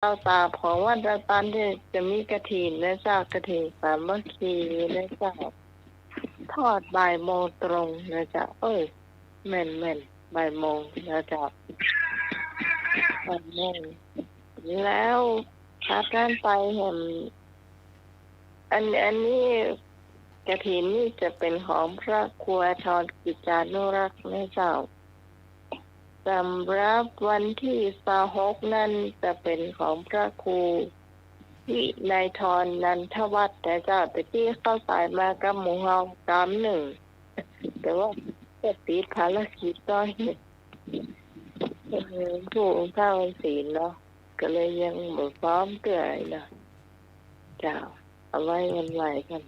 เราตาของวัดตานที่จะมีกฐินนะเจ้ากฐินสามัคคีนะเจ้าทอดบ่ายโมงตรงนะเจ้าแม่นบ่ายโมงนะเจ้าบ่ายโมงแล้วพากันไปเห็นอันนี้กฐินนี่จะเป็นของพระครูอาทรกิจจานุรักษ์นะเจ้าสำหรับวันที่26นั่นจะเป็นของพระครูที่นายทรนันทวัฒน์แต่เจ้าแต่ที่เข้าสายมากับหมู่เฮา31แต่ว่าก็ติดภารกิจก็เห็นผู้เข้าศีลเนาะก็เลยยังบ่พร้อมเตื่อยเนาะเจ้าเอาไว้วันไหวกัน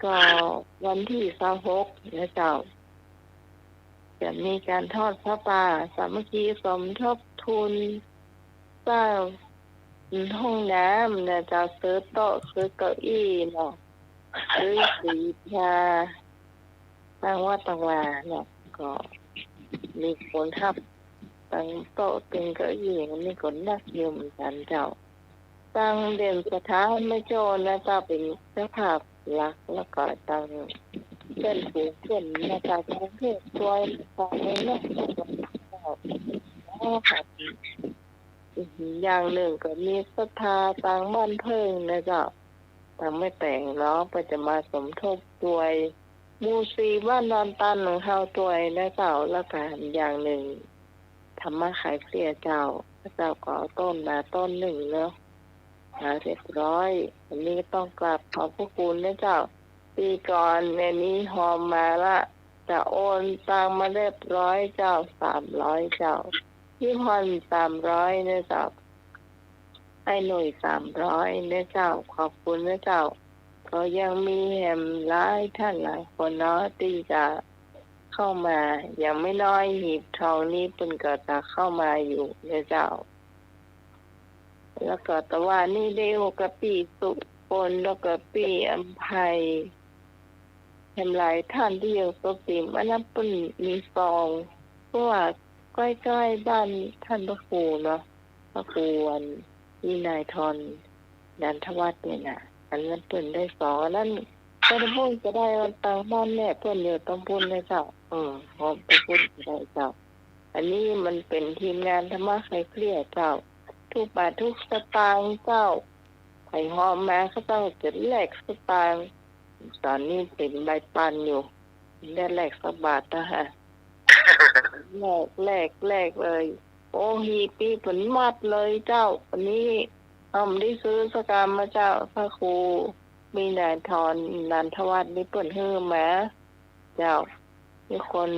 ก็วันที่26นะเจ้าจะมีการทอดพระป่าสามัคคีสมทบทุนสร้างห้องน้ำนะเจ้าซื้อโต๊ะซื้อเก้าอี้เนาะซื้อสีชาตั้งวัดตั้งวาเนาะก็มีคนทับตั้งโต๊ะตึงเก้าอี้มีคนนักอยู่เหมือนกันเจ้าตั้งเด่นสถานไม่โจรนะเจ้าเป็นเจ้าภาพหลักแล้วก็ตั้งเส้นผูกเส้นนะเจ้าทั้งเพศตัวต่างเลยเนาะเจ้าค่ะอย่างหนึ่งก็มีศรัทธาต่างบ้านเพิ่งนะเจ้าต่างไม่แต่งเนาะก็จะมาสมทบด้วยมูซีบ้านนอนตันของเฮาตัวนะเจ้าแล้วก็อย่างหนึ่งธรรมะขายเสียเจ้าพระเจ้าก็เอาต้นมาต้นหนึ่งเนาะหาเรียบร้อยอันนี้ต้องกราบขอบพระคุณนะเจ้าปีก่อนในนี้หอมมาละจะโอนตังมาเรียบร้อยเจ้า300เจ้าที่ผ่อน300นะเจ้าให้หน่วย300นะเจ้าขอบคุณนะเจ้าก็ยังมีแหมหลายท่านหลายคนเนาะที่จะเข้ามาอย่างไม่น้อยหีบทองนี้เป็นก็จะเข้ามาอยู่นะเจ้าแล้วก็ตะวันนี่ได้โอกะปีสุพลแล้วก็ปีอัมไพแหมหลายท่านที่ยังสติมอันนั้นเป็นมีซองเพราะว่าใกล้ๆบ้านท่านพระครูเนาะพระครูวันที่นายทรนันทวัฒน์เนี่ยนะอันนั้นเพิ่นได้สองอันนั้นก็ได้พูดจะได้วันต่างบ้านแม่เพิ่นอยู่ต้องพูดเลยเจ้าหอมต้องพูดได้เจ้าอันนี้มันเป็นทีมงานธรรมะใครเครียดเจ้าทุกบาททุกสตางค์เจ้าไข่หอมมาเขาต้องจะแลกสตางค์ตอนนี้เป็นใบปันอยู่ได้แลกสักบาทนะฮะแลกเลยโอ้ฮีปีผลมัดเลยเจ้าวันนี้ได้ซื้อสกรรมมาเจ้าพระครูมีนายทรนันทวัฒน์นี่เปิ่นเฮือมาเจ้ามีคน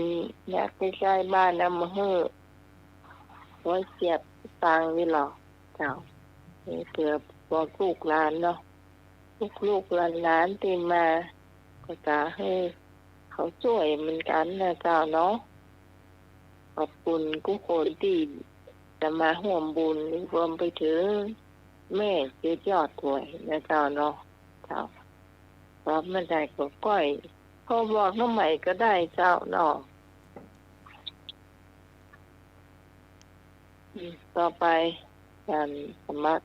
อยากใกล้ๆบ้านนำมาเฮือไว้เสียบตังค์นี่หรอเจ้านี่เผื่อบอกลูกหลานเนาะลูกหลานตีมาก็จะให้เขาช่วยเหมือนกันนะเจ้าเนาะขอบคุณทุกคนที่จะมาร่วมบุญรวมไปถึงแม่เจ้ายอดถวยนะเจ้าเนาะเจ้ารับไม่ได้ก็ก้อยพอบอกน้องใหม่ก็ได้เจ้าเนาะต่อไปการสมัคร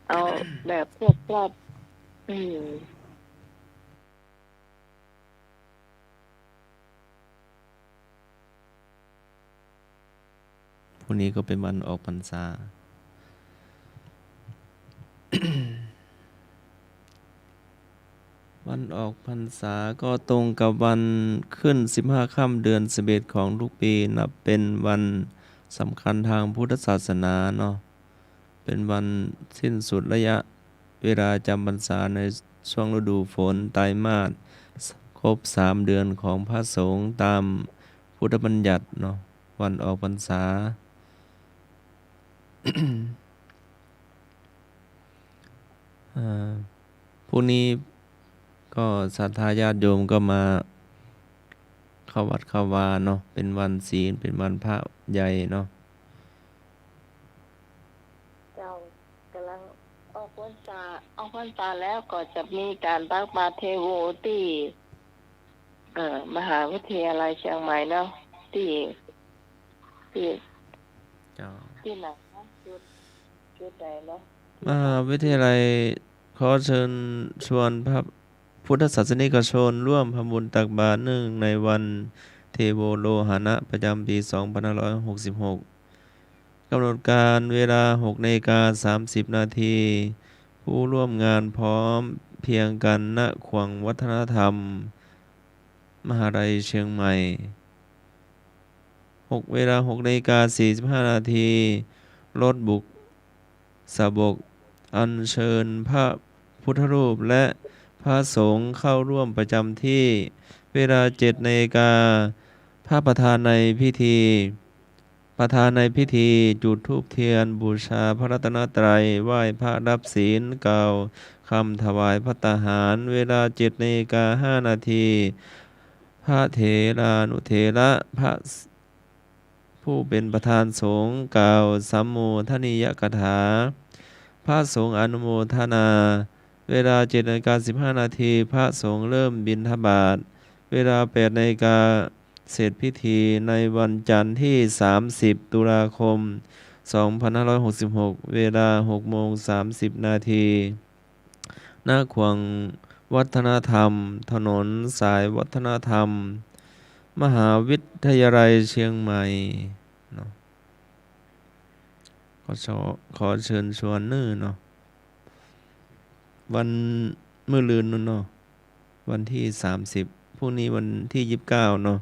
เอาแบบพวกรอบพรุ่งนี้ก็เป็นวันออกพรรษา วันออกพรรษาก็ตรงกับวันขึ้น15ค่ำเดือน11ของทุกปีนับเป็นวันสำคัญทางพุทธศาสนาเนาะเป็นวันสิ้นสุดระยะเวลาจำพรรษาในช่วงฤดูฝนไตรมาสครบ3เดือนของพระสงฆ์ตามพุทธบัญญัติเนาะวันออกพรรษา พรุ่งนี้ก็ศรัทธาญาติโยมก็มาเข้าวัดเข้าวาเนาะเป็นวันศีลเป็นวันพระใหญ่เนาะเจ้ากำลังออกพรรษาแล้วก็จะมีการตักบาตรเทโวที่มหาวิทยาลัยเชียงใหม่เนาะที่ ที่ไหนนะจุดใดเนาะมหาวิทยาลัยขอเชิญชวนพระพุทธศาสนิกชนร่วมทำบุญตักบาตรเนื่องในวันเทโวโลหณะประจำปี 2566 กำหนดการเวลา 6:30 นาที ผู้ร่วมงานพร้อมเพียงกันณขวงวัฒนธรรม มหาลัยเชียงใหม่ เวลา 6:45 นาที รถบุกสบก อัญเชิญพระพุทธรูปและพระสงฆ์เข้าร่วมประจำที่ เวลา 7 นาฬิกา พระประธานในพิธี จุดธูปเทียนบูชาพระรัตนตรัย ไหว้พระรับศีลกล่าวคำถวายภัตตาหาร เวลา 7:05 นาที พระเถรานุเถระพระผู้เป็นประธานสงฆ์กล่าวสัมโมทนียกถา พระสงฆ์อนุโมทนา เวลา 7:15 นาที พระสงฆ์เริ่มบิณฑบาต เวลา 8 นาฬิกา เสร็จพิธีในวันจันทร์ที่ 30 ตุลาคม 2566 เวลา 6:30 นาที ณ ขวงวัฒนธรรม ถนนสายวัฒนธรรม มหาวิทยาลัยเชียงใหม่เนาะขอเชิญชวนเนาะวันมื้อรืนนู่นเนาะวันที่ 30พรุ่งนี้วันที่ 29 เนาะ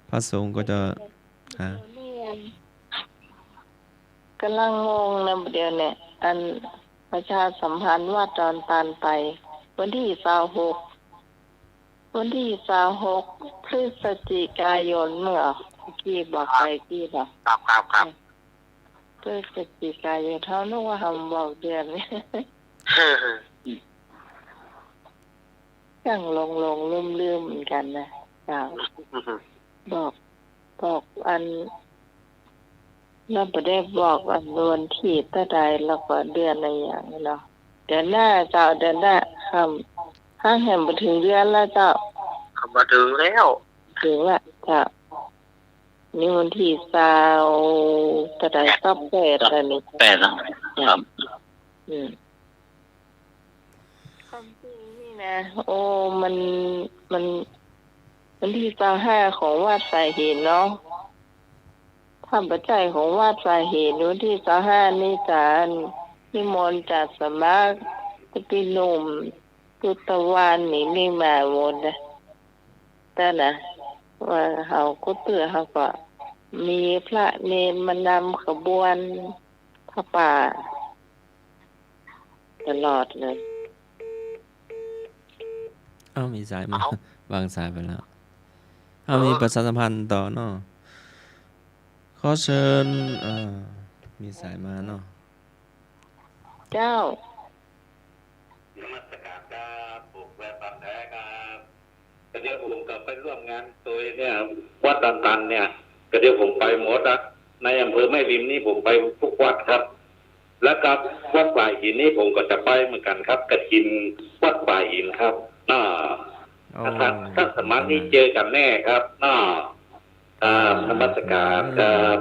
พระสงฆ์ก็จะกำลังงงนะเดี๋ยวเนี่ยอันประชาสัมพันธ์ว่าตอนตานไปวันที่26พฤศจิกายนเมื่อกี้บอกไปกี้บอกครับพฤศจิกายนเท่านั้นว่าทำบอกเดือนนี้ยังลงลืมเหมือนกันนะบอกอันเราไม่ได้บอกอันวันที่เท่าใดแล้วก็เดือนอะไรอย่างนี้เนาะเดือนหน้าห้างแห่งมาถึงเดือนแล้วเจ้ามาถึงแล้วเจ้านี่วันที่20เท่าใด28อะไรนี่8นะครับความจริงนี่นะโอ้มันวันที่25ของวัดสายหินเนาะทำปัจจัยของวัดสายหินวันที่25นี่จารนิมนต์จากสมัครพี่หนุ่มพุทธวานนี่มาหมดนะแต่นะว่าเขาก็เตือนเขาก็มีพระเนรมานำขบวนพระป่าตลอดเลยมีสายมาวางสายไปแล้วมีประชาสัมพันธ์ต่อเนาะขอเชิญมีสายมาเนาะเจ้านมัสการครับปลูกแวะปันแท้ครับก็เดี๋ยวผมกลับไปร่วมงานตัวเนี่ยวัดตันเนี่ยก็เดี๋ยวผมไปหมดนะในอำเภอแม่ริมนี่ผมไปทุกวัดครับแล้วกับวัดป่าหินนี่ผมก็จะไปเหมือนกันครับกฐินวัดป่าหินครับถ้าสมัครนี่เจอกันแน่ครับนมัสการครับ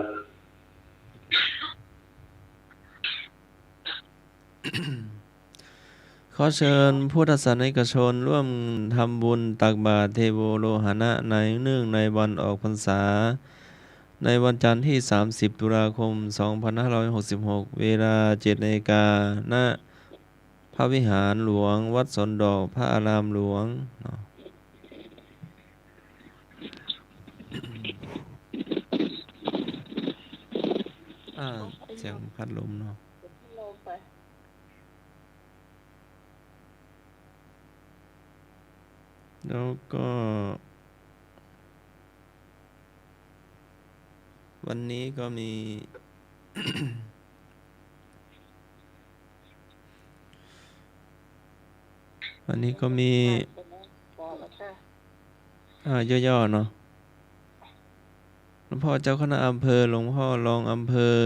ขอเชิญพุทธศาสนิกชนร่วมทำบุญตักบาตรเทโวโลหณะเนื่องในวันออกพรรษาในวันจันทร์ที่ 30 ตุลาคม 2566 เวลา 7 นาฬิกา ณ พระวิหารหลวงวัดสนดอกพระอารามหลวงเสียงพัดลมเนาะแล้วก็วันนี้ก็มี วันนี้ก็มีย่อๆเนาะหลวงพ่อเจ้าคณะอำเภอหลวงพ่อรองอำเภอ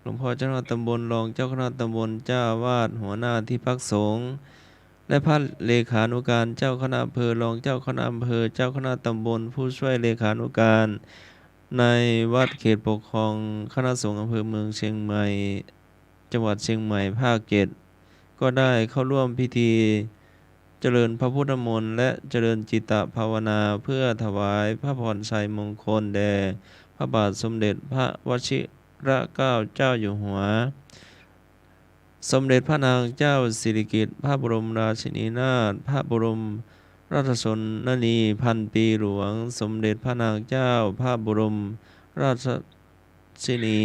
หลวงพ่อเจ้าคณะตำบลรองเจ้าคณะตำบลเจ้าวาดหัวหน้าที่พักสงฆ์และพระเลขานุการเจ้าคณะอำเภอรองเจ้าคณะอำเภอเจ้าคณะตำบลผู้ช่วยเลขานุการ ในวัดเขตปกครองคณะสงฆ์อำเภอเมืองเชียงใหม่ จังหวัดเชียงใหม่ภาค7ก็ได้เข้าร่วมพิธีเจริญพระพุทธมนต์และเจริญจิตตภาวนาเพื่อถวายพระพรชัยมงคลแด่พระบาทสมเด็จพระวชิรเกล้าเจ้าอยู่หัว สมเด็จพระนางเจ้าสิริกิติ์พระบรมราชินีนาถพระบรมราชชนนีพันปีหลวง สมเด็จพระนางเจ้าพระบรมราชชินี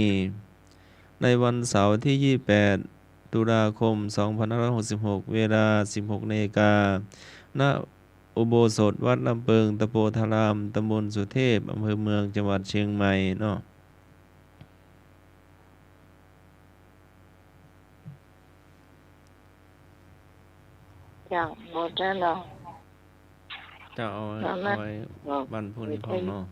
ในวันเสาร์ที่ 28 ตุลาคม 2566 เวลา 16 นาฬิกา ณ อุโบสถวัดลำเปิงตะโพธาราม ตำบลสุเทพ อำเภอเมือง จังหวัดเชียงใหม่เนาะ อย่างหมดแล้วเนาะ จะเอาไว้วันพรุ่งนี้พร้อมเนาะ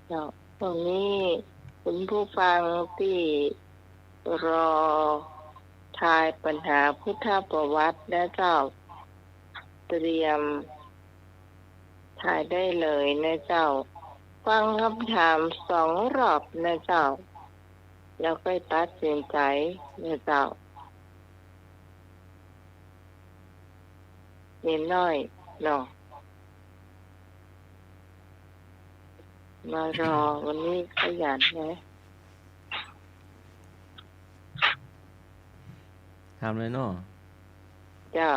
เจ้า ตรงนี้คุณผู้ฟังที่รอทายปัญหาพุทธประวัติและเจ้าเตรียมทายได้เลยนะเจ้า ฟังคำถาม2 รอบนะเจ้า แล้วก็ตัดสินใจนะเจ้านิดหน่อยเนาะมารอวันนี้ขยันนะ ถามเลยเนาะ เจ้า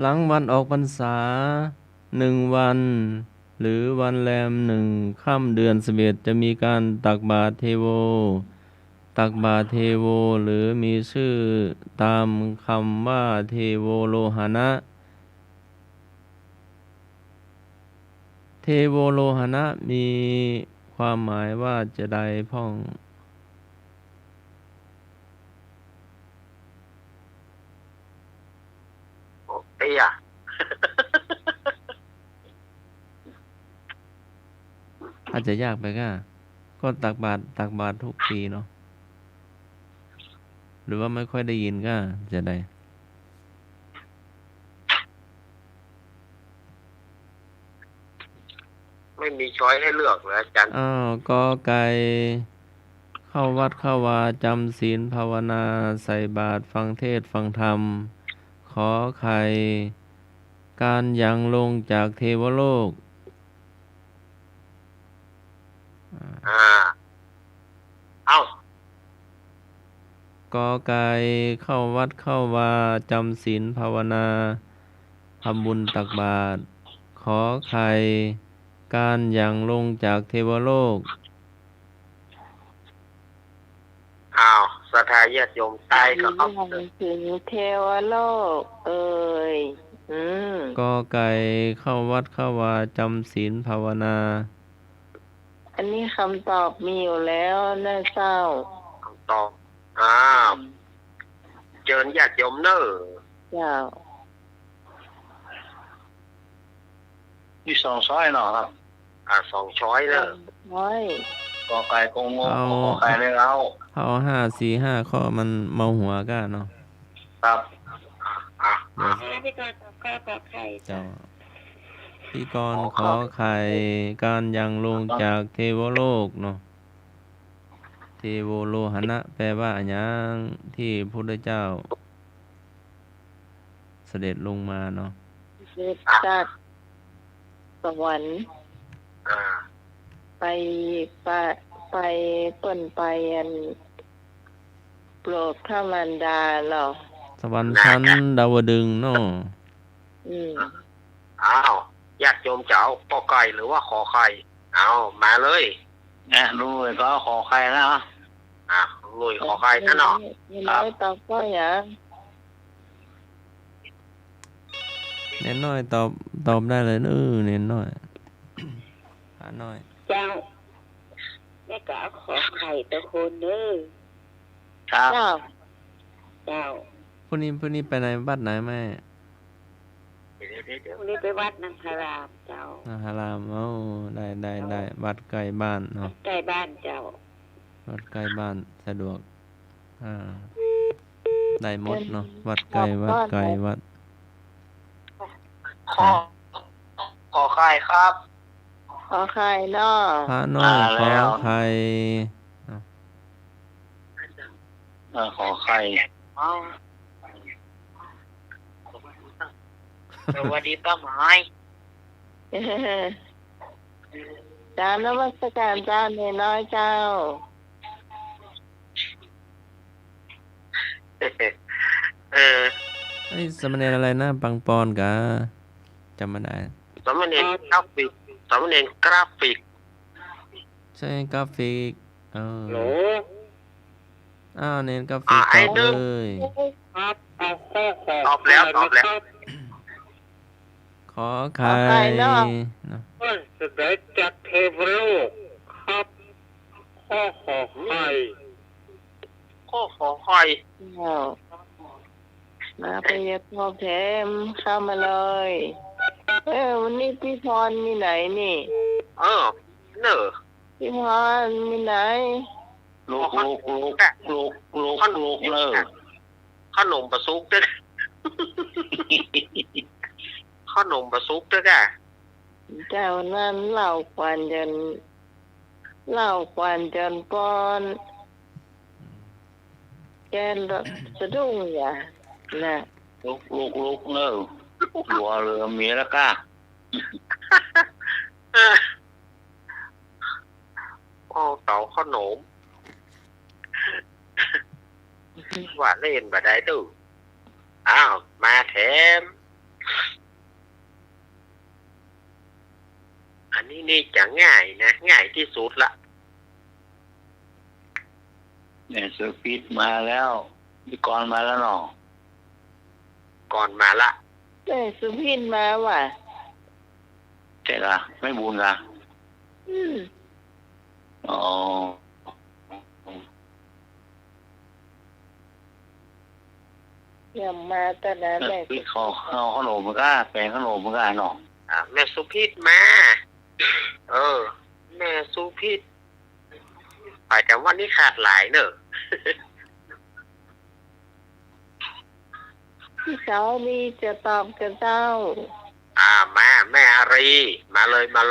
หลังวันออกพรรษา1 วัน หรือวันแรม1 ค่ำเดือน11จะมีการตักบาตรเทโว ตักบาตรเทโวหรือมีชื่อตามคำว่าเทโวโลหณะ เทโวโลหณะมีความหมายว่าจะได้พ่อง เตี้ย อาจจะยากไปก็ตักบาตรทุกปีเนาะ หรือว่าไม่ค่อยได้ยินก็จะได้ ไม่มีช้อยให้เลือกเลยอาจารย์ กอไก่เข้าวัดเข้าวาจำศีลภาวนาใส่บาตรฟังเทศน์ฟังธรรม ขอไข่การยังลงจากเทวโลก เอ้าก อไก่เข้าวัดเข้าวาจำศีลภาวนาทำบุญตักบาตร ขอไข่การยังลงจากเทวโลก ศรัทธาญาติโยมใต้ก็เข้า ถึงเทวโลก กอไก่เข้าวัดเข้าวาจำศีลภาวนา อันนี้คำตอบมีอยู่แล้วนะเจ้า คำตอบเจิญญาติโยมเนอ เจ้า มี2 ช้อยเนาะครับ 2 ช้อยเนอ น้อย กอไก่กงง เอา กอไก่เลยเอา เอา5 4 5 ข้อมันเมาหัวก้าเนาะ ครับ เดี๋ยว พี่กรตอบข้าวตอบไข่ เจ้าพี่กรขอไข่การยังลงจากเทวโลกเนาะ เทโวโลหณะแปลว่าอันยังที่พระพุทธเจ้า เสด็จลงมาเนาะ เสด็จจากสวรรค์ไปเปิ้นไปโปรดพระมารดาเหรอ สวรรค์ชั้นดาวดึงส์เนาะ ญาติโยมจะเอากอไก่หรือว่าขอไข่เอามาเลย รู้เลยก็ขอไข่นะ ลุยขอไข่นะเนาะ น้อยตอบก็อย่าง เน้นน้อยตอบได้เลยเน้นน้อยหาน้อย เจ้าแม่ก็เอาขอไข่ตะโคนเด้อ ครับ เจ้า เจ้า พรุ่งนี้ไปไหนวัดไหนแม่ วันนี้ไปวัดนังคารามเจ้า นาคารามได้วัดใกล้บ้านเนาะ ใกล้บ้านเจ้า วัดใกล้บ้านสะดวก ได้หมดเนาะวัดไกลวัดไกลวัด ขอขอไข่ครับ ขอไข่เนาะ พระน้อยขอไข่ ขอไข่สวัสดีป้าหมาย จานมัสการจานน้อยเจ้า เออ ไอ้สามเณรอะไรนะปังปอนกะจำไม่ได้ สามเณรกราฟิกสามเณรกราฟิก ใช่กราฟิกหนู อ้าวเน้นกราฟิกตอบเลย ครับเอาข้อขอ ตอบแล้วตอบแล้ว ขอไข่ ขอไข่เนาะ เนาะ เสด็จจากเทพโลกครับข้อขอไข่ ข้อขอไข่ มาไปเย็บพอแถมเข้ามาเลย วันนี้พี่พรมีไหนนี่ เนอ พี่พรมีไหน ลูกเนอขนมประซุกด้วยขนมประซุกด้วยกัน เจ้านั้นเล่าควันจนปอนแกนสะดุ้งอย่าน่ะ ลูกเนอหัวเรือเมียแล้วก้าโอ้เต่าขนมว่าเล่นบ่ได้ตู้อ้าวมาแถมอันนี้นี่จะง่ายนะง่ายที่สุดละเนี่ยเซอร์ฟิตมาแล้วมีก่อนมาแล้วเนาะก่อนมาละ สุพินมาว่ะ ใช่ละไม่บุญละ อืม อ๋อ อย่ามาแต่นั้น เซ แห อ ละ ร์ฟิตเอาขนมมันก็แปลงขนมมันก็เนาะแม่สุพิษมาแม่สุพิษไปแต่วันนี้ขาดหลายเนอะ พี่สาวนี่จะตอบกับเจ้า มาแม่อารีมาเลยมาแ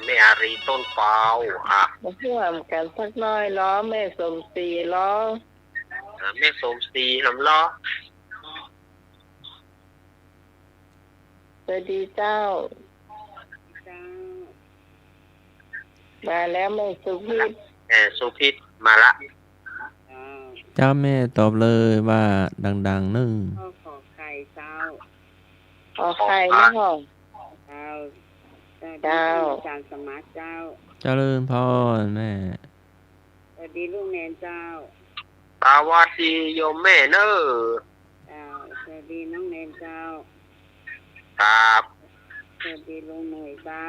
ม่อารีต้นเปามาร่วมกันสักน้อยล้อแม่สมศรีล้อ แม่สมศรีทำล้อ สวัสดีเจ้า มาแล้วแม่สุพิษ สุพิษมาละ เจ้าแม่ตอบเลยว่าดังๆนึ่ง ขอไข่เจ้า ขอไข่นะพ่อ เจ้าจานสมาร์ทเจ้า เจริญพรแม่ สวัสดีลูกแนนเจ้า สวัสดีโยมแม่เนอ สวัสดีน้องแนนเจ้า ครับ สวัสดีลุงหน่วยเจ้า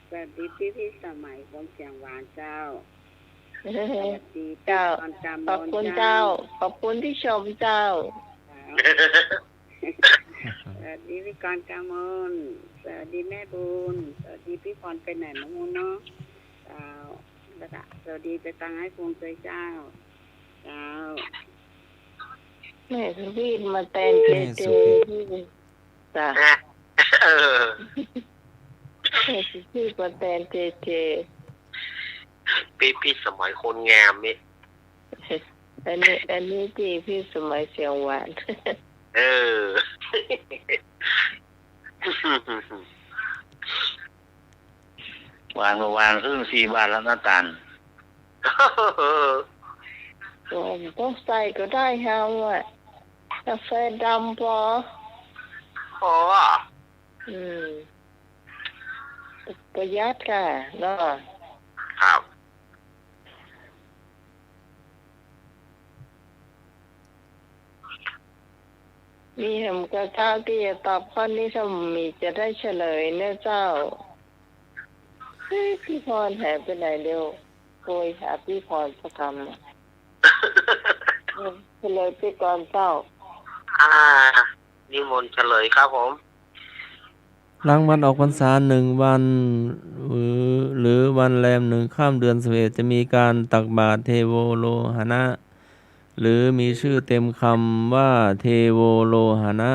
สวัสดีพี่สมัยคนเสียงหวานเจ้า สวัสดี เจ้า ขอบคุณเจ้า ขอบคุณที่ชมเจ้า สวัสดีพี่กรณ์กามลสวัสดีแม่บุญสวัสดีพี่พรไปไหนมามูเนาะเจ้าแล้วก็สวัสดีไปตังให้พวงใจเจ้าแม่สุพิษมาแตนเจเจจ้ะแม่สุพิษมาแตนเจเจ พี่สมัยคนงามนี่ อันนี้ที่พี่สมัยเสียงหวาน วางครึ่ง4 บาทแล้วน้าตาล ต้องใส่ก็ได้ฮะว่ากาแฟดำพอประหยัดค่ะเนาะ ครับ มีเห็นกับเจ้าที่จะตอบข้อนี้ถ้ามีจะได้เฉลยเนี่ยเจ้าพี่พรหายไปไหนเดียวโวยหาพี่พรสักคำเฉลยไปก่อนเจ้า นิมนต์เฉลยครับผม เฉลยไปก่อนเจ้า นิมนต์เฉลยครับผม เฉลยไปก่อนเจ้า นิมนต์เฉลยครับผม เฉลยไปก่อนเจ้า อ่า นิมนต์เฉลยครับผม เ หลังวันออกพรรษา1 วันหรือวันแรม1 ค่ำเดือน11จะมีการตักบาตรเทโวโลหณะหรือมีชื่อเต็มคำว่าเทโวโลหณะ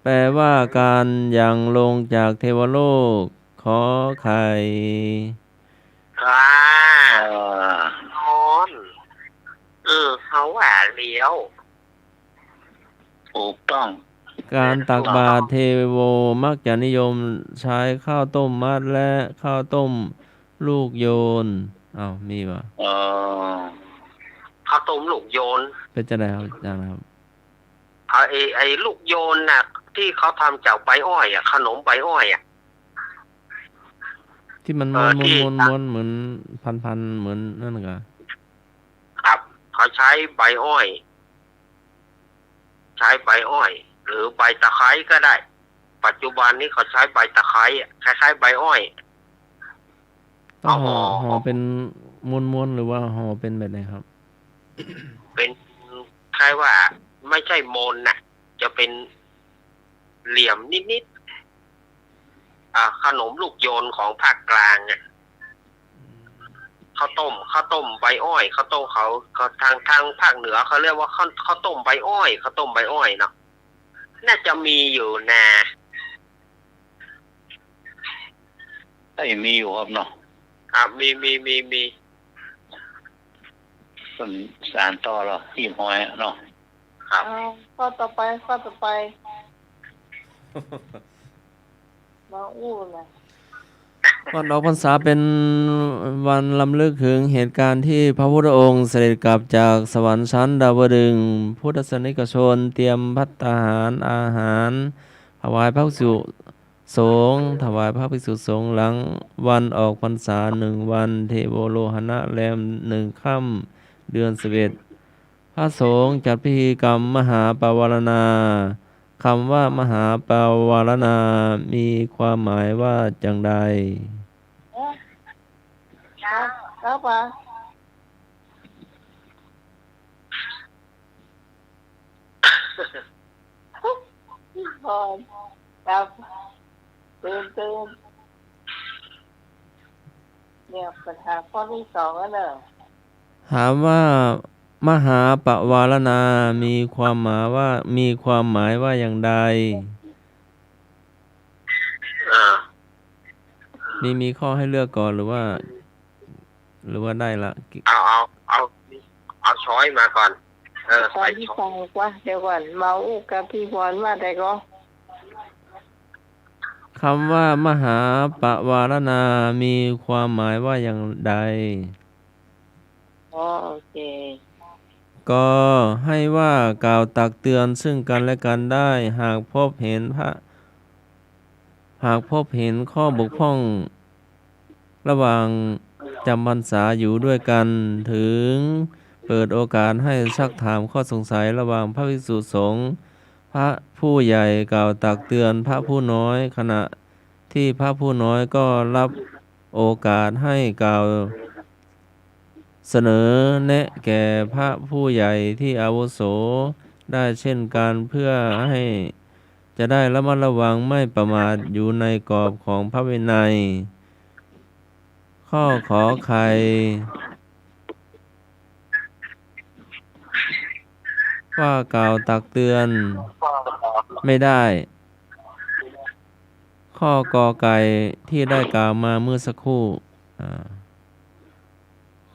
แปลว่าการยังลงจากเทวโลกขอไข่ เออนอนเขาว่าเลี้ยวถูกต้อง การตักบาตรเทโวมักจะนิยมใช้ข้าวต้มมัดและข้าวต้มลูกโยนมีป่ะ ข้าวต้มลูกโยน เป็นจะได้ครับอาจารย์ครับ ไอ้ลูกโยนน่ะ ที่เขาทำจากใบอ้อยขนมใบอ้อย ที่มันม้วนเหมือนพันเหมือนนั่นก็ ครับเขาใช้ใบอ้อย ใช้ใบอ้อย หรือใบตะไคร้ก็ได้ ปัจจุบันนี้เขาใช้ใบตะไคร้คล้ายๆใบอ้อย ต้องห่อเป็นม้วนหรือว่าห่อเป็นแบบไหนครับ เป็นคล้ายว่าไม่ใช่โมนน่ะ จะเป็นเหลี่ยมนิดๆขนมลูกโยนของภาคกลางข้าวต้มใบอ้อยข้าวต้มเขาทางภาคเหนือเขาเรียกว่าข้าวต้มใบอ้อยข้าวต้มใบอ้อยเนาะน่าจะมีอยู่นะมีอยู่ครับเนาะมีส่วนสารต่อเหรอที่ห้อยเนาะครับ ข้อต่อไปมาอู้เลย วันออกพรรษาเป็นวันรำลึกถึงเหตุการณ์ที่พระพุทธองค์เสด็จกลับจากสวรรค์ชั้นดาวดึงส์พุทธศาสนิกชนเตรียมภัตตาหารอาหารถวายพระภิกษุสงฆ์หลังวันออกพรรษา1 วันเทโวโลหณะแรม1 ค่ำเดือน11พระสงฆ์จัดพิธีกรรมมหาปวารณาคำว่ามหาปวารณามีความหมายว่าจังใดแล้วปะพอครับตื่นเนี่ยปัญหาข้อที่2แล้วเนอะ ถามว่ามหาปวารณามีความหมายว่าอย่างใดมีข้อให้เลือกก่อนหรือว่าได้ละเอาช้อยมาก่อนตอนที่ฟังว่าเดี๋ยวก่อนเมากับพี่พรว่าแต่ก็คำว่ามหาปวารณามีความหมายว่าอย่างใดโอเคก็ให้ว่ากล่าวตักเตือนซึ่งกันและกันได้หากพบเห็นข้อบกพร่องระหว่างจำพรรษาอยู่ด้วยกันถึงเปิดโอกาสให้ซักถามข้อสงสัยระหว่างพระภิกษุสงฆ์พระผู้ใหญ่กล่าวตักเตือนพระผู้น้อยขณะที่พระผู้น้อยก็รับโอกาสให้กล่าวเสนอแนะแก่พระผู้ใหญ่ที่อาวุโสได้เช่นกันเพื่อให้จะได้ระมัดระวังไม่ประมาทอยู่ในกรอบของพระวินัยข้อขอไข่ว่ากล่าวตักเตือนไม่ได้ข้อกอไก่ที่ได้กล่าวมาเมื่อสักครู่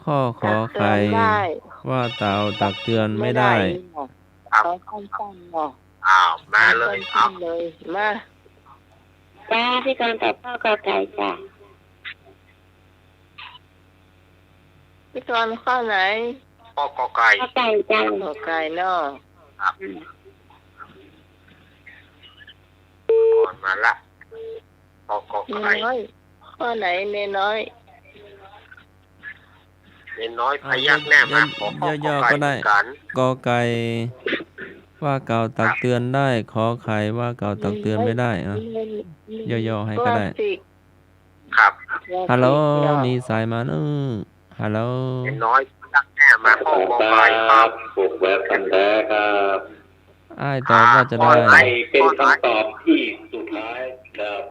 ข้อขอไข่ว่าตักเตือนไม่ได้เขาสั้นๆเนาะมาเลยมาจ้าพี่การตอบข้อกอไก่จ้าพี่กรข้อไหนข้อกอไก่จ้าขอไก่เนาะก่อนมาละข้อกอไก่ข้อไหนเนน้อยพยักแน่มาย่อๆก็ได้กอไก่ว่ากล่าวตักเตือนได้ขอไข่ว่ากล่าวตักเตือนไม่ได้ย่อๆให้ก็ได้ครับฮัลโหลมีสายมาฮัลโหลน้อยพยักแน่มาข้อกอไก่ครับปลูกแบบกันแท้ครับตอบว่าจะได้เป็นคำตอบที่สุดท้ายครับ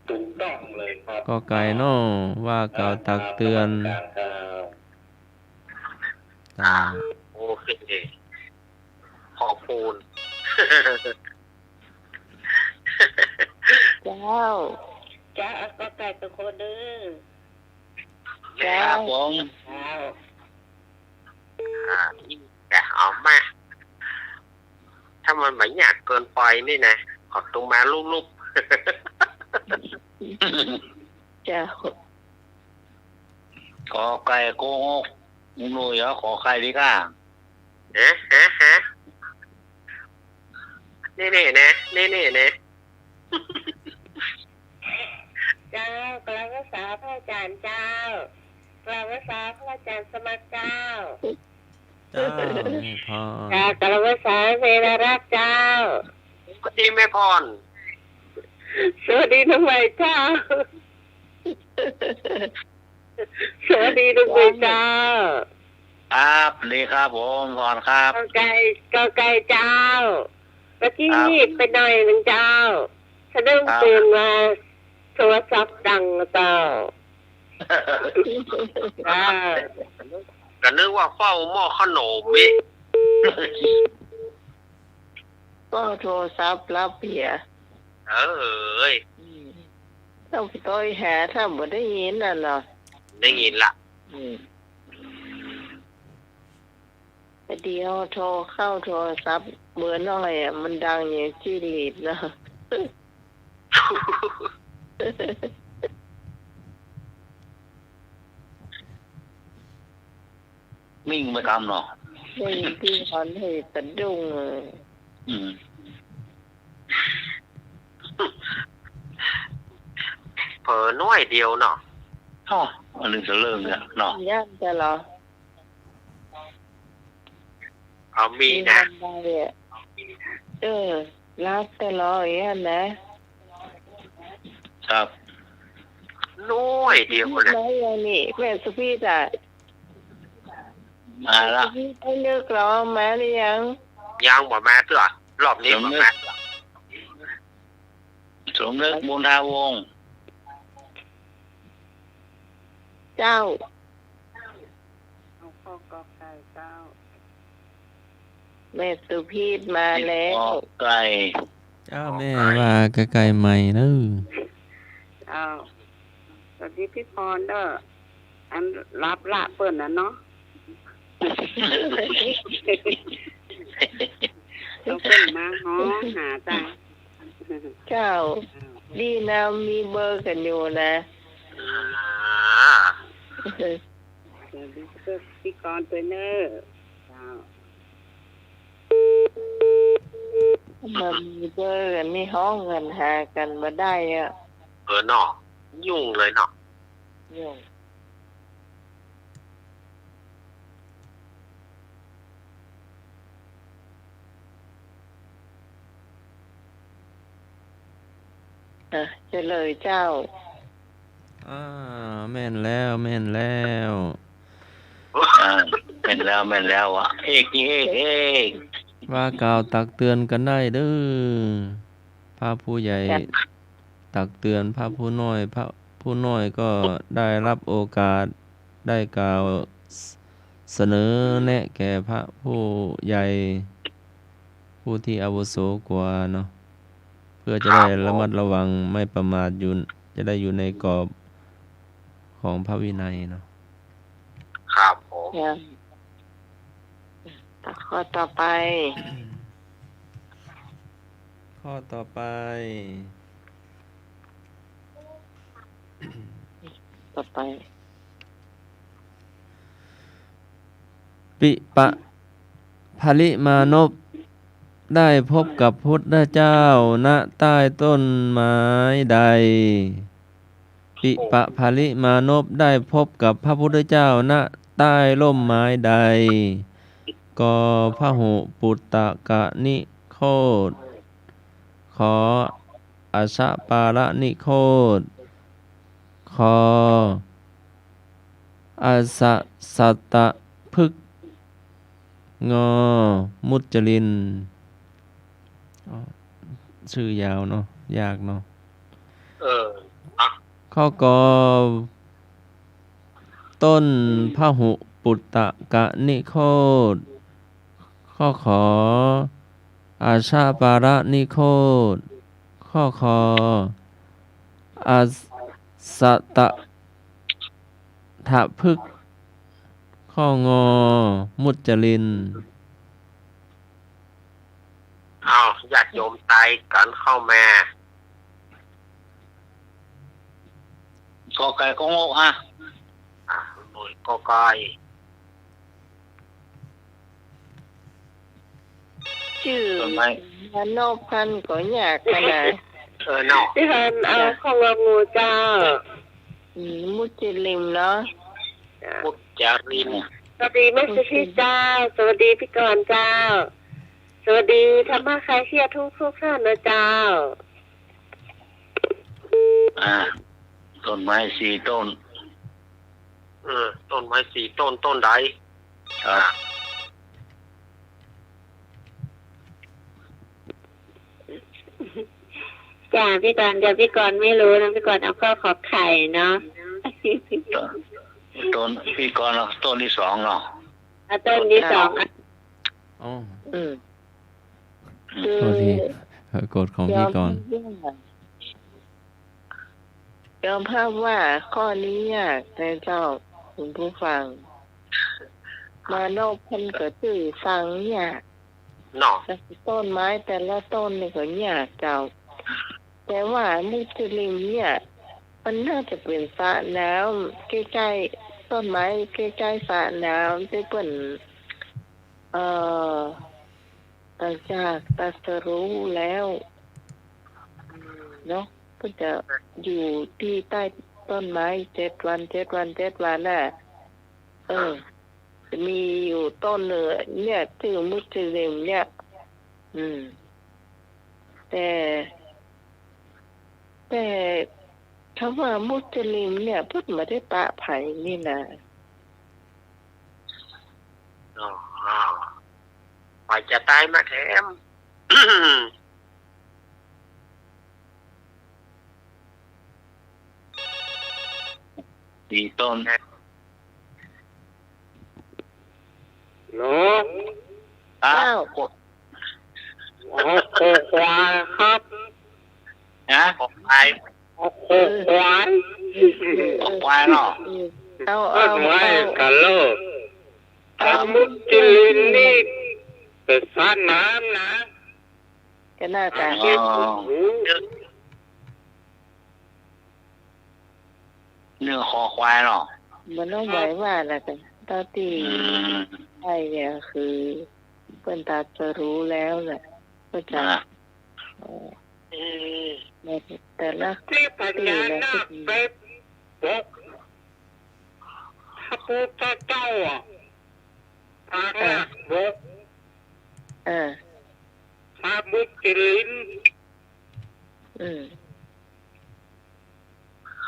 ถูกต้องเลยครับ ก็ไก่นอว่ากล่าวตักเตือน การครับ อ่า โอเคขอบคุณ เจ้า จ้าก็ไก่ตัวคนเด้อ จ้า ครับผม เจ้า แต่เอามาถ้ามันไม่อยากเกินไปนี่นะขอตรงมาลูบ เจ้า ขอไก่โกหกมึงรู้เหรอขอไข่ดีก้า ๆฮะนี่นะนี่นะ เจ้ากลางภาษาพระอาจารย์เจ้ากลางภาษาพระอาจารย์สมัครเจ้า เจ้าแม่พร จ้ากลางภาษาเวรรักเจ้า ก็ดีแม่พร สวัสดีน้องใหม่เจ้า สวัสดีน้องใหม่เจ้า ครับดีครับผมพรครับ ก็ไก่เจ้าเมื่อกี้นี่ไปหน่อยหนึ่งเจ้าสะดุ้งตื่นมาโทรศัพท์ดังเจ้าจ้า ก็นึกว่าเฝ้าหม้อขนมวิ ก็โทรศัพท์รับเบียร์ เอ้ย ต้องไปต้อยหาถ้าบ่ได้ยินน่ะเนาะ ได้ยินละ แต่เดียวโทรเข้าโทรศัพท์เบอร์น้อยอ่ะมันดังอย่างจี้หลีดนะ มิ่งไปคำเนาะ ได้ยินที่คอนให้สะดุ้งเลย อืม เผลอน้อยเดียวเนาะ อ๋ออันนึงจะเริ่มเนี่ยเนาะ ย่านจะเหรอ เอามีนะ ได้อ่ะรับแต่รออย่างนั้นนะครับ น้อยเดียวนะ แล้วอย่างนี้แม่สุพีจ้ะ มาละ สุพีได้เลิกร้องมาหรือยัง ยังบ่มาเถอะรอบนี้บ่มา สมนึกบุญทาวงศ์ เจ้า เอาข้อกอไก่เจ้า แม่สุพีมาแล้ว ขอไก่ เจ้าแม่ว่าไก่ใหม่เนอะ เอาสวัสดีพี่พรเด้ออันรับละเปิ่นนะเนาะเราเปิ่นมาฮ้องหาจ้า เจ้า ดีนะมีเบอร์กันอยู่นะ สวัสดีพี่กรณ์ตัวเนอร์เจ้า มันมีเบอร์กันมีห้องกันหากันมาได้อ่ะ เนาะยุ่งเลยเนาะ ยุ่งเฉลยเจ้า แม่นแล้วแม่นแล้ว แม่นแล้วอ่ะเอก ว่ากล่าวตักเตือนกันได้เด้อพระผู้ใหญ่ ครับ ตักเตือนพระผู้น้อยพระผู้น้อยก็ได้รับโอกาสได้กล่าวเสนอแนะแก่พระผู้ใหญ่ ผู้ที่อาวุโสกว่าเนาะเพื่อจะได้ระมัดระวังไม่ประมาทอยู่จะได้อยู่ในกรอบของพระวินัยเนาะ ครับผม ครับข้อต่อไป ข้อต่อไป ปิปะภลิมานพได้พบกับพุทธเจ้าณใต้ต้นไม้ใด ปิปะภลิมานพได้พบกับพระพุทธเจ้าณใต้ร่มไม้ใด กพหุปุตตะกะนิโคตขออชปาระนิโคตขออาสะสัตตะพึกษ์งอมุจลินอ๋อชื่อยาวเนาะยากเนาะ เออ ข้อกอต้นพหุปุตตะกะนิโคตข้อขออาชาปาระนิโคตข้อคออาสตะทะพึกษ์ข้องอมุจจลิน เอาญาติโยมไตกันเข้ามา กอไก่ก็งกอ่ะ หน่วยก็ก้อย ชื่อ ต้นไม้ มันนอกพันธุ์ก็ยากขนาด เนาะ พี่พันเอาของเรางูเจ้า มุจลิมเนาะ มุจจาริน สวัสดีแม่สุชีเจ้า สวัสดีพี่กรณ์เจ้า สวัสดีธรรมะใครเชียร์ทุกท่านนะเจ้า ต้นไม้สี่ต้น ต้นไม้สี่ต้นใด ครับ จ้าพี่กรณ์เดี๋ยวพี่กรณ์ไม่รู้นะพี่กรณ์เอาข้าวขอไข่เนาะ ต้นพี่ก่อนต้นที่สองเนาะ เอาต้นที่สองอ่ะ อ๋อ อืมคือ โทษทีกดของพี่ก่อน ยอมภาพว่าข้อนี้ยากแต่เจ้าคุณผู้ฟัง มานอกพันธุ์ก็ชื่อฟังยาก เนาะ แต่ต้นไม้แต่ละต้นนี่ก็ยากเจ้า แต่ว่ามุจลิมเนี่ย มันน่าจะเป็นสระน้ำใกล้ๆต้นไม้ใกล้ๆสระน้ำที่เปิ่นหลังจากตรัสรู้แล้วเนาะก็จะอยู่ที่ใต้ต้นไม้7 วันน่ะจะมีอยู่ต้นเนื้อเนี่ยชื่อมุจลิมเนี่ย แต่คำว่ามุสลิมเนี่ยเพิ่งมาได้ปะไผ่นี่นะ ไปจะตายมาแถม สี่ต้น เนาะ อ่ะ อ้าว โอ้โหควายครับ นะ ออกไป โอ้โหควาย ออกควายเนาะ เอา ต้นไม้กันโลกถ้ามุจลินนี่เป็นสระน้ำนะ ก็น่าจะ อ๋อ เนื้อคอควายเนาะ มันต้องไหวว่านะกันตอนที่ อืม ใช่เนี่ยคือเปิ้นตาจะรู้แล้วแหละก็จะ อ่ะ ในแต่ละ ที่ปัญญานาคเป็นบอกพระพุทธเจ้าอ่ะพระนาคบอก พระมุจลิน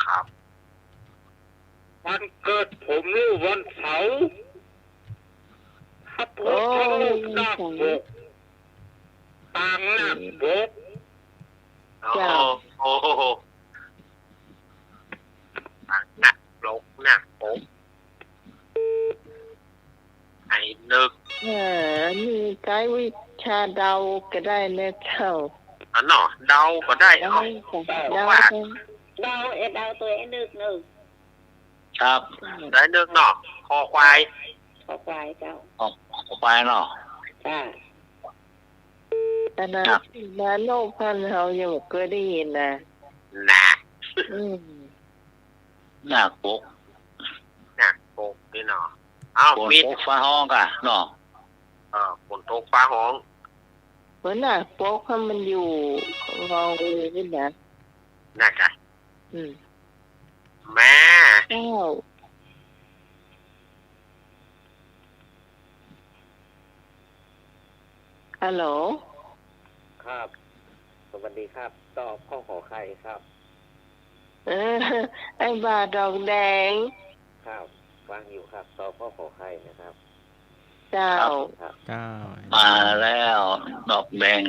ครับ วันเกิดผมรู้วันเสาร์พระพุทธรูปนาคบกปางนาคบก โอ้โหหนักลกหนักปกไอ้นึก นี่ไกด์วิชาเดาก็ได้นะเจ้า เนาะเดาก็ได้ เดา เอา เดา ดาวตัวเองนึก ครับ ได้นึกเนาะคอควาย ขอควายเจ้า ออกควายเนาะ จ้า แต่นะมาโลกพันธุ์เรายังไม่เคยได้ยินนะ หนัก หน้าปก หนักปกนี่เนาะเอา โกน ปิด ปกฟ้าห้องกันเนาะ ฝนตกฟ้าห้อง เหมือนน่ะโป๊กให้มันอยู่ของเราเลยนี่นะ หนักอะ แม่ เจ้าฮัลโหล ครับ สวัสดีครับ ตอบข้อขอไข่ครับ ไอ้บาดอกแดง ครับฟังอยู่ครับ ตอบข้อขอไข่นะครับ เจ้า ครับ มาแล้วดอกแดง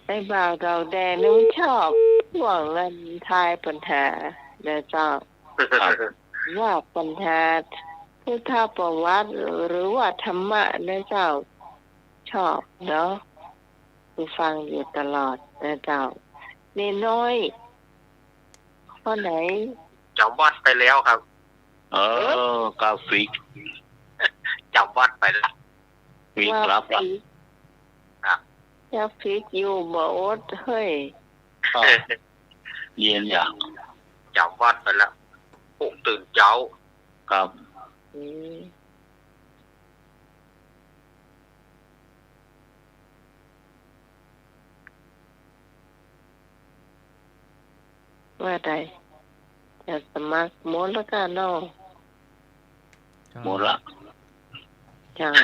ไอ้บ่าวดอกแดงนี่มันชอบห่วงเงินทายปัญหา นะเจ้าว่าปัญหาพุทธประวัติหรือว่าธรรมะนะเจ้าชอบเนาะคือฟังอยู่ตลอดนะเจ้านี่น้อยข้อไหน จำวัดไปแล้วครับ กาฟิก จำวัดไปแล้ว ฟิกรับ ครับ จะฟิกอยู่บ่อดเฮ้ย เย็นอย่าง จำวัดไปแล้วปลุกตื่นเช้า ครับ อืมว่าใดจะสมัครหมดแล้วกันเนาะ หมดละ จัง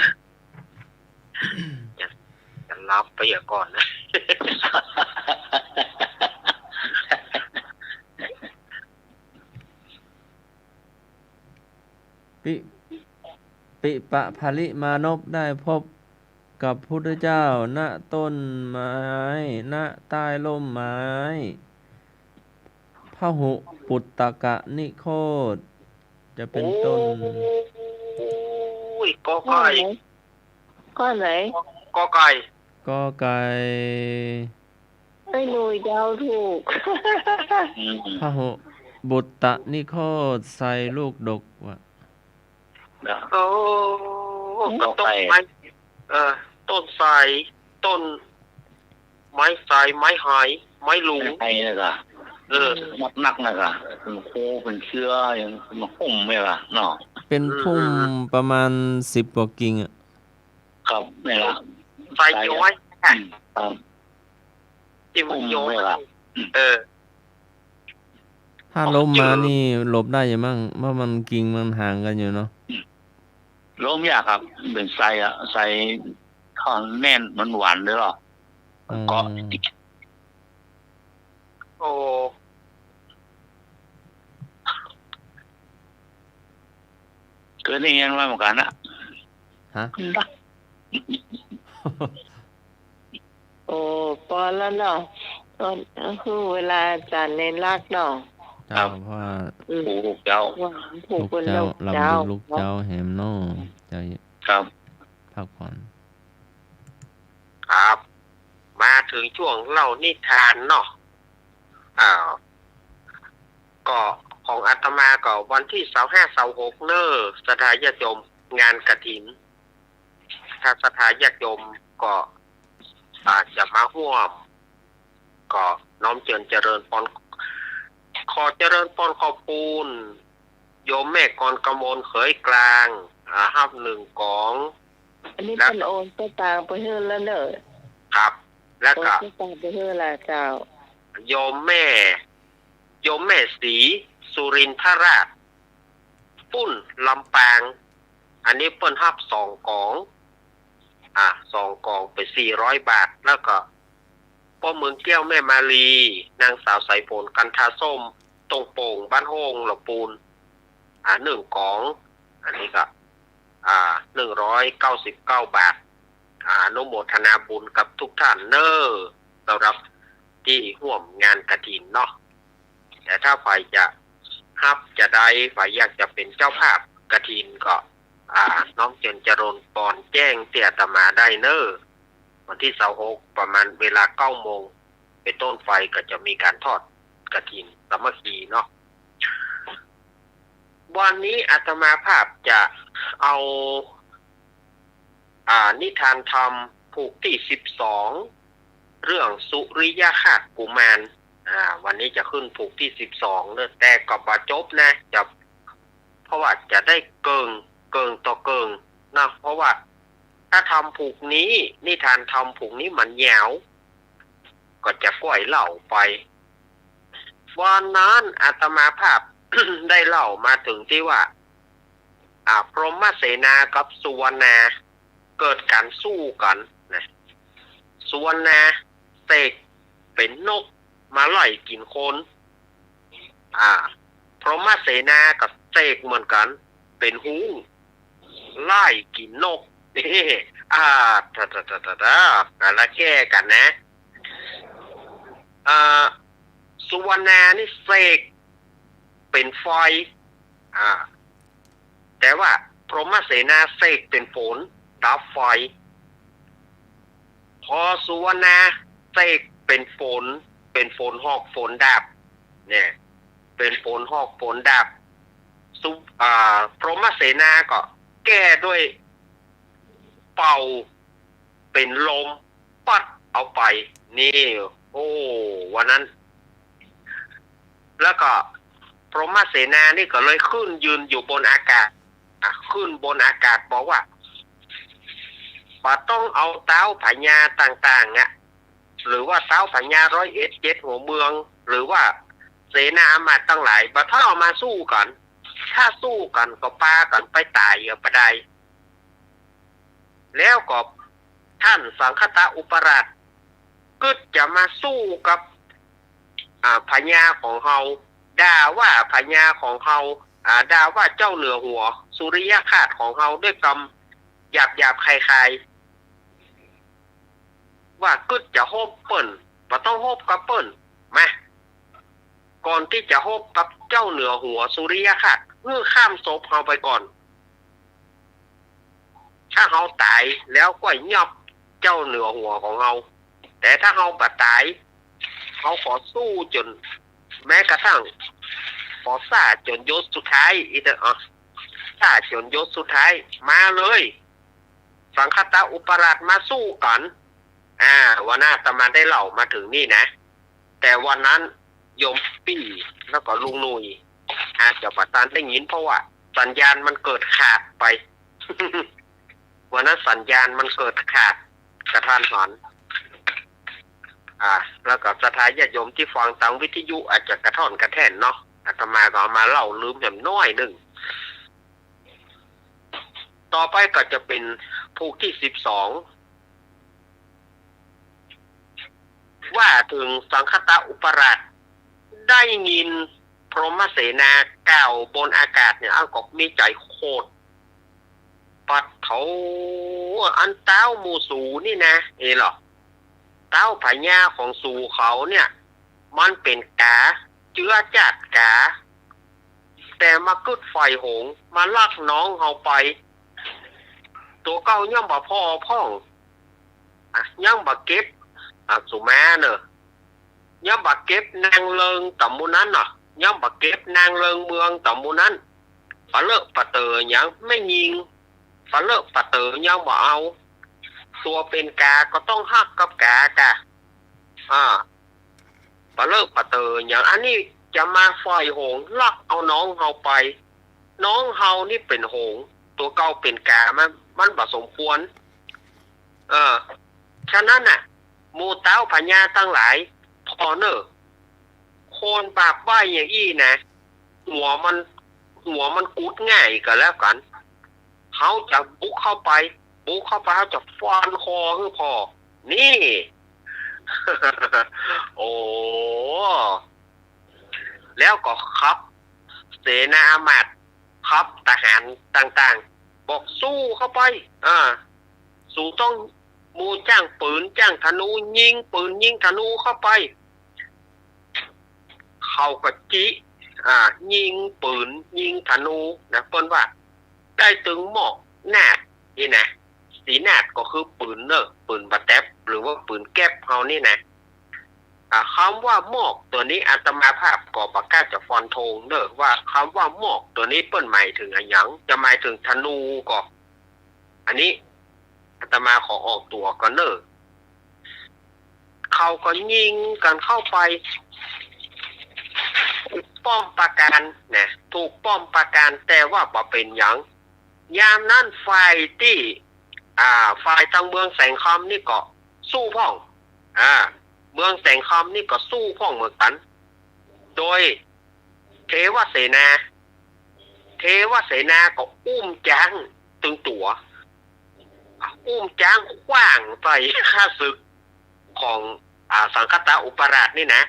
จะรับไปอย่าก่อนนะ ปิปะภริมานพได้พบกับพุทธเจ้าณต้นไม้ณใต้ร่มไม้พหุปุตตกะนิโคตจะเป็นต้น โอ้ยกอ ข้อ ไก่ ไหนข้อไหน กอไก่ ก็ไก่ ไม่หนูยาวถูก พหุบุตตะนิโคตใส่ลูกดกว่ะ โอ้ต้นไม้ต้นไทรต้นไม้ไทรไม้หายไม้ลุง ไอ้นะกะนักนะกะเป็นโคเป็นเชื้ออย่างมันหุ่มไหมล่ะเนาะ เป็นพุ่มประมาณ10 กว่ากิ่งอ่ะ ครับนี่ละ ไทรย้อย ครับ ที่มันย้อย ถ้าล้มมานี่หลบได้ยังมั่งเพราะมันกิ่งมันห่างกันอยู่เนาะ ล้มยากครับเป็นไซอะไซข้าวแน่นมันหวานด้วยหรอก็ โอ้ เกิดนี่ยังว่าเหมือนกันนะ ฮะ โอ้ปอนแล้วเนาะตอนคือเวลาอาจารย์เน้นรักเนาะ เจ้าเพราะว่า ผูกเจ้า ว่าผูก ลูก เป็น เจ้า ลูกเจ้า ลำลึกลูกเจ้าแหมน้อเจ้า ครับ พักผ่อน ครับ มาถึงช่วงเล่านิทานเนาะก็ของอาตมาก็วันที่25-26เนอะสถาญาติโยมงานกฐินถ้าสถาญาติโยมก็อาจจะมาร่วมก็น้อมเจริญพรขอเจริญพรขอบคุณโยมแม่กรกมลเขยกลางห้า1 กอง อันนี้เป็นโอนไปต่างประเทศแล้วเนอะ ครับ แล้ว โอน ก็ ไปต่างประเทศละเจ้า โยมแม่ศรีสุรินทราชปุ้นลำปาง อันนี้เปิ้นฮับ2 กอง2 กองไป400 บาท แล้วก็พ่อเมืองแก้วแม่มาลีนางสาวสายฝนกันทาส้มตรงโป่งบ้านโฮงหลวงปูน1 กอง อันนี้ก็199 บาทอนุโมทนาบุญกับทุกท่านเนอสำหรับที่ร่วมงานกฐินเนาะแต่ถ้าฝ่ายจะฮับจะได้ฝ่ายอยากจะเป็นเจ้าภาพกฐินก็น้องเจริญปอนแจ้งเตี่ยอาตมาได้เนอวันที่26ประมาณเวลา 9 โมงเป็นต้นไฟก็จะมีการทอดกฐินสามัคคีเนาะวันนี้อาตมาภาพจะเอานิทานธรรมผูกที่12เรื่องสุริยคราสกุมารวันนี้จะขึ้นผูกที่12เนอะแต่ก็บ่จบนะจะเพราะว่าจะได้เกิงต่อเกิงนะเพราะว่าถ้าทำผูกนี้นิทานทำผูกนี้มันยาวก็จะก้อยเล่าไปวันนั้นอาตมาภาพ ได้เล่ามาถึงที่ว่าพรหมเสนากับสุวรรณาเกิดการสู้กันนะสุวรรณาเสกเป็นนกมาไล่กินคนพรหมเสนากับเสกเหมือนกันเป็นหูไล่กินนกแล้วแก้กันนะสุวรรณานี่เสก เป็นไฟแต่ว่าพรหมเสนาเสกเป็นฝนดับไฟพอสุวรรณาเสกเป็นฝนหอกฝนดับเนี่ยเป็นฝนหอกฝนดับพรหมเสนาก็แก้ด้วยเป่าเป็นลมปัดเอาไปนี่โอ้วันนั้นแล้วก็พรหมเสนานี่ก็เลยขึ้นยืนอยู่บนอากาศขึ้นบนอากาศบอกว่าต้องเอาเต้าพญาต่างๆหรือว่าเต้าพญา101หัวเมืองหรือว่าเสนาอามาตย์ทั้งหลายถ้าเอามาสู้กันถ้าสู้กันก็ปากันไปตายกับปะไดแล้วก็ท่านสังคตะอุปราชก็จะมาสู้กับพญาของเฮาด่าว่าพญาของเฮาด่าว่าเจ้าเหนือหัวสุริยคราสของเฮาด้วยกรรมหยาบๆคลายๆว่ากึดจะโฮบเปิ้นบ่ต้องโฮบกับเปิ้นมาก่อนที่จะโฮบกับเจ้าเหนือหัวสุริยคราสข้ามศพเฮาไปก่อนถ้าเฮาตายแล้วก็ยับเจ้าเหนือหัวของเฮาแต่ถ้าเฮาบ่ตายเฮาขอสู้จนแม้กระทั่งขอซ่าจนยศสุดท้ายซ่าจนยศสุดท้ายมาเลยสังคตะอุปราชมาสู้กันวันหน้าอาตมาได้เล่ามาถึงนี่นะแต่วันนั้นโยมปี้แล้วก็ลุงนุยอาจจะประทานได้ยินเพราะว่าสัญญาณมันเกิดขาดไป วันนั้นสัญญาณมันเกิดขาดกระทันหันแล้วก็สถานญาติโยมที่ฟังทางวิทยุอาจจะกระท่อนกระแท่นเนาะอาตมาก็เอามาเล่าลืมแหมน้อยหนึ่งต่อไปก็จะเป็นภูที่12ว่าถึงสังคตะอุปราชได้ยินพรหมเสนากล่าวบนอากาศเนี่ยก็มีใจโคตรปัดเขาอันเต้ามูสูนี่นะหรอเต้าพญาของสูเขาเนี่ยมันเป็นกาเจือจัดกาแต่มากึดไฟหงมาลักน้องเขาไปตัวเก้าย่อมบ่พ่อพ่องย่อมบ่เก็บสุมาเนอะย่อมบ่เก็บนางเลิงต่ำมูนั้นเนาะย่อมบ่เก็บนางเลิงเมืองต่ำมูนั้นปะเลอะปะเตอยังไม่ยิงปะเลอะปะเตอย่อมบ่เอาตัวเป็นกาก็ต้องฮักกับกากะปะเลอะปะเตออย่างอันนี้จะมาไฟหงลักเอาน้องเฮาไปน้องเฮานี่เป็นหงตัวเก่าเป็นกามันบ่สมควรฉะนั้นน่ะหมู่เต้าพญาตั้งหลายพอเนอะโคนปากบ้ายอย่างอี้นะหัวมันกุดง่ายก็แล้วกันเขาจะบุกเข้าไปเขาจะฟันคอคือพอนี่ โอ้แล้วก็ครับเสนาอามาตย์ครับทหารต่างๆบอกสู้เข้าไปสู้ต้องมูจ้างปืนจ้างธนูยิงปืนยิงธนูเข้าไปเขาก็จิยิงปืนยิงธนูนะเปิ้นว่าได้ถึงหมอกนาดนี่นะสีนาดก็คือปืนเนอะปืนบะแต๊บหรือว่าปืนแก๊ปเฮานี่นะคำว่าหมอกตัวนี้อาตมาภาพก็ประกาศจะฟันธงเนอะว่าคำว่าหมอกตัวนี้เปิ้นหมายถึงอะไรยังจะหมายถึงธนูก็อันนี้อาตมาขอออกตัวก่อนเนอะเขาก็ยิงกันเข้าไปป้อมปราการเนี่ยถูกป้อมปราการแต่ว่าบ่เป็นหยังยามนั้นฝ่ายที่ฝ่ายทางเมืองแสงคำนี่ก็สู้พ่องเมืองแสงคำนี่ก็สู้พ่องเหมือนกันโดยเทวเสนาก็อุ้มจ้างตึงตัวอุ้มจ้างขว้างใส่ข้าศึกของสังคตะอุปราชนี่นะ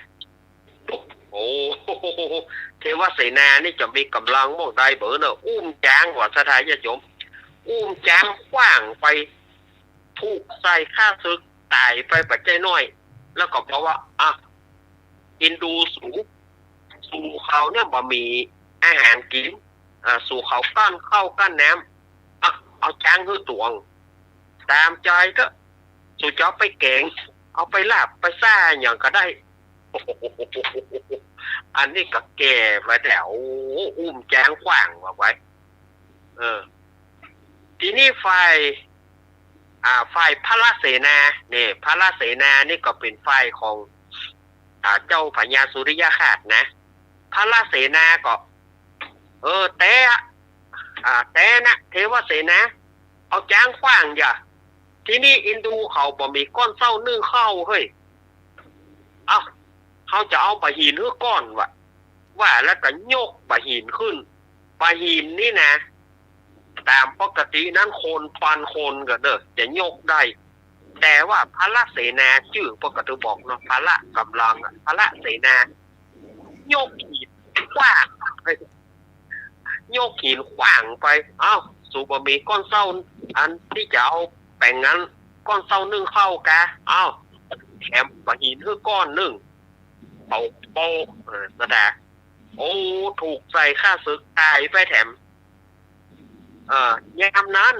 โอ้เทวเสนานี่จะมีกำลังมากได้เบอเนอะอุ้มจ้างว่าสถานญาติโยมอุ้มจ้างขว้างไปถูกใส่ข้าศึกตายไปปัจจัยน้อยแล้วก็เพราะว่าอินดู สู่เขาเนี่ยบ่มีอาหารกินสู่เขาก้อนเข้าก้อนน้ำเอาจ้างคือตวงตามใจก็สู่จะเอาไปแกงเอาไปลาบไปซ่าอย่างก็ได้อันนี้ก็แก่ไว้แต่อุ้มแจ้งขว้างไว้ทีนี้ฝ่ายพระเสนาเนี่ยพระเสนานี่ก็เป็นฝ่ายของเจ้าพญาสุริยคราสนะพระเสนาก็แต่นะเทวเสนาเอาจ้างขว้างอย่าที่นี่อินดูเขาบ่มีก้อนเศร้านึ่งเข้าเฮ้ยเขาจะเอาปะหินเพื่อก้อนว่าแล้วก็โยกปะหินขึ้นปะหินนี่นะตามปกตินั้นคนปันคนก็เด้อจะโยกได้แต่ว่าพระเสนาชื่อปกติบอกเนาะพระกำลังพระเสนาโยกหินขว้างไปโยกหินขว้างไปสูบมีก้อนเศร้าอันที่จะเอาแบ่งงั้นก้อนเศร้านึ่งเข้ากะแถมปะหินคือก้อนนึ่งโปแสดงถูกใส่ค่าศึกตายไปแถมยามนั้น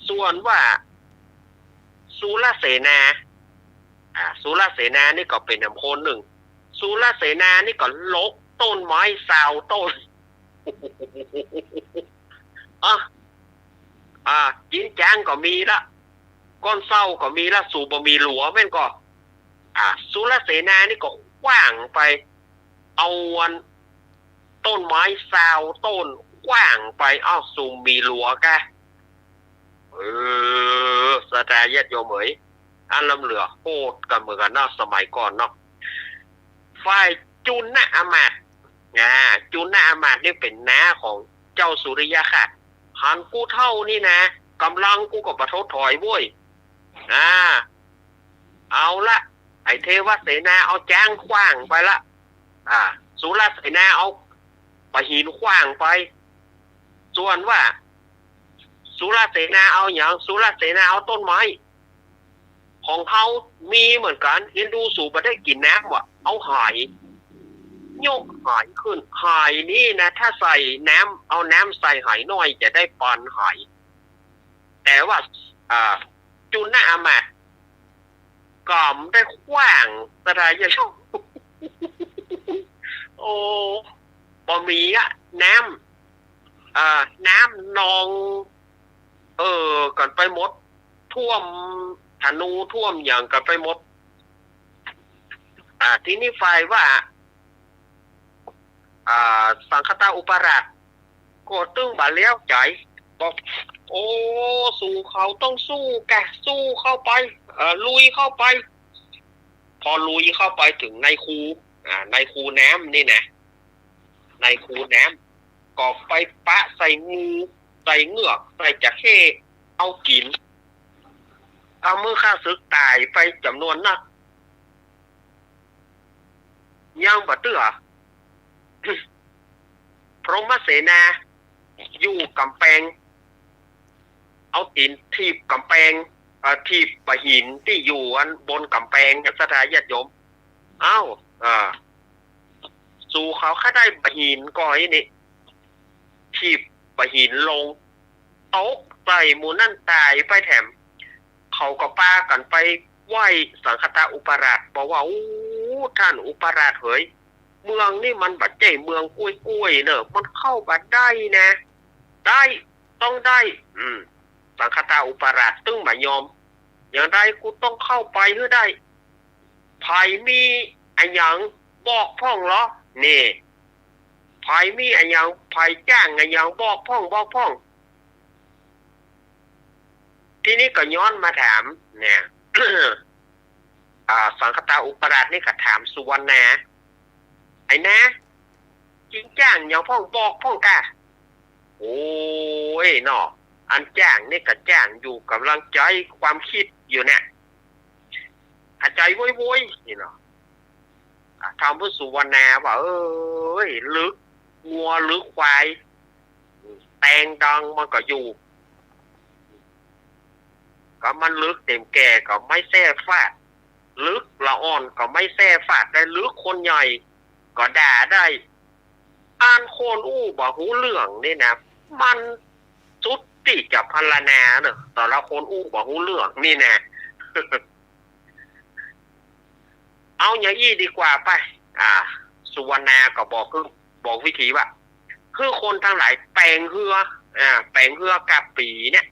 ส่วนว่าสุรเสนาสุรเสนานี่ก็เป็นอำเภอหนึ่งสุรเสนานี่ก็ลกต้นไม้สาวต้นจินจางก็มีละก้อนเศร้าก็มีละสูบมีหลัวแม่นก็สุรเสนานี่ก็กว้างไปเอาวันต้นไม้สาวต้นกว้างไปสูมมีหลัวกะสตาเย็ดโยมเอ๋ยอันลำเหลือโคตรกันเหมือนกันเนาะสมัยก่อนเนาะฝ่ายจุนนะอามาตย์จุนนะอามาตย์นี่เป็นน้าของเจ้าสุริยคราสหันกูเท่านี่นะกำลังกูก็ประทดถอยบ้ยเอาละไอเทวเสนาเอาจ้างขว้างไปละสุรเสนาเอาปะหินขว้างไปส่วนว่าสุรเสนาเอาอย่างสุรเสนาเอาต้นไม้ของเขามีเหมือนกันอินดูสูบได้กินน้ำเอาหายโยกหายขึ้นหายนี่นะถ้าใส่น้ำเอาน้ำใส่หายน้อยจะได้ปานหายแต่ว่าจุนนะอามาตย์ก่อมได้ขว้างสลายชอบบ่มีน้ำนองก่อนไปหมดท่วมธนูท่วมอย่างกันไปหมดที่นี่ฝ่ายว่าสังคตาอุปราชก็ตึ้งบาเลี้ยวใจบอกสู่เขาต้องสู้แกสู้เข้าไปลุยเข้าไปพอลุยเข้าไปถึงในคูน้ำนี่นะในคูน้ำก็ไปปะใส่งูใส่เงือกใส่จักเข้เอากินเอามือข้าศึกตายไปจำนวนนักย่างบะเตื้อพรหมเสนาอยู่กำแพงเอาตีนทีบกำแพงทีบปะหินที่อยู่บนกำแพงสถานญาติโยมสู่เขาข้าได้ปะหินก่อยนี่ทีบปะหินลงโต๊ะใส่หมูนั่นตายไปแถมเขาก็ป้ากันไปไหว้สังคตาอุปราชบอกว่าท่านอุปราชเฮ้ยเมืองนี่มันบัดเจเมืองกล้วยเนอะมันเข้าบัดได้นะได้ต้องได้สังคตาอุปราชตึ้งมายอมอย่างไรกูต้องเข้าไปเพื่อได้ภายมีอันยังบอกพ่องเหรอนี่ภายมีอันยังภายจ้างอันยังบอกพ่องที่นี่ก็ย้อนมาถามเนี่ย สังคตาอุปราชนี่ก็ถามสุวรรณนะไอ้นะจริงจ้างอย่างพ่องบอกพ่องกะโอ้ยเนาะอันจ้างนี่ก็จ้างอยู่กำลังใจความคิดอยู่เนี่ยใจโวยนี่เนาะทำเพื่อสุวรรณว่าลึกงัวลึกควายแตงดังมันก็อยู่ก็มันลึกเต็มแก่ก็ไม่แซ่ฟาดลึกละอ่อนก็ไม่แซ่ฟาดได้ลึกคนใหญ่ ก็ด่าได้อ่านคนอู้บ่หูเรื่องนี่นะมันสุดที่จะพรรณนาเนอะแต่ละคนอู้บ่หูเรื่องนี่นะ เอาอย่างอี้ดีกว่าไปสุวรรณาก็บอกวิธีว่าคือคนทั้งหลายแปลงเรือแปลงเรือกับปีเนี่ย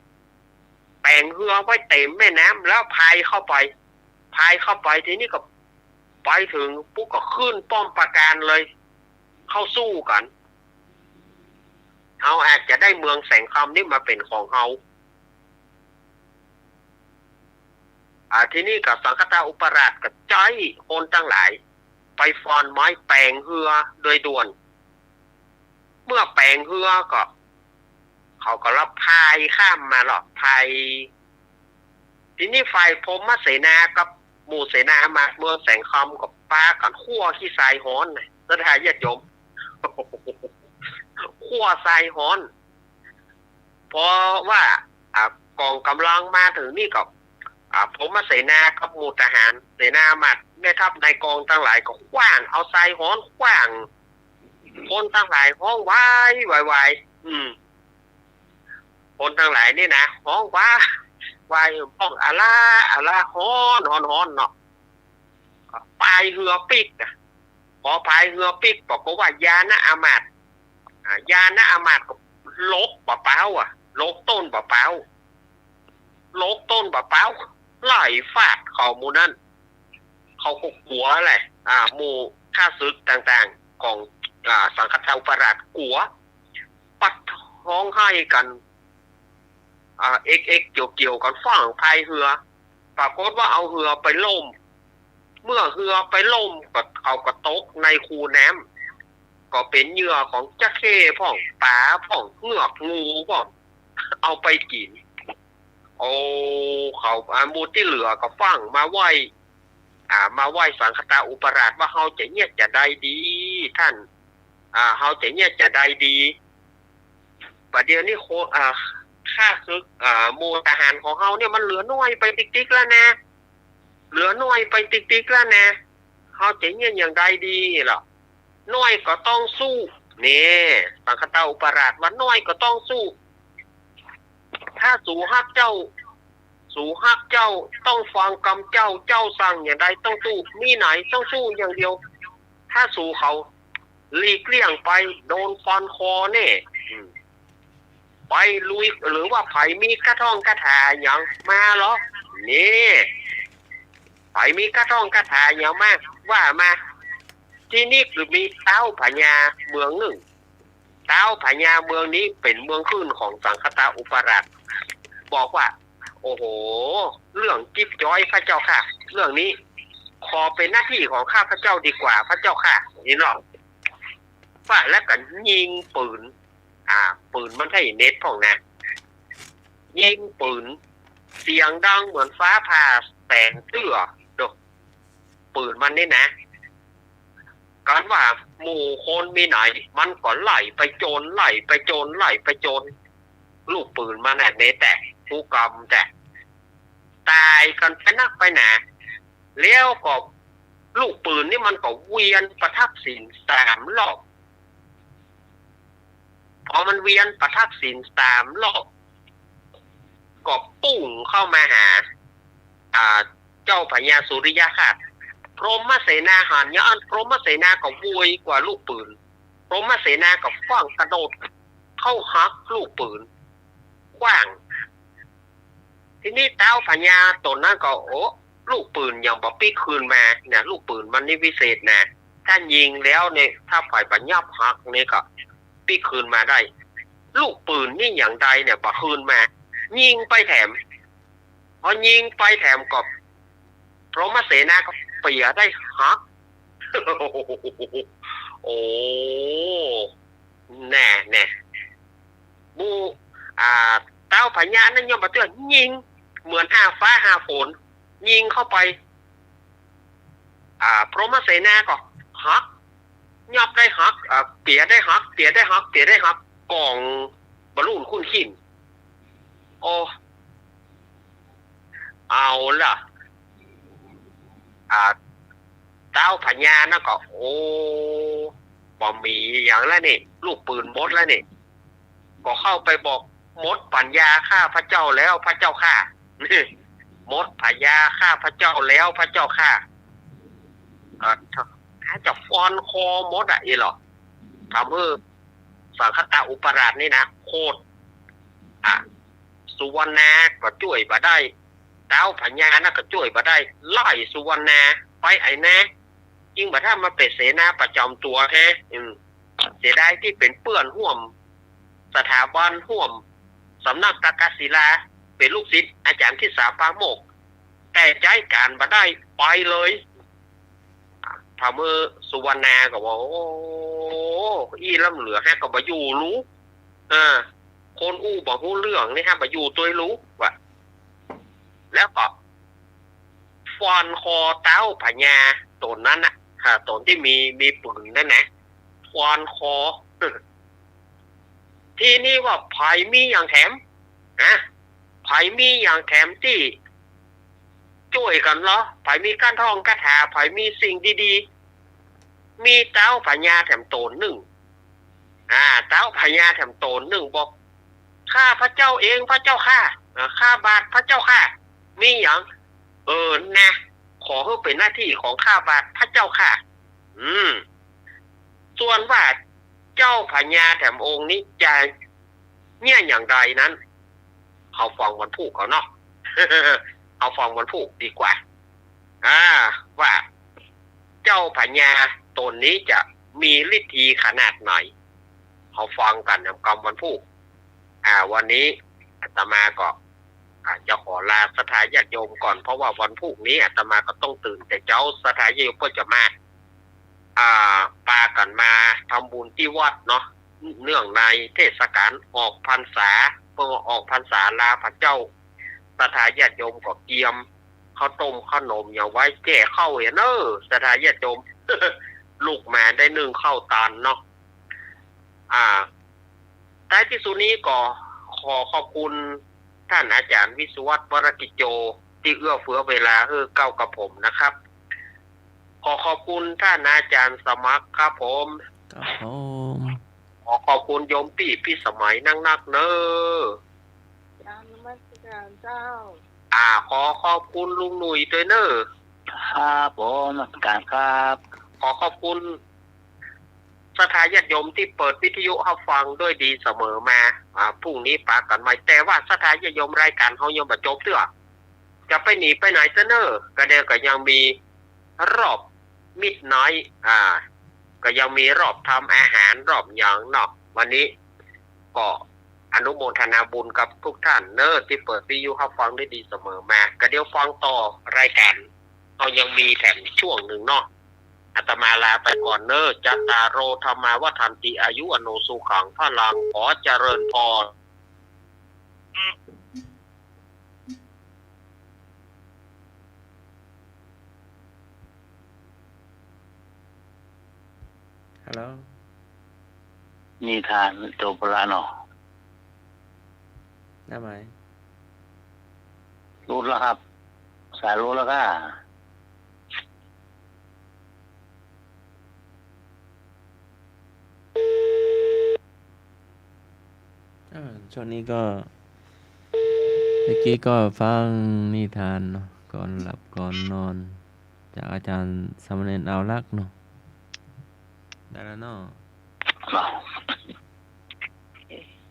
แปลงเรือไว้เต็มแม่น้ำแล้วพายเข้าไปทีนี้ก็ไปถึงปุ๊บก็ขึ้นป้อมปราการเลยเข้าสู้กันเอาอาจจะได้เมืองแสงคำนี่มาเป็นของเขาทีนี้กับสังฆทาอุปราชกับใจคนทั้งหลายไปฟอนไม้แปลงเรือโดยด่วนเมื่อแปลงเรือก็เขาก็รับพายข้ามมาหรอกพายทีนี้ฝ่ายพรหมเสนากับหมู่เสนามาเมืองแสงคำกับปลากันขั้วขี้ทรายฮ้อนสถานญาติโยมขั้วทรายฮ้อนเพราะว่ากองกำลังมาถึงนี่กับผมมาเสนากับหมู่ทหารเสนามาแม่ทัพในกองทั้งหลายก็ขว้างเอาทรายฮ้อนขว้างคนทั้งหลายห้องว้ายคนทั้งหลายนี่นะห้องว้าวายห้องอาลาฮ้อนเนาะพายเรือปิกพอพายเรือปิกบอกว่ายานะอามาตก็ลบปะเป้าลบต้นปะเป้าไล่ฟาดเขาหมู่นั้นเขาก็กลัวแหละหมู่ข้าศึกต่างๆของสังฆทาอุปราชกลัวปัดท้องให้กันเเกี่ยวกันฝั่งพายเรือปรากฏว่าเอาเรือไปล่มเมื่อเรือไปล่มก็เอากระตกในคูน้ำก็เป็นเหยื่อของจระเข้พ่องปลาพ่องเงือกงูพ่องเอาไปกินโอ้เขามูที่เหลือก็ฟังมาไหว้สังฆทาอุปราชว่าเฮาจะเนี่ยจะได้ดีท่านเฮาจะเนี่ยจะได้ดีประเดี๋ยวนี้ค่าศึกหมู่ทหารของเฮาเนี่ยมันเหลือน้อยไปติ๊กๆแล้วนะเฮาจะเนี่ยอย่างใดดีล่ะน้อยก็ต้องสู้นี่สังฆทาอุปราชว่าน้อยก็ต้องสู้ถ้าสู่ฮักเจ้าต้องฟังกำเจ้าสั่งอย่างใดต้องสู้มีไหนต้องสู้อย่างเดียวถ้าสู่เขาหลีกเลี่ยงไปโดนฟันคอเนี่ยไปลุยหรือว่าไผมีกระท่องกระถาอย่างมาเหรอนี่ไผมีกระท่องกระถาอย่างมากว่ามาที่นี่คือมีเต้าพญาเมืองหนึ่งเต้าพญาเมืองนี้เป็นเมืองขึ้นของสังฆทาอุปราชบอกว่าโอ้โหเรื่องจิ๊บจ้อยพระเจ้าค่ะเรื่องนี้ขอเป็นหน้าที่ของข้าพระเจ้าดีกว่าพระเจ้าค่ะนี่หรอกว่าแล้วกันยิงปืนมันให้เน็ตของนะยิงปืนเสียงดังเหมือนฟ้าผ่าแสงเตื้อดูปืนมันนี่นะการว่าหมู่คนมีไหนมันก็ไหลไปโจรลูกปืนมันเน็ตแต่ผู้กำแต่ตายกันไปนักไปหนาแล้วก็ลูกปืนนี่มันก็เวียนประทับศีล3 รอบพอมันเวียนประทับศีล3 รอบก็ปุ่งเข้ามาหาเจ้าพญาสุริยคราสพรหมเสนาหันยานพรหมเสนาก็วุยกว่าลูกปืนพรหมเสนาก็ฟังกระโดดเข้าหักลูกปืนกว้างทีนี้เต้าพญาตนนั้นก็ลูกปืนยังบ่ปีคืนมาเนี่ยลูกปืนมันนี่วิเศษนะถ้ายิงแล้วเนี่ยถ้าฝ่ายปัญญาหักนี่ก็ปีคืนมาได้ลูกปืนนี่อย่างใดเนี่ยบ่คืนมายิงไปแถมพอยิงไปแถมก็พรหมเสนาก็เปียได้หักโอ้แน่บูเต้าพญานั่นยังบ่เตือนยิงเหมือนฟ้าฝนยิงเข้าไปพรหมเสนาก็หักยับได้หักเปียได้หักกองบอลลูนคุ้นขินโอ้เอาล่ะเ ต้าพญานะก็โอ้บ่มีอย่างแล้วนี่ลูกปืนมดแล้วนี่ก็เข้าไปบอกมดปัญญาข้าพระเจ้าแล้วพระเจ้าข้านี่มดพญาข้าพระเจ้าแล้วพระเจ้าข้าถ้าจะฟ้อนคอมดอีหรอทำให้สังคตาอุปราชนี่นะโคตรสุวรรณาก็ช่วยมาได้เต้าพญานะก็ช่วยมาได้ไล่สุวรรณาไปไอ้แน่ยิ่งมาถ้ามาเป็นเสนาประจำตัวแฮะเสียดายที่เป็นเปื้อนห่วมสถาบันห่วมสำนักตากศิลาเป็นลูกศิษย์อาจารย์ที่สาปาโมกแต่ใจการมาได้ไปเลยทำมือสุวรรณาก็บอกโอ้อีล้ำเหลือฮะก็มาอยู่รู้คนอู้บอกรู้เรื่องนี่ฮะมาอยู่ตัวรู้ว่ะแล้วก็ฟอนคอเต้าพญาตนนั้นน่ะตนที่มีปืนนั่นนะฟอนคอที่นี่ว่าไผ่มีอย่างแถมไผ่มีอย่างแถมที่ช่วยกันเหรอไผ่มีการท่องคาถาไผ่มีสิ่งดีๆมีเต้าพญาแถมตนหนึ่งเต้าพญาแถมตนหนึ่งบอกข้าพระเจ้าเองพระเจ้าข้าข้าบาทพระเจ้าข้ามีอย่างนะขอให้เป็นหน้าที่ของข้าบาทพระเจ้าข้าส่วนว่าเจ้าพญาแถมองค์นี้จะเนี่ยอย่างใดนั้นเขาฟังวันพูกเขาเนาะ เอาฟังวันพูกดีกว่าว่าเจ้าพญาตนนี้จะมีฤทธิ์ขนาดไหนเขาฟังกันในกรรมวันพูกวันนี้อาตมาก็จะขอลาสถาญาติโยมก่อนเพราะว่าวันพุธนี้อาตมาก็ต้องตื่นแต่เจ้าสถาญาติโยมก็จะมาปากันมาทำบุญที่วัดเนาะเนื่องในเทศกาลออกพรรษาเพื่อออกพรรษาลาพระเจ้าสถาญาติโยมก็เตรียมข้าวต้มขนมอย่างไว้แก่เข้าเนอะสถาญาติโยม ลูกแม่ได้นึ่งข้าวตาลเนาะท้ายที่สุดนี้ก็ขอขอบคุณท่านอาจารย์วิศวัตรวรกิจโจที่เอื้อเฟื้อเวลาเก้ากับผมนะครับขอขอบคุณท่านอาจารย์สมัครครับผมขอขอบคุณโยมพี่สมัยนั่งนักเนอะนมัสการเจ้าขอขอบคุณลุงหนุ่ยด้วยเนอะครับผมนมัสการครับขอขอบคุณสถาญาติโยมที่เปิดวิทยุให้ฟังด้วยดีเสมอมาพรุ่งนี้ปากันใหม่แต่ว่าสถาญาติโยมรายการเฮายังบ่จบเด้อจะไปหนีไปไหนซะเนอะก็เดี๋ยวก็ยังมีรอบมิดน้อยก็ยังมีรอบทำอาหารรอบหยังเนาะวันนี้ก็อนุโมทนาบุญกับทุกท่านเนอะที่เปิดวิทยุให้ฟังได้ดีเสมอมาก็เดี๋ยวฟังต่อรายการเรายังมีแถมช่วงหนึ่งเนาะอาตมาลาไปก่อนเนอะจัตตารโอธรรมาวัฏันติอายุอโนสุขังพลังขอเจริญพรฮัลโหลนิทานโตโบราณเนาะได้ไหมรู้แล้วครับสายรู้แล้วก็ช่วงนี้ก็เมื่อกี้ก็ฟังนิทานเนาะก่อนหลับก่อนนอนจากอาจารย์สามเณรเอาลักษ์เนาะได้แล้วเนาะ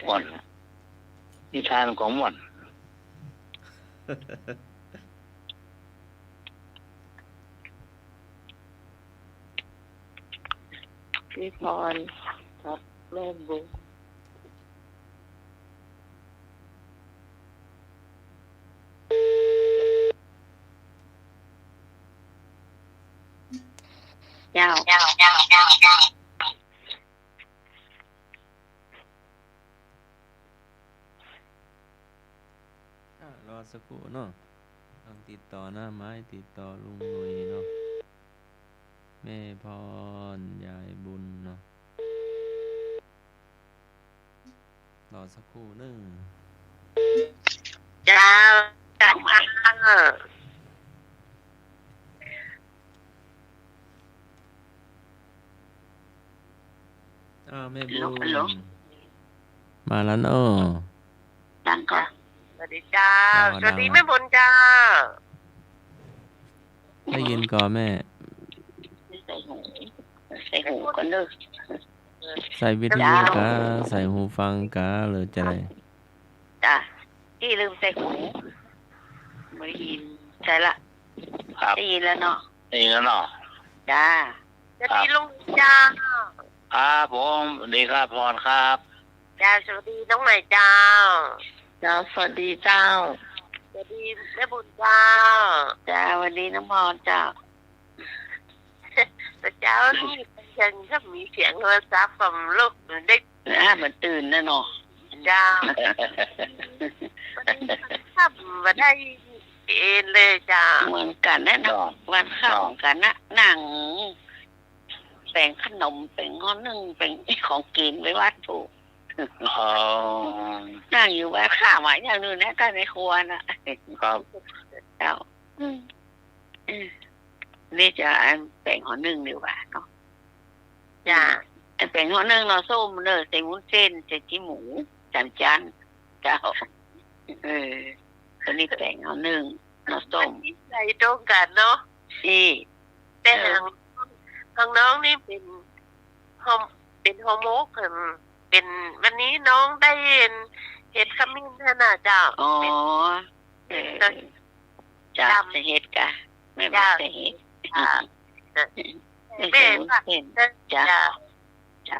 ม่วนนิทานของม่วนพี่พรครับแม่บุญเจ้ารอสักครู่เนาะต้องติดต่อหน้าไม้ติดต่อลุงหนุ่ยเนาะแม่พรยายบุญเนาะรอสักครู่นึงจ้าจัง แม่บุ ฮัลโหล ญมาแล้วเนอะ ดังก่อน สวัสดีเจ้า เจ้า สวัสดี ดัง แม่บุญเจ้า ได้ยินก่อนแม่ ใส่หูกันเด้อ ใส่วิทยุกะใส่หูฟังกะหรือจะไร จ้ะที่ลืมใส่หูไม่ได้ยินใช่ละ ครับ ได้ยินแล้วเนาะ นี่แล้วเนาะ จ้า สวัสดีลุงเจ้า ครับผมสวัสดีครับพรครับ จ้าสวัสดีน้องใหม่เจ้า เจ้าสวัสดีเจ้า สวัสดีแม่บุญเจ้า จ้าวันนี้น้องมอนจ้า แต่เจ้านี่ยังถ้ามีเสียงโทรศัพท์ผมลูกได้ มันตื่นนะเนาะ เจ้าทำมาได้เองเลยจ้า เหมือนกันนะเนาะวันข้าวกันนะนั่งแป่งขนมแป่งง้อนึ่งแป่งของกินไว้วัดถูก อ๋อ นั่งอยู่วัดข้าวหมายอย่างนึงนะก็ในครัวนะครับ เจ้านี่จะแป่งหอนึ่งดีกว่าเนาะ จ้า แป่งหอนึ่งเราส้มเนอะใส่วุ้นเส้นใส่จิ้มหมูจานเจ้าตอนนี้แป่งหอนึ่งเราส้ม ใจตรงกันเนาะ ที่ แต่ทางน้องนี่เป็นโฮโมกเป็นวันนี้น้องได้เห็นขมิ้นขนาดเจ้า อ๋อ เป็น จ้าจะเฮ็ดกะไม่บอกจะเฮ็ด แม่ เห็น จ้า เจ้า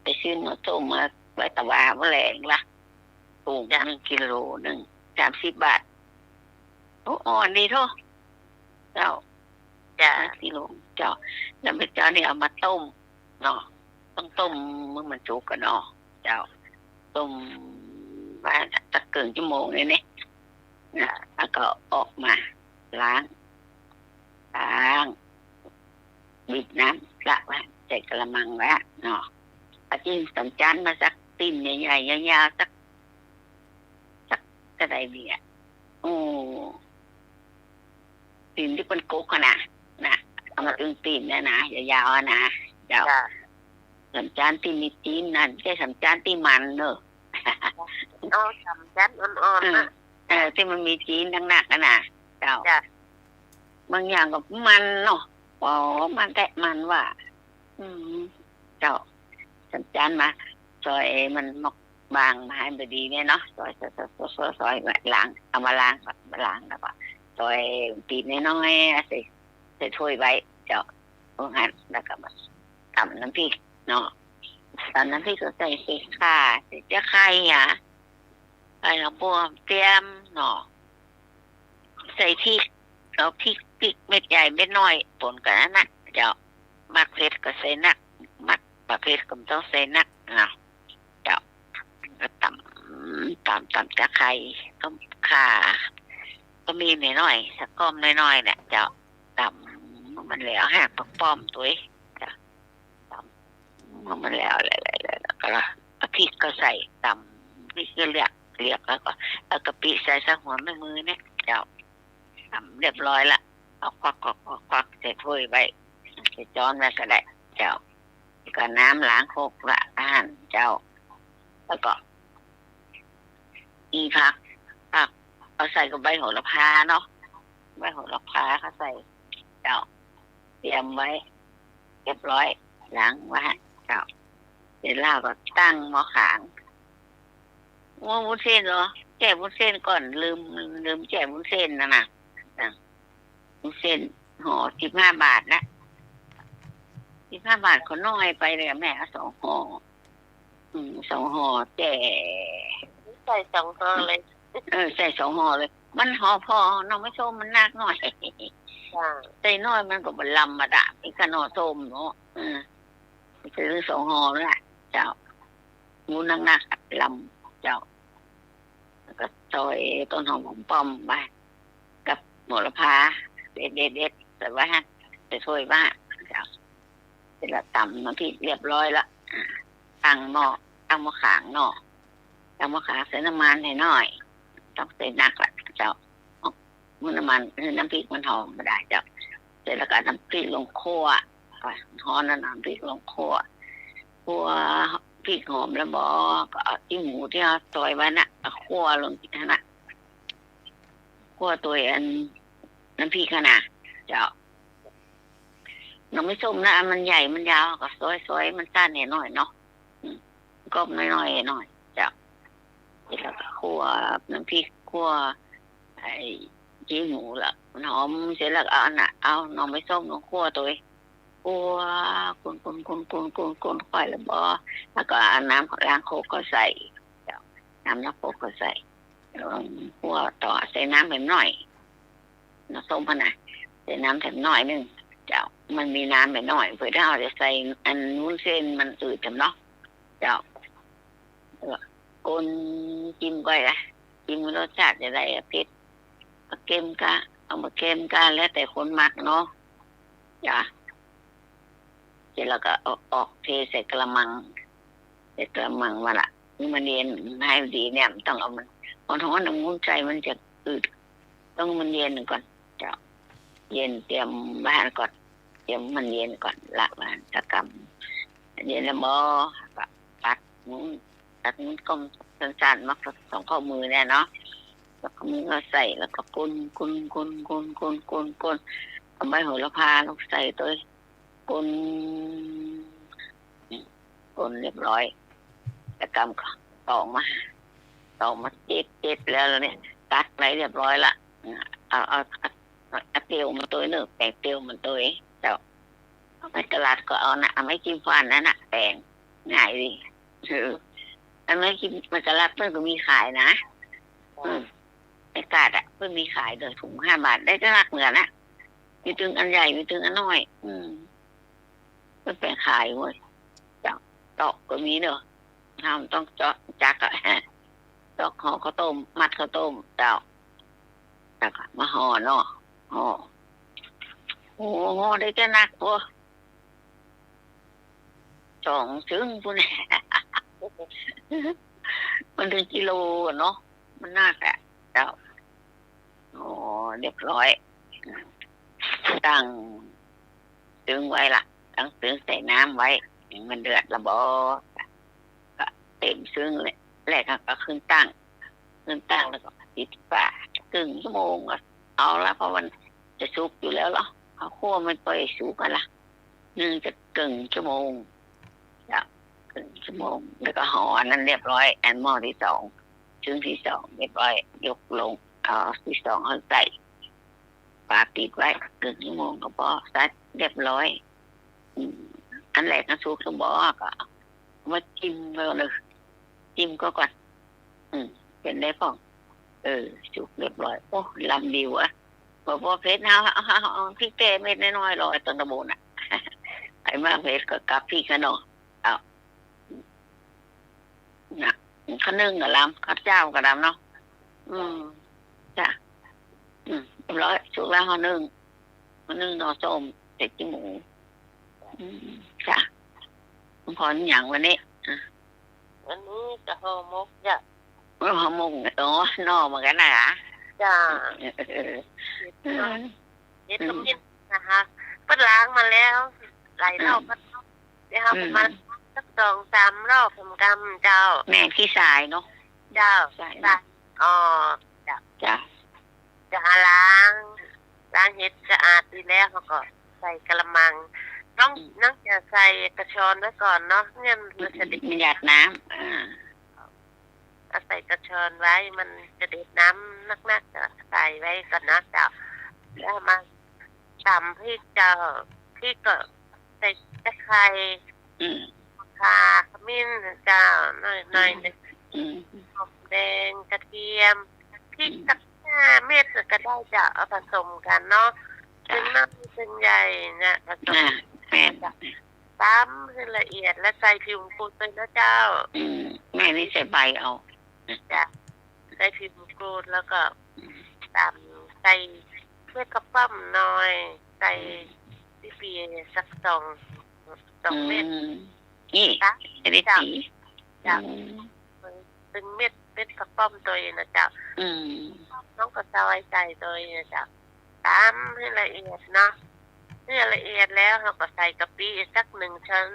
ไปซื้อเนื้อส้มมาไว้ตะวาเมื่อแรงละถุง1 กิโล30 บาทโอ้อ่อนดีเท่าเจ้า จ้า กิโลเจ้าแล้วแม่เจ้านี่เอามาต้มเนาะต้องต้มมื่อมันจุกกันเนาะเจ้าต้มว่าตะเกินชั่วโมงเลยเนี่ยแล้วก็ออกมาล้างบีบน้ำละไว้ใส่กระมังไว้เนาะอาจิ้มสำจานมาสักตีนใหญ่ๆยาวๆสักกระไดเบียโอ้ตีนที่เป็นกุ๊กขนาดนะเอามาอึ้งตีนนะยาวๆนะเจ้าสำจานที่มีจีนนั่นแค่สำจานที่มันเนอะ เอาทำจัดอ่อนๆนะ ที่มันมีจีนทั้งหนักนะเจ้าบางอย่างก็มันเนาะอ๋อมันแต่มันว่าเจ้าสัญจานมาซอยมันมกบางมาให้บดีเนี่ยเนาะซอยล้างเอามาล้างแล้วก็ซอยตีนน้อยๆใส่ถ้วยไว้เจ้าพวกนั้นแล้วก็มาทำน้ำพริกเนาะตอนน้ำพริกก็ใส่ข่าใส่เจ้าไข่ใส่บวมเตรียมเนาะใส่พริกเอาพริกเม็ดใหญ่เม็ดน้อยปนกันนะเจ้ามักเผ็ดก็ใส่นักมักประเภทก็ต้องใส่นักเนาะเจ้าก็ตำกะไข่ต้มข่าก็มีน้อยๆสักก้อมน้อยๆเนี่ยเจ้าตำมันแล้วหักป้อมตัวเจ้าตำมันแล้วอะไรแล้วก็พริกก็ใส่ตำพริกก็เรียกแล้วก็เอากะปิใส่สักหัวไม่มือเนี่ยเจ้าทำเรียบร้อยละเอาควักใส่ถ้วยไว้ใส่จานไว้ก็ได้เจ้าก็น้ำล้างโคกละอาหารเจ้าแล้วก็ผักเอาใส่กับใบโหระพาเนาะใบโหระพาเขาใส่เจ้าเตรียมไว้เรียบร้อยล้างไว้เจ้าเสร็จแล้วก็ตั้งหม้อขางวุ้นเส้นเหรอแจ่วุ้นเส้นก่อนลืมแจ่วุ้นเส้นนะวุ้นเส้นห่อ15 บาทนะ15 บาทก็น้อยไปเลยแม่2 ห่อ2 ห่อแจ่ใส่2 ห่อเลยใส่2 ห่อเลยมันห่อพอน้องไม่ส้มมันนักหน่อยใส่น้อยมันก็บลำมาด่าเป็นขนมส้มเนาะซื้อ2 ห่อแล้วเจ้าหมูนักลำเจ้าก็ซอยต้นหอมป้อมไปกับโหระพาเด็ดแต่ว่าใส่ถ้วยบ้าเจ้าเสร็จแล้วตำน้ำพริกเรียบร้อยละตั้งหม้อขางเนาะตั้งหม้อขางใส่น้ำมันให้น้อยต้องใส่นักละเจ้ามันน้ำมันน้ำพริกมันหอมไม่ได้เจ้าเสร็จแล้วก็น้ำพริกลงคั่วหอมน้ำพริกลงคั่ว คั่วพริกหอมแล้วบอกก็เอาที่หมูที่เราซอยไว้น่ะเอาคั่วลงที่นั่นน่ะคั่วตัวอันน้ำพริกขนาดเจ้าเราไม่ส้มนะมันใหญ่มันยาวก็ซอยมันสั้นหน่อยเนาะก็น้อยหน่อยเจ้าแล้วก็คั่วน้ำพริกคั่วไอ้ขี้หมูละมันหอมเสร็จแล้วก็เอาน้องไม่ส้มน้องคั่วตัวคั่วคนค่อยแล้วบอแล้วก็เอาน้ำล้างโคกก็ใส่น้ำล้างโคกก็ใส่คั่วต่อใส่น้ำแบบหน่อยน้ำส้มพะนะใส่น้ำแบบหน่อยนึงเจ้ามันมีน้ำแบบหน่อยเพื่อถ้าเราจะใส่อันนู้นเส้นมันอืดจำเนาะเจ้าคนจิ้มก็ได้จิ้มรสชาติจะได้เผ็ดเค็มก็เอามาเค็มกันแล้วแต่คนมักเนาะจ้ะเสร็จแล้วก็ออกเทใส่กระมังมาละนี่มันเย็นให้ดีเนี่ยมันต้องเอามันพอท้องน้ำมูกใจมันจะอืดต้องมันเย็นก่อนเจ้าเย็นเตรียมบ้านก่อนเตรียมมันเย็นก่อนละบ้านตะกำเย็นแล้วบ่ตัดนู้นก้มสั้นๆมักสองข้อมือเนี่ยเนาะแล้วก็มือก็ใส่แล้วก็กุนเอาใบโหระพาลงใส่ตัวกุนเรียบร้อยตะกำก็ตอกมาเจ็ดแล้วเนี่ยตัดไว้เรียบร้อยละเอาเตียวมาตัวหนึ่งแปงเตียวมันตัวเจ้าไปตลาดก็เอานะไม่จิ้มฟันนั่นน่ะแปงง่ายดิอันไม่จิ้มมันตลาดเพื่อนก็มีขายนะไอ้กาดเพื่อนมีขายเดือถุง5 บาทได้จะรักเหมือนนะมีตึงอันใหญ่มีตึงอันน้อยเพื่อนแปลงขายเว้ยเจ้าตอกก็มีเนอะทำต้องเจาะจักตอกห่อข้าวต้มมัดข้าวต้มเจ้าแล้วก็มาห่อเนาะห่อได้จะหนักพวก2 ซึ้งพวกนี้ มันถึงกิโลเนาะมันหนักเจ้าเรียบร้อยตั้งซึ้งไว้ละตั้งซึ้งใส่น้ำไว้มันเดือดละบอก็เต็มซึ้งเลยแรกก็ขึ้นตั้งแล้วก็ปิดฝาครึ่งชั่วโมงเอาละเพราะมันจะสุกอยู่แล้วเหรอเอาคั่วมันไปสุกกันละจะครึ่งชั่วโมงจะครึ่งชั่วโมงแล้วก็ห่อนั้นเรียบร้อยอันหม้อที่2ซึ้งที่2เรียบร้อยยกลงที่2เอาใส่ฝาปิดไว้ครึ่งชั่วโมงก็พอซัดเรียบร้อยอันแรกก็สุกแล้วบอกก็มาจิ้มเลยจิ้มก็ก่อนเป็นได้ป่ะสุกเรียบร้อยโอ้ลำดีวะพอเพชรเอาพริกแกงเม็ดน้อยๆลอยต้นตะโบนไอ้มาเพชรก็กับพี่ขนมน่ะข้าวนึ่งกับลำข้าวเจ้ากับลำเนาะจ้ะเรียบร้อยสุกแล้วข้าวนึ่งนอส้มเสร็จจิ้มหมูจ้ะพออย่างวันนี้จะห่อหมกจ้ะห่อหมกนอเหมือนกันนะจ้าเย็ดกับเย็ดนะคะก็ล้างมาแล้วหลายรอบก็ได้ครับประมาณสัก2-3 รอบผมกำเจ้าแม่ขี้ทรายเนาะเจ้าใช่จ้ะจะล้างเห็ดสะอาดดีแล้วเขาก็ใส่กระมังน้องจะใส่กระชอนไว้ก่อนเนาะเนี่ยมันจะมันหยาดน้ำใส่กระชอนไว้มันจะเด็ดน้ำนักๆจะใส่ไว้ก่อนนะเจ้าแล้วมาตำพริกเจ้าพริกก็ใส่ตะไคร้ข่าขมิ้นเจ้าหน่อยนึงหอมแดงกระเทียมพริกสัก5 เม็ดก็ได้จะเอาผสมกันเนาะซึ่งน้ำซึ่งใหญ่เนี่ยผสมตำให้ละเอียดและใส่ผิวฟูด้วยนะเจ้าแม่นี่ใส่ใบเอาจ้ะใส่ผิวฟูแล้วก็ตำใส่เพื่อกระป๋อมหน่อยใส่ปีสัก2 เม็ดนี่จะได้สีจ้ะซึ่งเม็ดกระป๋อมตัวนะเจ้าน้องก็ซอยใส่ตัวนะเจ้าตำให้ละเอียดเนาะให้ละเอียดแล้วเราก็ใส่กะปิสัก1 ช้อน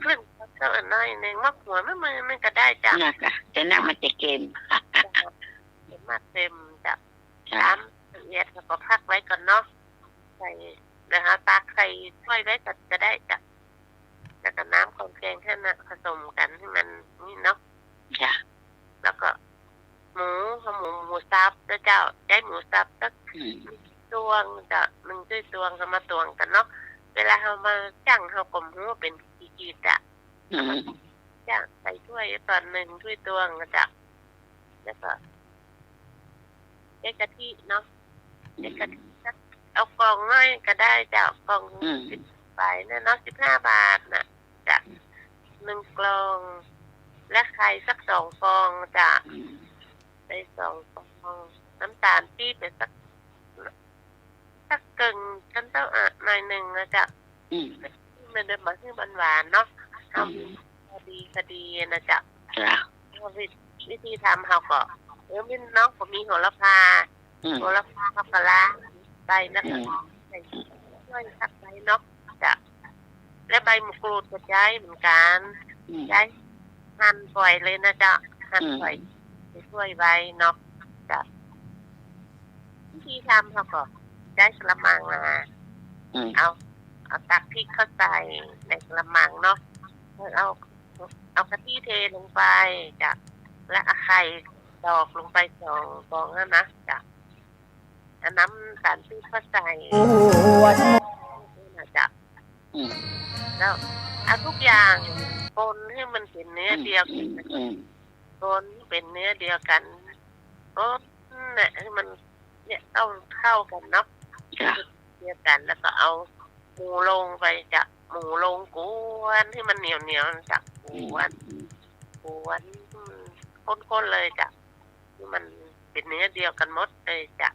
ขึ้นก็น้อยหนึ่งมักหัวไม่มือมันก็ได้จ้ะ น่ะค่ะแต่น่ามันจะเกม เห็นมาเต็มจ้ะน้ำละเอียดแล้วก็พักไว้ก่อนเนาะใส่นะคะตากไข่ถ้วยไว้ก่อนก็ได้จ้ะแล้วก็น้ำของแกงแค่นั้นผสมกันให้มันนี่เนาะ จ้ะ แล้วก็หมูสับแล้วเจ้าได้หมูสับสักตวงจะ1ด้วยตวงก็มาตวงกันเนาะเวลาเรามาจั่งเรากลมหัวเป็นกีดอะจั่งใส่ถ้วยตอน1ด้วยตวงก็จะแล้วก็ได้กะทิเนาะได้กะทิเอากล่องน้อยก็ได้จ้ะกล่อง10 ไปเนาะ15 บาทน่ะจะ1 กล่องและไข่สัก2 ฟองจ้ะได้2 ฟองน้ำตาลปี๊บไปสักกึ่งชั้นเต้าหน่อยหนึ่งนะจ๊ะมันเดินมาที่หวานเนาะทำพอดีนะจ๊ะวิธีทำเขาก็พี่น้องผมมีโหระพาเขากะล้างใบนะคะใส่ช่วยสักใบเนาะจ้ะและใบมะกรูดก็ใช้เหมือนกันใช้หั่นปล่อยเลยนะจ๊ะหั่นปล่อยช่วยไว้เนาะจ้ะวิธีทำเขาก็ได้กระมังมาเอาตักพริกเข้าใส่ในกระมังเนาะเอากะทิเทลงไปจ้ะและเอาไข่ดอกลงไป2 ฟองนะจ้ะน้ำตาลปี๊บเข้าใส่นะจ้ะแล้วเอาทุกอย่างคนให้มันเป็นเนื้อเดียวกันคนเป็นเนื้อเดียวกันก็เนี่ยให้มันเนี่ยต้องเข้ากันเนาะเดียวกันแล้วก็เอาหมูลงไปจากหมูลงกวนให้มันเหนียวจากกวนข้นๆเลยจ้ะที่มันเป็นเนื้อเดียวกันหมดเลยจ้ะ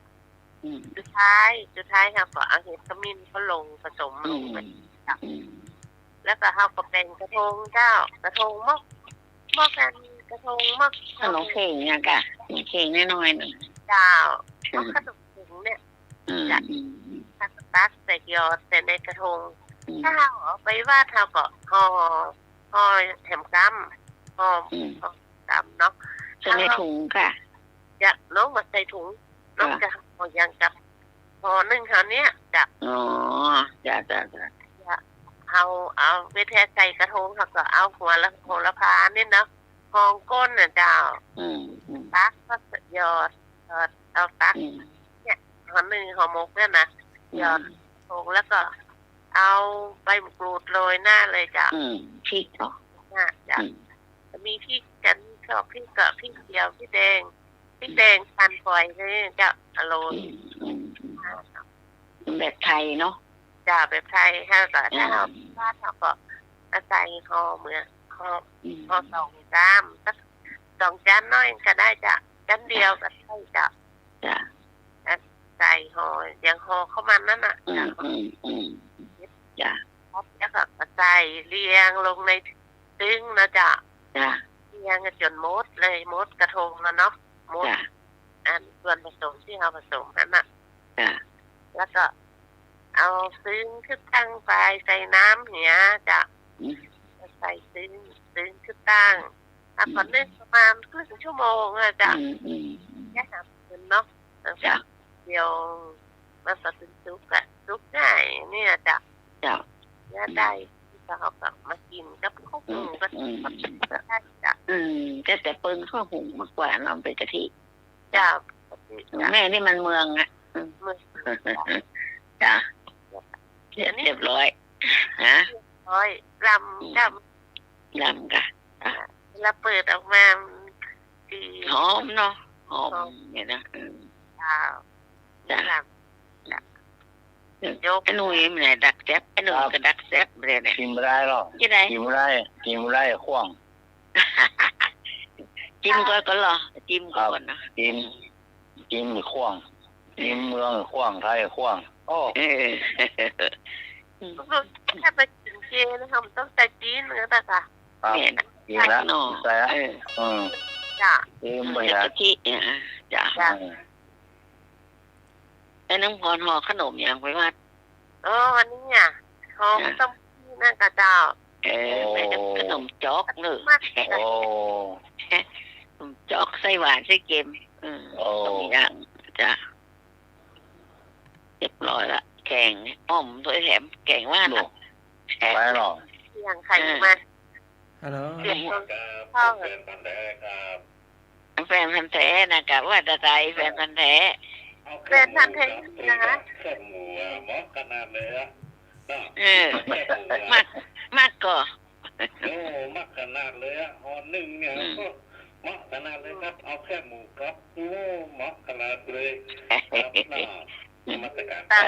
สุดท้ายครับก็เอาเห็ดขมิ้นเขาลงผสมลงไปจ้ะแล้วก็เอากระเป็นกระทงเจ้ากระทงมอกกันกระทงมอกขนมเข่งเนี่ยค่ะเข่งน้อยๆหนึ่งเจ้ามอกขนมถึงเนี่ยจ้ะตักใส่ยอดใส่ในกระทงถ้าเอาไปว่าเท่าก็ห่อแถมกำห่อกำเนาะใส่ในถุงค่ะจะน้องมาใส่ถุงน้องจะห่ออย่างกับห่อ1ห่อเนี้ยจ้ะอ๋อจ้ะเอาเวทใส่กระทงเขาก็เอาหัวละพานี่เนาะห่อก้นน่ะเจ้าตักก็ยอดเอาตักเนี่ยห่อ1ห่อหมกเนี่ยนะยอดลงแล้วก็เอาใบมะกรูดโรยหน้าเลยจ้ะพริกเนาะจ้ะมีพริกกันชอบพริกกับพริกเขียวพริกแดงปั่นปล่อยเลยจ้ะโรยแบบไทยเนาะจ้ะแบบไทยถ้าเราก็ใส่ห่อเหมือนห่อ2 จานสัก2 จานน้อยก็ได้จ้ะจานเดียวก็ได้จ้ะใส่ห่ออย่างห่อข้าวมันนั่นน่ะจ้ะแล้วก็ใส่เรียงลงในซึ้งนะจ๊ะเรียงจนมดเลยมดกระทงแล้วเนาะมดส่วนผสมที่เราผสมนั่นน่ะแล้วก็เอาซึ้งขึ้นตั้งไปใส่น้ำเหี่ยจ้ะใส่ซึ้งขึ้นตั้งก่อนนึ่งประมาณครึ่งชั่วโมงอะจ้ะแค่30 เนาะจ้ะเดี๋ยวมันจะเป็นซุปง่ายเนี่ยจ้ะเนี่ยได้ที่เขากลับมากินกับข้าวหุงก็ได้จ้ะแต่เปิ้งข้าวหุงมากกว่าเราเป็นกะทิจ้ะแม่นี่มันเมืองอ่ะจ้ะเรียบร้อยฮะลำค่ะแล้วเปิดออกมาดีหอมเนาะหอมเนี่ยนะจ้ะยกไอ้หนุ่ยมันไหนดักแซ่บไอ้หนุ่ยก็ดักแซ่บเลยเนี่ยกินไม่ได้หรอกกินไม่ได้ขว้างจิ้มก็เหรอจิ้มก่อนนะจิ้มขว้างจิ้มเมืองขว้างไทยขว้างโอ้ถ้าไปกินเจนะครับต้องใส่จีนเนื้อแต่ค่ะเนี่ยกินแล้วใส่จ้ะจิ้มไปกะทิเนี่ยจ้ะไอ้น้องพรห่อขนมอย่างไปว่าวันนี้ห่อต้มนั่นกระเจ้า ไปกับขนมจอกเนอะ โอ้ ขนมจอกไส้หวานไส้เค็มสองอย่างจ้ะเรียบร้อยละแกงอ้อมด้วยแถมแกงว่านะ ไปหรอ อย่างใครมา ฮัลโหล เสียง ครับ ห้อง เป็นพันแท้ครับ แฟนพันธุ์แท้นะครับว่าจะใจแฟนพันธุ์แท้ เอาแค่หมูครับแค่หมูอะเหมาะขนาดเลยอะนะ เออ แค่หมู มาก อะ มากก่อ โอ้มากขนาดเลยอะห่อหนึ่งเนี่ยก็เหมาะขนาดเลยครับ เอาแค่หมูครับโอ้เหมาะขนาดเลยครับน่านมัสการครับ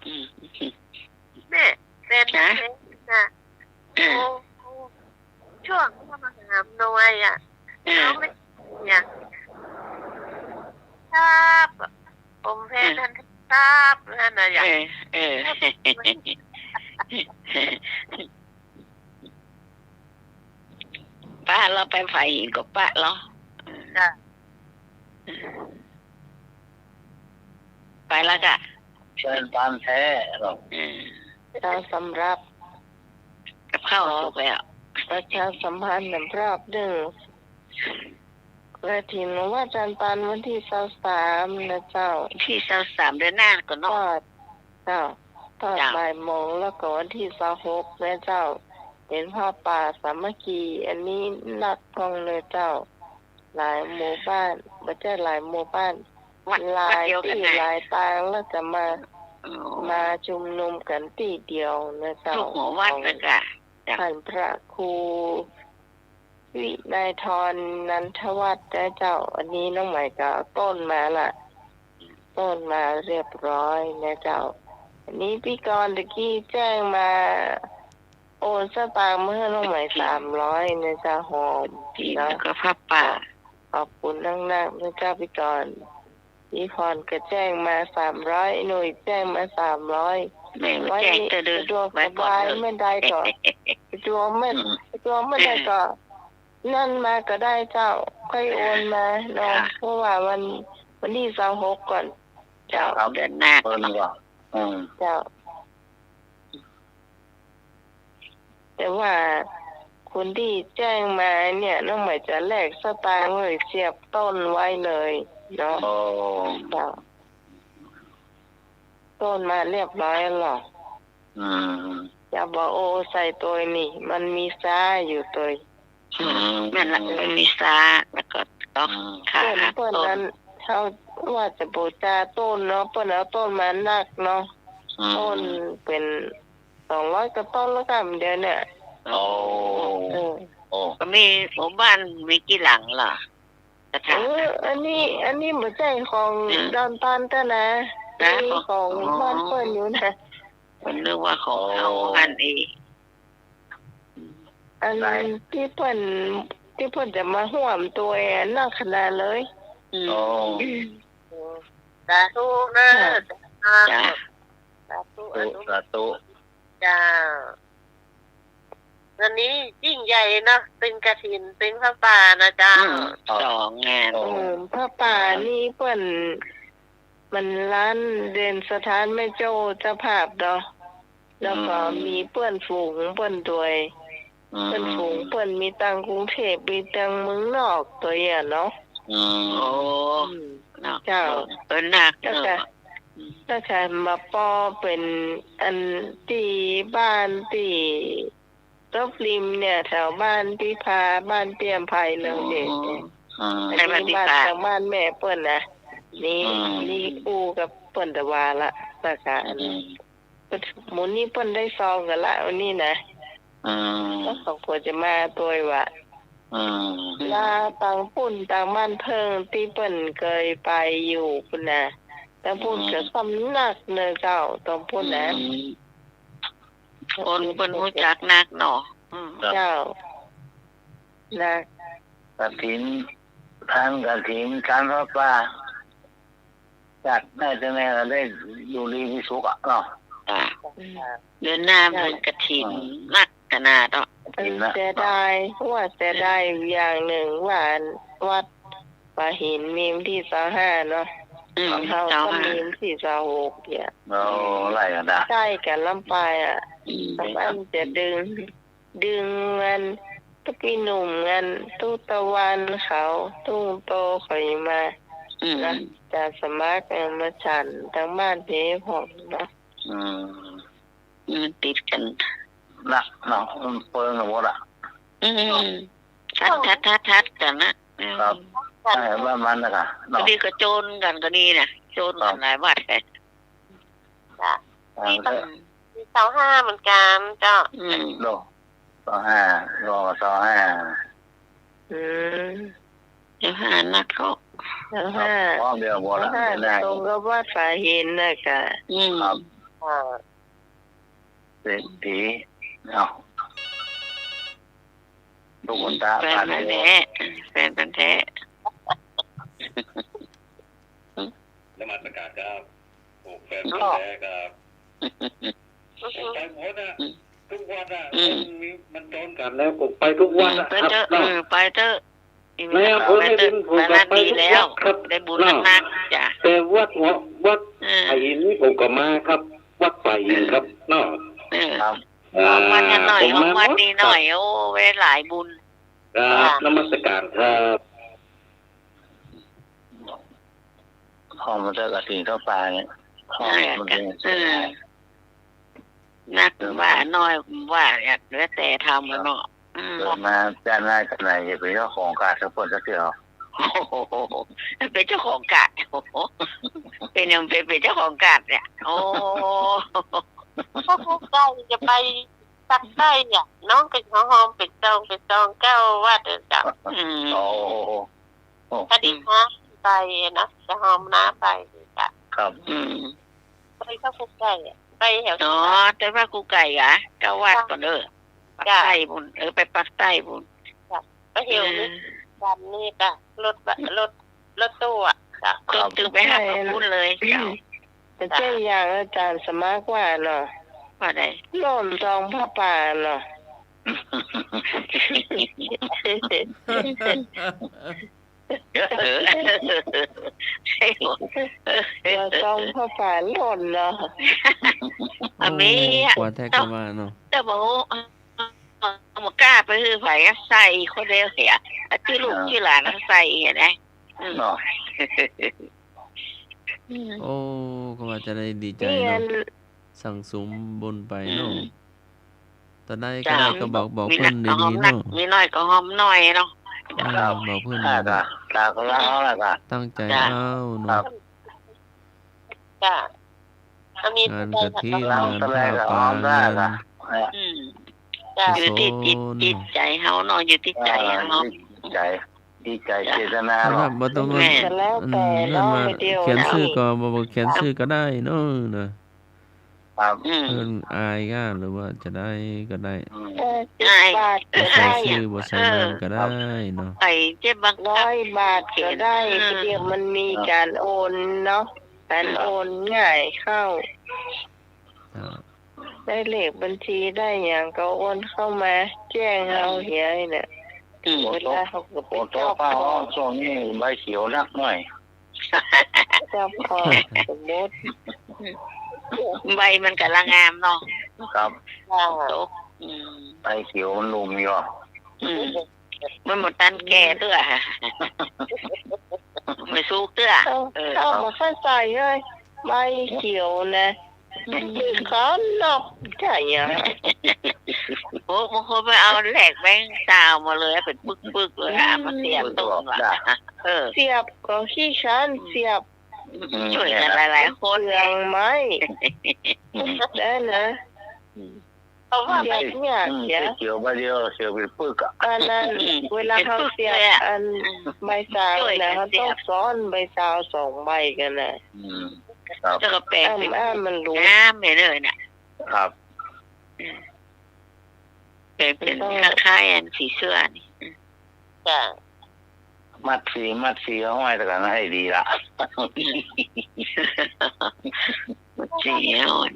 อืม แม่เป็นนะโอ้ช่วงที่มาหามหน่วยอ่ะเขาไม่เนี่ยทราบผมเพนท่านทราบนั่นนะอย่าง เออป้าเราไปฝ่ายหินกับป้าเหรอ จ้ะ ไปแล้วจ้ะ เป็นพันแท้หรอ เราสำหรับ กับข้าวสุกแล้ว ประชาสัมพันธ์สำหรับดึงกระถิ่นว่าจันตันวันที่23นะเจ้า ที่23เดือนหน้าก่อน ท เนาะ อดเจ้าทอดบ่ายโมงแล้วก็วันที่26นะเจ้าเห็นผ้าป่าสามัคคีอันนี้นักท่องเลยเจ้า หลายหมู่บ้านไม่ใช่หลายหมู่บ้าน วัด หลาย เดียวกัน ที่ นะ หลายตางแล้วจะมาชุมนุมกันที่เดียวนะเจ้า ทุกหัววัดเลยจ้ะ ท่านพระครูวินัยทรนันทวัฒน์นะเจ้า อันนี้น้องใหม่ก็ต้นมาละต้นมาเรียบร้อยนะเจ้า อันนี้พี่กรณ์ตะกี้แจ้งมาโอนสตางค์มาให้น้องใหม่300นะเจ้าหอม ที่ นะ แล้วก็ผ้าป่า ขอบคุณนักนะเจ้าพี่กรณ์พี่พรก็แจ้งมา300หนุ่ยแจ้งมา300 แม่มาแจ้งเธอเดิน ดวง ไว้ ส ก่อน บาย เถอะ ไม่ได้ก็ดวงไม่ได้ก็นั่นมาก็ได้เจ้าค่อยโอนมาเนาะเพราะว่าวันที่26ก่อนเจ้า เดือนหน้า เปิดว่ะ เจ้า แต่ว่าคนที่แจ้งมาเนี่ยน้องใหม่จะแลกสตางค์เลยเสียบต้นไว้เลยเนาะ โอ้ เจ้าต้นมาเรียบร้อยหรอ อย่าบอกโอใส่ตัวนี่ มันมีซ่าอยู่ตัว แม่ละไม่มีซาแล้วก็ต้องขา เปิ้น ต้ นั้น นเขาว่าจะบูชาต้นเนาะเปิ้นเอาต้นมานักเนาะต้นเป็น200กว่าต้นแล้วกันเดี๋ยวเนี่ย โอ้ เออ โอ้ ก็มีหมู่บ้านมีกี่หลังล่ะกระถาง อันนี้บ่ใช่ของ อืม ดอนตันแต่นะ นะ นี่ของ อ๋อ บ้านเปิ้นอยู่นะ ผมนึกว่าของเขาอันเอง อันที่เปิ้นจะมาห่วมตัวนักขนาดเลย โอ้ สาธุนะ จ้ะ สาธุ สาธุ จ้าวันนี้ยิ่งใหญ่เนาะเป็นกฐินเป็นพระป่านะจ้า สองงาน พระป่านี่เปิ้นมันร้านเด่นสถานไม่โจ้เจ้าภาพเนาะแล้วก็มีเปิ้นฝูงเปิ้นด้วยเปิ้นฝูงเปิ้นมีตังกรุงเทพมีตังเมืองนอกตัวอย่างเนาะ โอ้เนาะ เจ้า เป็นหนัก แล้ว เน ก็ อะ แล้วก็มาปอเป็นอันที่บ้านที่รบริมเนี่ยแถวบ้านที่พาบ้านเตรียมภัยเลยเนี่ยอัน ให้มัน นี้ ดี บ้าน ป่ะ ทางบ้านแม่เปิ้นนะนี่อูกับเปิ้นตะวาละแล้วก็อันหมูนี่เปิ้นได้ซองกันละวันนี้นะแล้วสองคนจะมาตัวว่าลาต่างปุ่นต่างบ้านเพิงที่เปิ้นเคยไปอยู่พุ่นน่ะแต่ปุ่นก็สำนักเนอะเจ้าตรงปุ่นนะ คนเป็นรู้จักนักเนาะ เจ้านัก กฐินทานกฐินการพระป่าจัดได้แต่แม่ก็ได้อยู่ดีมีสุขอ่ะเนาะ เดือนหน้าเป็นกระถินนักขนาดเนาะ เสียดายว่าเสียดายอย่างหนึ่งว่าวัดป่าหินมีวันที่25เนาะ เฮา เจ้า ก็ ห้า มีที่26เนี่ย เราไล่กันได้ ใกล้กันลำปายอ่ะสามารถจะดึงเงินตุปีหนุ่มเงินตู้ตะวันเขาตู้โตข่อยมานะจะสมัครมาฉันทั้งบ้านเพผมนะ มันติดกัน นะเนาะมันเปิงกันหมดอ่ะ ทัดกันนะครับ ใช่บ้านมันนะคะ ก็ เนาะ ดีก็โจรกันก็นี่นะโจรกันหลายวัดเลย มีตั้ง 25เหมือนกันเจ้า โล25รอ25อืม เจ้าห้านักเขา พร้อมเดียวหมดละ 25ตรงกับวัดฝาเห็นนะกะ ครับเศรษฐีเนาะลูกคนตา แฟน ผ่าน พัน ไป ธุ์แท้แฟนพันธุ์แท้ นมัสการครับผูกแฟนแท้ครับผมไปหมดอะทุกวันอะมันโดนกันแล้วผมไปทุกวันอะ ไป ครับ เถอะไปเถอะ แม่ผมไม่เป็นผม ไป ก็ นั่น ไป ดี ทุก แล้ วั วน ครับ ได้บุญนักจ้ะ แต่วัดไผ่หินนี่ผมก็มาครับ วัดไผ่หินครับเนาะ ครับ ของวัดนั่นหน่อย ผม ของวัด หม นี้หน่อยโอ้เว้หลายบุญ ครับนมัสการครับ พอมันจะกระถิ่นเข้าไปเนี่ยพอมันเป็น นักว่าน้อยว่าอยากแล้วแต่ทำแล้วเนาะ เกิดมาจ้างง่ายกันไหนจะเป็นเจ้าของการสักคนสักเดียว เป็นเจ้าของกาดโอ้โหเป็นยังเป็นเจ้าของกาดเนี่ยโอ้ ถ้าพวกได้จะไปตักได้เนี่ยน้องเป็นหอมเป็นจองเก้าวัดเจ้า โอ้ ถ้าดีนะไปนะจะหอมน้ำไปจ้ะ ครับ ไปถ้าพวกได้ไปแถว อ๋อแต่ว่ากูไก่อะเจ้าวัดก่อนปักใต้บุญไปปักใต้บุญ ไปแถวนี้วันนี้จ้ะรถตู้อ่ะจ้ะ ตึงไปหาพระพุทธเลยเจ้า แต่เจ้าอย่างอาจารย์สมัครว่าเนาะ ว่าได้ ร่มจองผ้าป่าเนาะจองผ้าป่าหล่นเนาะ อันนี้ กว่าแท้ก็ว่าเนาะ แต่บอกมากล้าไปคือไผ่ใส่คนเดียวเสียชื่อลูกชื่อหลานใส่เห็นไหม เนาะ โอ้ก็ว่าจะได้ดีใจเนาะสั่งสมบุญไปเนาะตอนได้ก็ได้ก็บอกเพิ่นดีๆเนาะ มีน้อยก็หอมน้อยเนาะ บอกเพิ่น ตาก็ล้างแล้วก็ ตั้งใจเอาเนาะ จ้ะมี งานกะทิงาน ตะแร ผ้าก ก็ ป่า หอมได้ งาน ก็ อยู่ที่จิตใจเฮาเนาะอยู่ที่ใจเฮา ดีใจเจตนา ถ้า เนาะ บ่ต้องมานั่นมาเขียนชื่อก็บ่เขียนชื่อก็ได้เนาะนะครับ เพิ่นอายก็หรือว่าจะได้ก็ได้ บาท บ่ใส่ชื่อบ่ใส่นามก็ได้เนาะ ไปเจ็บบังคับ 100 บาทก็ได้เดี๋ยวมันมีการโอนเนาะการโอนง่ายเข้า ได้เลขบัญชีได้อย่างก็โอนเข้ามาแจ้งเราเหี้ยเนี่ยเวลาเขาก็ไป โอ้โตป้าอ๋อช่วงนี้ใบเขียวนักหน่อย เจ้าพอสมมติ ใบมันกำลังงามเนาะ ครับ โต ใบเขียวมันลุมอยู่ มันหมดตันแก่เตื้อไม่สู้เตื้อ เข้ามาเข้าใจเลยใบเขียวนะเขานอกใช่ยัง โอ้บางคนไปเอาแหลกแบงค์ซาวมาเลยเป็นปึกๆเลยมาเสียบตรงว่ะเสียบก็ขี้ชันเสียบ ช่วยกันหลายๆคน เรื่องไหมได้นะเพราะว่าแบบเนี้ยเขียวใบเดียวเขียวเป็นปึกอ่ะ อันนั้นเวลาเขาเสียบอันใบสาวนะเขาต้องซ้อนใบสาว2 ใบกันนะ ครับ จะกระแปลง มันรู้ น้ำเลยน่ะ ครับ เป็นคล้ายๆอันสีเสื้อนี่ จ้ะ มัดสีห้อยแต่กันให้ดีละ สีอ่อน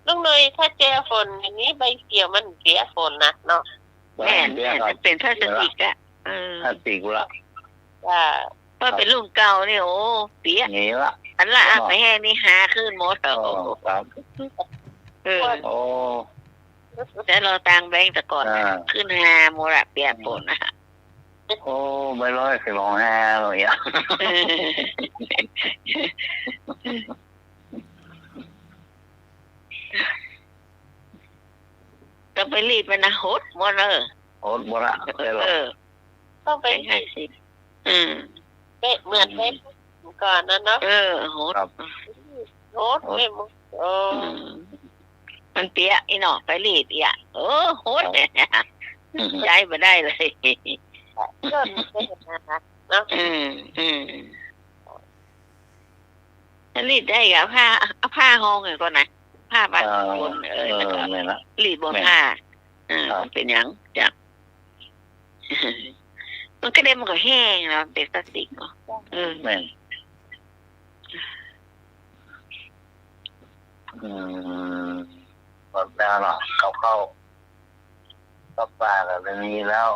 ลุงเลยถ้าเจอฝนอย่างนี้ใบเขียวมันเสียฝนนะเนาะ แม่เป็นพลาสติกอ่ะ ถ้าติกละ จ้ะ พล ว่าเป็นรุ่นเก่านี่โอ้เปียก งี้ละ อันละอ่ะไปแห้งนี่หาขึ้นหมด โอ้ครับ เออ โอ้ แต่เราตังแบงค์แต่ก่อน อ่า ขึ้นหาหมดอะเปียกปนนะ โอ้ไม่ร้อยสิบห้าเลยอ่ะ เออก็ไปรีดมันนะหดหมดเลย โอ้หมดละเลยหรอ เออ ต้องไป ไป50เป๊ะเหมือนเป๊ะก่อนนะเนาะ เออหด ครับ โน้ตเป๊ะมึงมันเปียกอีหนอไปรีดอีอ่ะโหดเนี่ยใจมาได้เลย เกินไปเห็นนะเนาะ รีดได้กับผ้าห้องไงก่อนนะผ้าบนบนแล้วก็ ไม่ละ รีดบนผ้ามันเป็นยังจากมันก็ได้มันก็แห้งแล้วเป็นพลาสติกเนาะ แม่นหมดแล้วเนาะเข้าก็ปลาแบบนี้แล้ว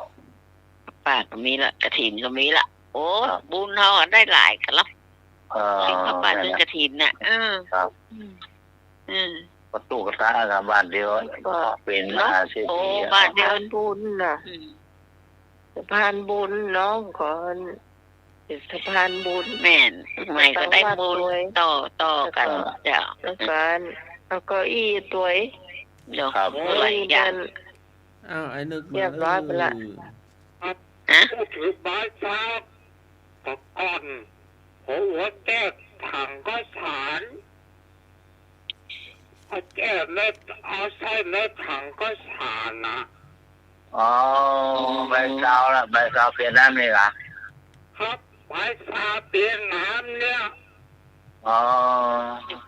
ปากก็มีละกระถินก็มีละโอ้บุญเขาได้หลายกันแล้วถึงพระป่าถึงกระถินน่ะครับประตูกระทะกับบ้านเดียวก็เป็นมหาเศรษ โอ้ ฐี บ้านเดียว สะพานบุญน่ะสะพานบุญน้องก่อนเป็นสะพานบุญ แม่นใหม่ก็ได้บุญต่อกันเจ้า แล้วกันแล้วก็อีตัว เดี๋ยว ครับ หลายอย่าง อ้าวไอ้นึก เรียบร้อยไปละ พูดถึงไม้ฟ้าตะกอนหัวแก้ถังก็สารเอาแก้เม็ดเอาใส่เม็ดถังก็สารนะ อ๋อใบซาวละใบซาวเปลี่ยนน้ำนี่ล่ะ ครับไม้ฟ้าเปลี่ยนน้ำเนี่ย อ๋อ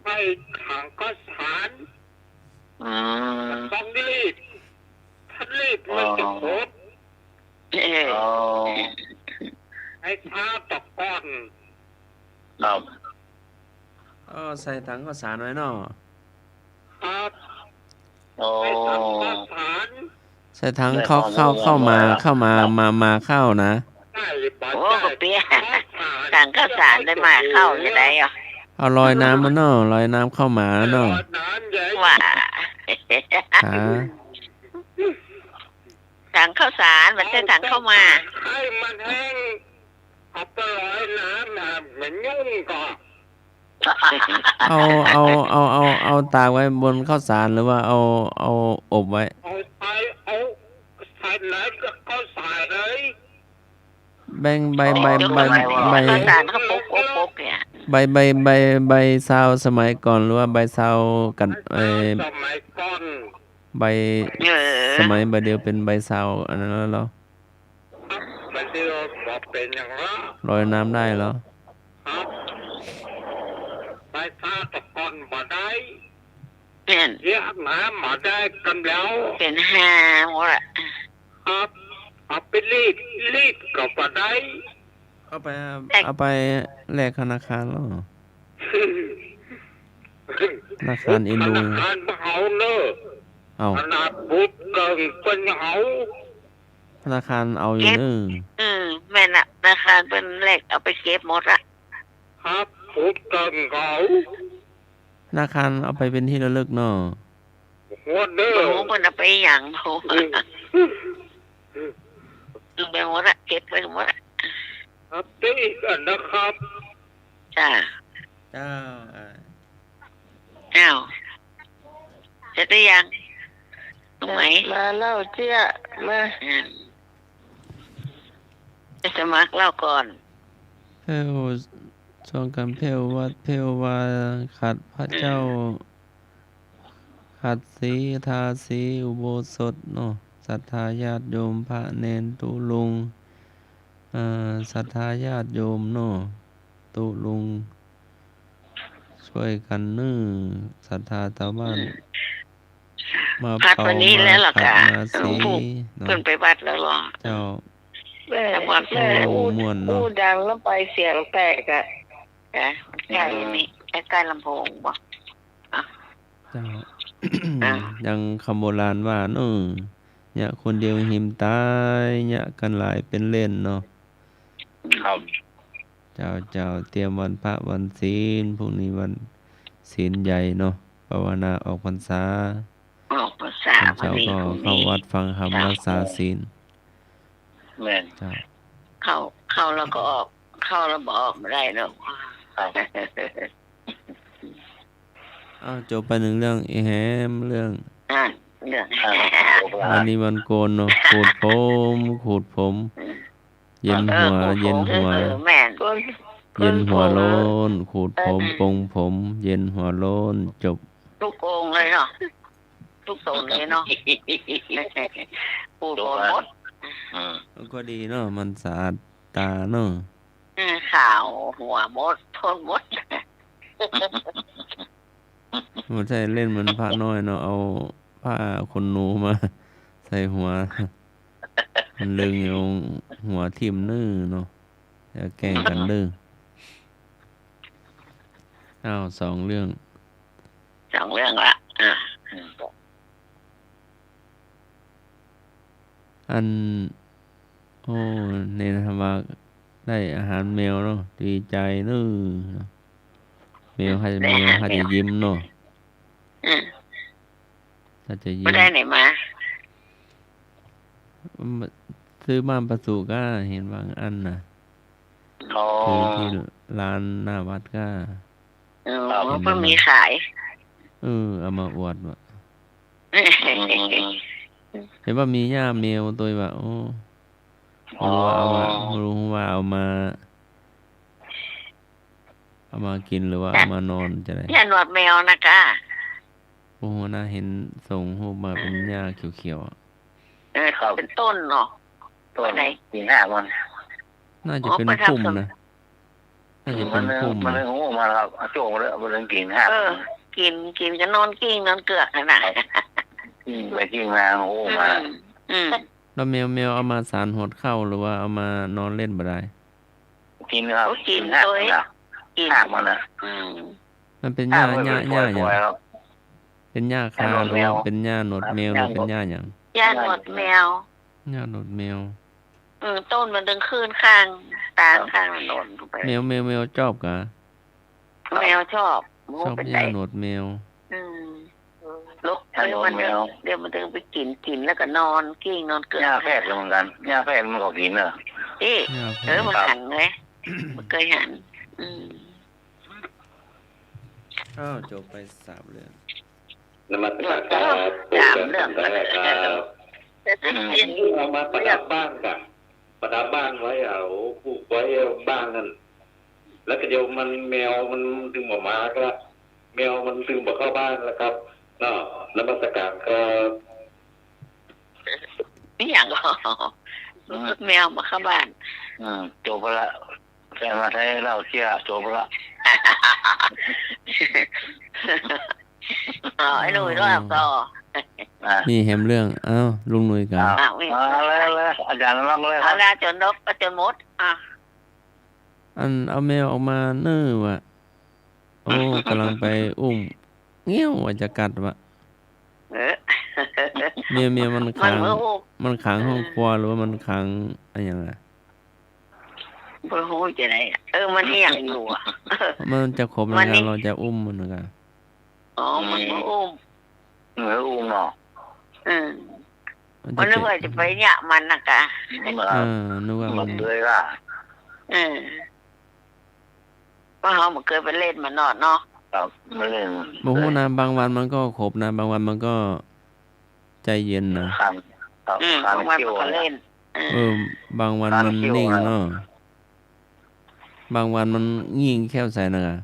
ใส่ถังก็สาร ต้องรีบถ้ารีบมันจะโคตร อ๋อ ให้ช้าตะกอน ครับ ใส่ถังข้าวสารไว้เนาะ ครับ โอ้ ให้ถังก็สาร ใส่ถังเข้ามาเข้านะ ได้บาด โอ้ ใจ ก็เปียกสั่งข้าวสารได้มาเข้าจะได้อ่ะ เอาลอยน้ำมาเนาะลอยน้ำเข้ามาเนาะ น้ำใหญ่ ว่า หา สั่งข้าวสารมันจะสั่งเข้ามา ให้มันแห้งเอาไปลอยน้ำนะเหมือนยุ่งก่อน เอาตากไว้บนข้าวสารหรือว่าเอาอบไว้ เอาไปเอาใส่ไหนก็เข้าใส่เลย แบ่งใบ ข้าวสารเขาปกเนี่ย ใบซาวสมัยก่อนหรือว่าใบซาวกันสมัยก่อน ใบสมัยใบเดียวเป็นใบซาวอันนั้นแล้วเหรอ มันเดียวบอกเป็นอย่างนั้น ลอยน้ำได้เหรอ ครับไปท่าตะกอนมาได้ เนี่ย เรียกน้ำมาได้กันแล้ว เป็นหาหมดอ่ะ ครับเอาไปรีดกับมาได้ เอาไปแลกธนาคารแล้วเหรอธนาคารอิน ธ ดู นาคารเอาเนอะ เอา ขนาดพุทธเกิงเป็นเอา ธนาคารเอาอยู่เนอะ แม่น่ะธนาคารเป็นแรกเอาไปเก็บหมดอ่ะ ครับพุทธเกิงเขา ธนาคารเอาไปเป็นที่ระลึกเนาะ หัวเนอ โอ้โหมันเอาไปอย่างโหลืมไปหมดอ่ะเก็บไปหมดอ่ะ ครับตีกันนะครับ จ้า เจ้า อ้าวเสร็จหรือยังตรงไหน มาเล่าเจี๊ยมา จะสมัครเล่าก่อน เพลช่วงกันเพลวัดเพลว่าขัดพระเจ้า ขัดสีทาสีอุโบสถเนาะศรัทธาญาติโยมพระเนนตุลุงศรัทธาญาติโยมเนาะตุลุงช่วยกันศรัทธาชาวบ้านมา พัด เป่า วันนี้แล้วหรอ ขั กะ มาสี เพิ่นไปวัดแล้วหรอ เจ้า แม่ โอ้ม่วนเนาะ อู้ดังแล้วไปเสียงแตกอ่ะ จ้ะใกล้นี่ใกล้ลำโพงบ่ เจ้า ยังคำโบราณว่าเนี่ยคนเดียวหิมตายเนี่ยกันหลายเป็นเล่นเนาะ ครับ เจ้า เจ้าเตรียมวันพระวันศีลพรุ่งนี้วันศีลใหญ่เนาะภาวนาออกพรรษา ออกภาษา เจ้าก็เข้าวัดฟังธรรมรักษาศีล แม่น เจ้า เข้าแล้วก็ออกเข้าแล้วบ่ออกไม่ได้เนาะ ครับ จบไปหนึ่งเรื่องไอ้แฮมเรื่อง เรื่อง วันนี้วันโกนเนาะขูดผม เย็นหัว แม่น เย็นหัวโล้นขูดผมปรงผม เย็นหัวโล้นจบ ทุกองค์เลยเนาะทุกโซนเลยเนาะปูโดนหมด ก็ดีเนาะมันสะอาดตาเนาะ ข่าวหัวหมดทนหมด มันใช่เล่นเหมันพระน้อยเนาะเอาผ้าคนหนูมาใส่หัว มันลึงอยู่หัวทิ่มนื้อเนาะอย่าแกล้งกันเด้อสองเรื่อง ละอันโอ้ในธรรมะได้อาหารแมวเนาะดีใจเนาะแมวให้จะยิ้มเนาะถ้าจะยิ้ ไม่ ม ได้ไหนมา ซื้อบ้านประสูก็เห็นบางอันน่ะ อ๋อ ซื้อที่ร้านหน้าวัดก็ เพิ่งมีขาย เอามาอวดว่ะเห็นว่ามีย่าแมวตัวแบบโอ้ไม่รู้ว่าเอามากินหรือว่าเอามานอนจะได้ ย่าหนวดแมวนะคะ โอ้น่าเห็นส่งรูปมาเป็นหญ้าเขียวๆอะ เป็นต้นเนาะ ตัวไหนกินห้ามัน น่าจะเป็นพุ่มนะน่าจะเป็นพุ่ม มันเลยงูมาครับโจ้มาเลยมันเลยกินห้า กินก็นอนกิ้งนอนเกลือกขนาด ไปกินมางูมา แล้วแมวเอามาสารหดเข้าหรือว่าเอามานอนเล่นบ่ได้ กินครับ กิน ห้า ตัว กิน ห้ามันนะ มันเป็นหญ้าอย่าง ครับ เป็นหญ้าคาหรือว่าเป็นหญ้าหนวดแมวหรือเป็นหญ้าอย่าง ย่าหนวดแมว หญ้าหนวดแมว ต้นมันดึงขึ้นข้างตาข้างมันโดนไป แมวชอบกะ แมวชอบ ชอบหญ้าหนวดแมว ลุกเดี๋ยวมันดึงไปกินแล้วก็นอนกิ้งนอนเกลือก หญ้าแพทย์เหมือนกันหญ้าแพทย์มันก็กินเนอะ มันหันเลยมันเคยหัน จบไป3 เรื่อง นมัสการครับ 3 เรื่อง เอามาประดับบ้านกันประดับบ้านไว้เอาปลูกไว้บ้านนั่นแล้วก็เดี๋ยวมันแมวมันดึงออกมาก็แมวมันดึงออกเข้าบ้านแล้วครับเนาะนมัสการครับ นี่อย่างก็แมวมาเข้าบ้าน จบละแฟนมาใช้เหล้าเชี่ยจบละ ไอ้หนุ่ยด้วยก็ นี่แฮมเรื่องลุงหนุ่ยกัน เลยอาจารย์มากเลยค เอา รับ ละจนนกจนมดเอาแมวออกมาเน้อว่ะโอ้กำลังไปอุ้มเงี้ยวว่าจะกัดว่ะเมียมันขังห้องครัวหรือว่ามันขังอะไรอย่างเงี้ย ไม่รู้จะไหนมันเอียงอยู่มันจะขบแล้วเราจะอุ้มมันกัน มันอุ้ม เหนืออุ้มเนาะ มันนึกว่าจะไปเนี่ยมันนะกะ นึกว่า มันเลยว่า เพราะเขามันเคยไปเล่นมันนอนเนาะ ครับไม่เล่น โอ้โหนะบางวันมันก็ขบนะบางวันมันก็ใจเย็นนะ คัน บางวันมันก็เล่น บางวันมันนิ่งเนาะบางวันมันงิ่งแค่ใส่นะ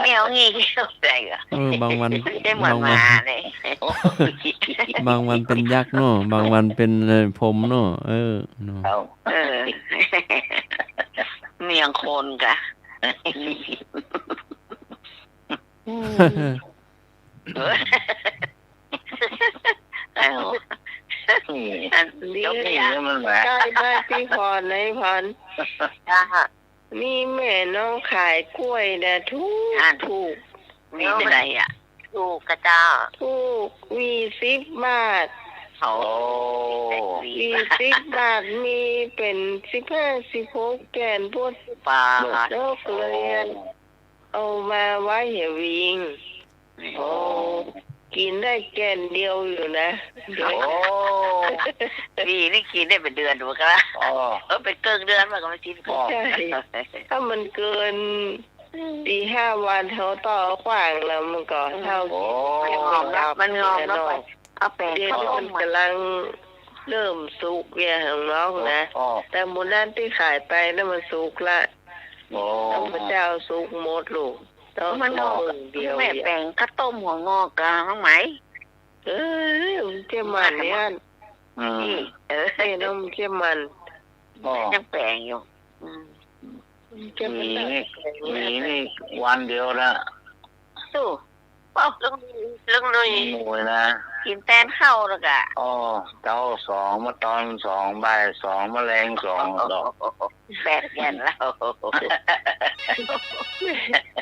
แมวงี้เท่าไหร่อะ บางวัน ได้เหมือนมาเลย บางวันเป็นยักษ์เนาะบางวันเป็นผมเนาะเนาะ เมียงคนกะนี่มันแหวะ ใช่บ้านพี่พรเลยพรมีแม่น้องขายกล้วยนะถูก มีอะไรอ่ะถูกกระเจ้าถูก10 บาท โอ้ 40 บาทมีเป็น15 16 แกนพวก ปลา โลกเรียนเอามาไว้เหวิ่งโอ้กินได้แกนเดียวอยู่นะ โอ้ปีนี่กินได้เป็นเดือนดูกันละ อ๋อ เป็นเกินเดือนมันก็ไม่กิน ใช่ถ้ามันเกิน4-5 วันเขาต่อขวางแล้วมันก็เท่า โอ้ มันงอมแล้วไปเอาแป้ง เดี๋ยว ข้าว นี้ ต้ มั ม น มาก ำลังเริ่มสุกเนี่ยของน้องนะ อ๋อ แต่หมูนั่นที่ขายไปนั่นมันสุกละ โอ้ ต้องพระเจ้าสุกหมดลูกต้อง มันงอก เดียว แม่แป้งข้าวต้มหัวงอกกลางน้องไหม เอ้ยเจ้ามันเนี่ย อืม เออ ไอ้น้องเจ้ามัน อ๋อ ยังแป้งอยู่ เจ้ามัน มีนี่วันเดียวนะ สู้เปล่าเรื่องหน่อย หน่วยนะ กินแตนเข้าแล้วกะ อ๋อเจ้า2มาตอน2บ่าย2แมลง2ดอก แปดแกนแล้ว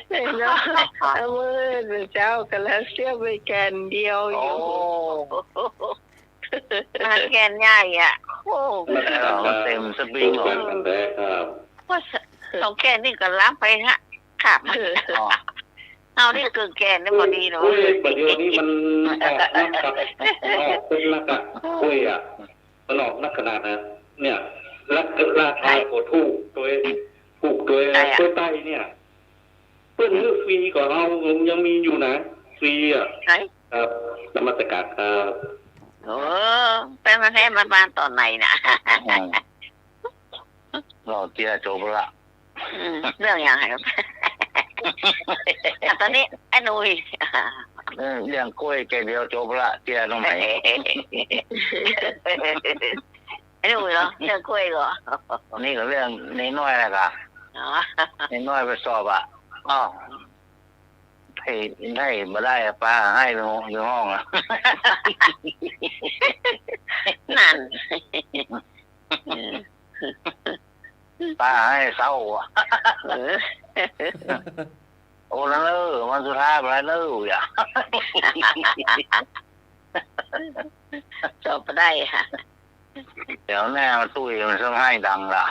ไอ้น้องเอามือเจ้ากันแล้วเสียไปแกนเดียวอ โอ้ ยู่ มันแกนใหญ่อ่ะโอ้ เต็มสปริงหรอ กันแรกครับ ว่าสองแกนนี่ก็ล้างไปฮะขาบ อ๋อ เอานี่คือแกนนี่พอดีเนาะ กล้วยประเดี๋ยวนี้มันออกนักกับออกเป็นนักอะกล้วยอ่ะมันออกนักขนาดนะเนี่ยราคาโคตรถูกตัวถูกตัวตัวใต้เนี่ยเพื่อนซื้อฟรีกว่าเรายังมีอยู่นะฟรีอ่ะ ไหน ครับนมัสการครับ เออเป็นมาแท้มาบ้านตอนไหนน่ะ เราเจียจบละ เรื่องอย่างไรตอนนี้ไอ้หนุ่ย เรื่องกล้วยแกเดียวจบละเจียตรงไหน ไอ้หนุ่ยเหรอเรื่องกล้วยเหรอ นี่ก็เรื่องน้อยๆนะครับ อ๋อ น้อยๆไปสอบอ่ะอ๋อให้มาได้ป้าให้อยู่ห้องอ่ะ นั่น ป้าให้เศร้าอ่ะ เออ โอ้แล้วเนอมันสุดท้ายอะไรเนออ่ะ จบได้ค่ะ เดี๋ยวแน่มันตุ้ยมันต้องให้ดังละ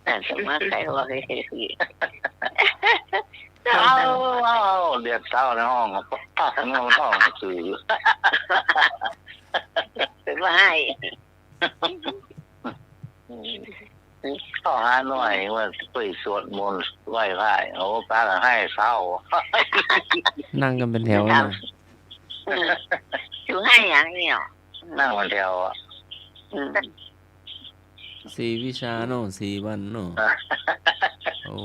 แต่สมาใครว่าไง เอาเรียกเศร้าในห้องป้าในห้องสื่อ เป็นว่าให้ ข้อหาหน่อยว่าไปสวดมนต์ไหว้พระโอ้ป้าก็ให้เศร้า นั่งกันเป็นแถวนะ อยู่ให้อย่างนี้เหรอ นั่งวันเดียวอ่ะ 4 วิชาเนาะ4 วันเนาะโอ้